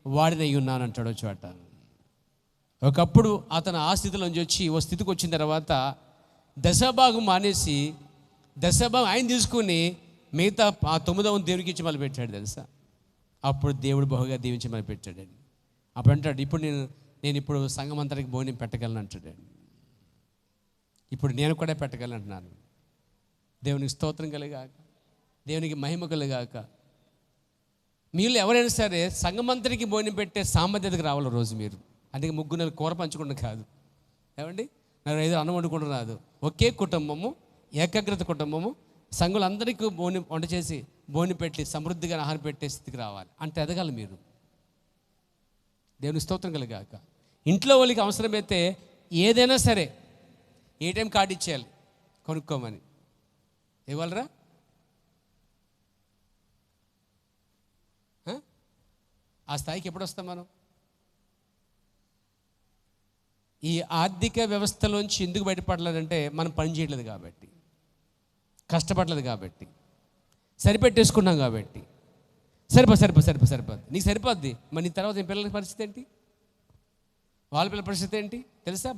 వాడినై ఉన్నాను అంటాడు చోట. ఒకప్పుడు అతను ఆ స్థితిలోంచి వచ్చి ఓ స్థితికి వచ్చిన తర్వాత దశభాగం మానేసి దశభాగం ఆయన తీసుకుని మిగతా ఆ 9వ దేవునికి ఇచ్చి మళ్ళీ పెట్టాడు తెలుసా. అప్పుడు దేవుడు బహుగా దీవించి మళ్ళీ పెట్టాడండి. అప్పుడు అంటాడు, ఇప్పుడు నేను ఇప్పుడు సంఘమంతరికి బోని పెట్టగలను అంటాడండి. ఇప్పుడు నేను కూడా పెట్టగలను అంటున్నాను. దేవునికి స్తోత్రం కలిగాక, దేవునికి మహిమ కలిగాక. మీరు ఎవరైనా సరే సంఘమంతరికి భోజనం పెట్టే సామర్థ్యతకు రావాలి రోజు మీరు. అందుకే 3 నెలలు కూర పంచుకుంటూ కాదు, ఏమండి, నాకు 5 అన్నం వండుకుంటూ రాదు. ఒకే కుటుంబము, ఏకాగ్రత కుటుంబము, సంఘులందరికీ వంట చేసి బోని పెట్టి సమృద్ధిగా ఆహారం పెట్టే స్థితికి రావాలి. అంటే ఎదగాలి మీరు. దేవునికి స్తోత్రం కలిగాక. ఇంట్లో వాళ్ళకి అవసరమైతే ఏదైనా సరే ఏటీఎం కార్డు ఇచ్చేయాలి కొనుక్కోమని. ఇవ్వాలరా? ఆ స్థాయికి ఎప్పుడు వస్తాం మనం? ఈ ఆర్థిక వ్యవస్థలోంచి ఎందుకు బయటపడలేదంటే మనం పని చేయట్లేదు కాబట్టి, కష్టపడలేదు కాబట్టి, సరిపెట్టేసుకున్నాం కాబట్టి. సరిపోద్ది, నీకు సరిపోద్ది. మరి నీ తర్వాత నీ పిల్లల పరిస్థితి ఏంటి? వాళ్ళ పిల్లల పరిస్థితి ఏంటి తెలుసా?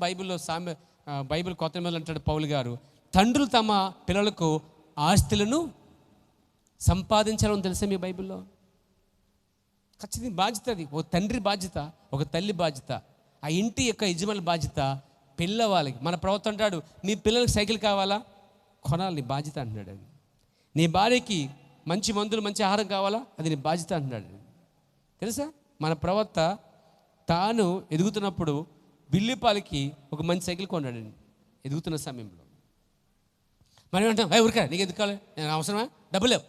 బైబిల్ కొత్త నిబంధనలో అంటాడు పౌలు గారు, తండ్రులు తమ పిల్లలకు ఆస్తులను సంపాదించాలని తెలుసా మీ బైబిల్లో? ఖచ్చితంగా బాధ్యత అది. ఒక తండ్రి బాధ్యత, ఒక తల్లి బాధ్యత, ఆ ఇంటి యొక్క యజమాని బాధ్యత పిల్లవాళ్ళకి. మన ప్రవర్తన అంటాడు, నీ పిల్లలకి సైకిల్ కావాలా, కొనాలి, నీ బాధ్యత అంటున్నాడు. నీ భార్యకి మంచి మందులు మంచి ఆహారం కావాలా, అది నీ బాధ్యత అంటున్నాడు. తెలుసా? మన ప్రవక్త తాను ఎదుగుతున్నప్పుడు బిల్లిపాలకి ఒక మంచి సైకిల్ కొన్నాడండి ఎదుగుతున్న సమయంలో. మనం ఏమంటాం, ఊరికా నీకు ఎందుకు కావాలి, నేను అవసరమా, డబ్బులు లేవు.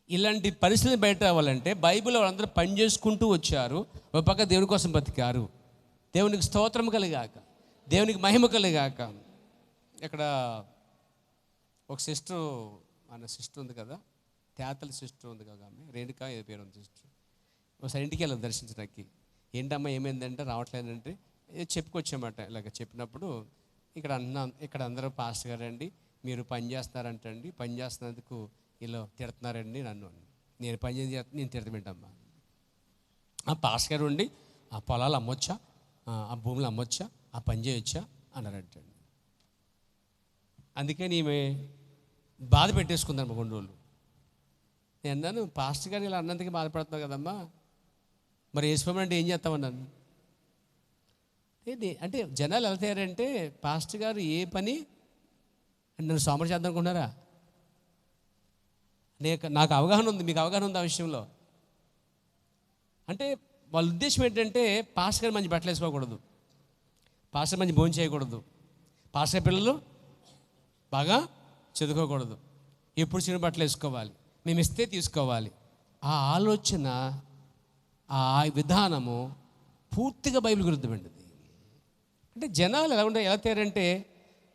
ఇలాంటి పరిస్థితులు బయట రావాలంటే బైబిల్ వాళ్ళందరూ పని చేసుకుంటూ వచ్చారు, ఒక పక్క దేవుని కోసం బతికారు. దేవునికి స్తోత్రం కలిగాక, దేవునికి మహిమ కలిగాక. ఇక్కడ ఒక సిస్టర్, మన సిస్టర్ ఉంది కదా, తేతల సిస్టర్ ఉంది కదా, ఆమె రేణుకా ఏ పేరు ఉంది సిస్టర్. ఒకసారి ఇంటికి వెళ్ళాం దర్శించడానికి. ఏంటమ్మా ఏమైందంటే రావట్లేదంటే చెప్పుకొచ్చామట. ఇలాగ చెప్పినప్పుడు ఇక్కడ అందరూ పాస్టర్ గారండి, మీరు పని చేస్తున్నారంటండి, పని చేస్తున్నందుకు ఇలా తిడుతున్నారండి నన్ను. నేను పని చేసి నేను తిడతామేంటమ్మా, ఆ పాస్టర్ గారు ఉండి ఆ పొలాలు అమ్మొచ్చా, ఆ భూములు అమ్మొచ్చా, ఆ పని చేయొచ్చా అన్నారంటండి. అందుకని ఈమె బాధ పెట్టేసుకుందమ్మా కొన్ని రోజులు. నేను అన్నాను, పాస్టర్ గారు ఇలా అన్నందుకు బాధపడుతున్నావు కదమ్మా, మరి వేసుకోమని అంటే ఏం చేస్తామన్నాను. అంటే జనాలు ఎలా తయారంటే పాస్టర్ గారు ఏ పని అంటే నన్ను సోమరు చేద్దాం అనుకున్నారా? నాకు అవగాహన ఉంది, మీకు అవగాహన ఉంది ఆ విషయంలో. అంటే వాళ్ళ ఉద్దేశం ఏంటంటే పాస్టర్ గారు మంచి బట్టలు వేసుకోకూడదు, పాస్టర్ మంచి భోజనం చేయకూడదు, పాస్టర్ పిల్లలు బాగా చదువుకోకూడదు, ఎప్పుడు చిన్న బట్టలు వేసుకోవాలి, మేము ఇస్తే తీసుకోవాలి. ఆ ఆలోచన, ఆ విధానము పూర్తిగా బైబిల్ గురించబడింది. అంటే జనాలు ఎలా తయారంటే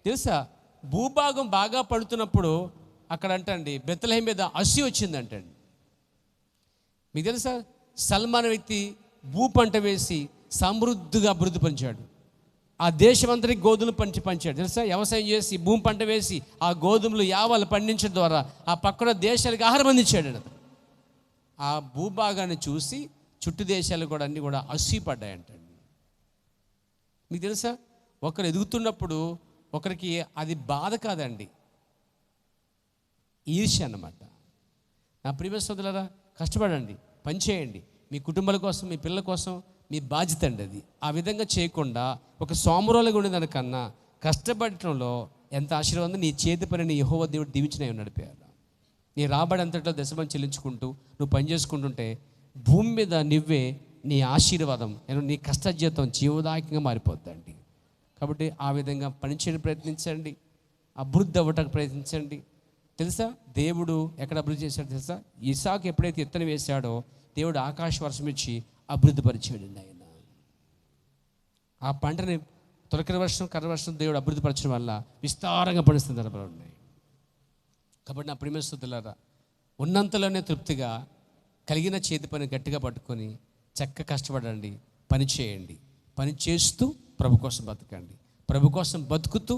తెలుసా, భూభాగం బాగా పడుతున్నప్పుడు అక్కడ అంటండి బెత్లెహేము మీద అసి వచ్చిందంటండి. మీకు తెలుసా, సల్మాన్ వ్యక్తి భూ పంట వేసి సమృద్ధిగా అభివృద్ధి పంచాడు. ఆ దేశం అందరికి గోధుమలు పంచాడు తెలుసా. వ్యవసాయం చేసి భూమి పంట వేసి ఆ గోధుమలు యావాలు పండించడం ద్వారా ఆ పక్కన దేశాలకు ఆహారం అందించాడు. అతను ఆ భూభాగాన్ని చూసి చుట్టూ దేశాలు కూడా అన్నీ కూడా అసి పడ్డాయంటండి. మీకు తెలుసా, ఒకరు ఎదుగుతున్నప్పుడు ఒకరికి అది బాధ కాదండి, ఈర్ష్య అన్నమాట. నా ప్రియమైన సోదరులారా, కష్టపడండి, పనిచేయండి, మీ కుటుంబాల కోసం, మీ పిల్లల కోసం మీ బాధ్యత అండి అది. ఆ విధంగా చేయకుండా ఒక సోమరోలుగా ఉండేదానికన్నా కష్టపడటంలో ఎంత ఆశీర్వాదం. నీ చేతి పనిని యెహోవా దేవుడు దీవించిన నడిపారు. నీ రాబడి అంతట్లో దశమం చెల్లించుకుంటూ నువ్వు పని చేసుకుంటుంటే భూమి మీద నువ్వే నీ ఆశీర్వాదం, నీ కష్టజీతం జీవదాయకంగా మారిపోద్దండి. కాబట్టి ఆ విధంగా పనిచేయడానికి ప్రయత్నించండి, అభివృద్ధి అవ్వటానికి ప్రయత్నించండి. తెలుసా దేవుడు ఎక్కడ అభివృద్ధి చేశాడో తెలుసా? ఇసాకు ఎప్పుడైతే విత్తనం వేశాడో దేవుడు ఆకాశ వర్షం ఇచ్చి అభివృద్ధి పరిచాడండి. ఆయన ఆ పంటని తొలకరి వర్షం, కర్ర వర్షం దేవుడు అభివృద్ధి పరచడం వల్ల విస్తారంగా పండిస్తున్న సందర్భాలు ఉన్నాయి. కాబట్టి నా ప్రియమైన సోదరులారా, ఉన్నంతలోనే తృప్తిగా కలిగిన చేతి పని గట్టిగా పట్టుకొని చక్కగా కష్టపడండి, పని చేయండి. పని చేస్తూ ప్రభు కోసం బతకండి. ప్రభు కోసం బతుకుతూ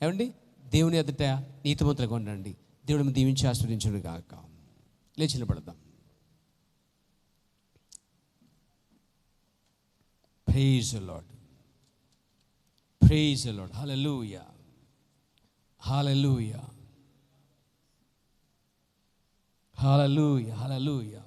ఏమండి దేవుని ఎదుట నీతిమంతులుగా ఉండండి. దేవుడిని దీవించి ఆస్వాదించును గాక. లేచి నిలబడదాం. Praise the Lord, praise the Lord. Hallelujah, hallelujah, hallelujah, hallelujah.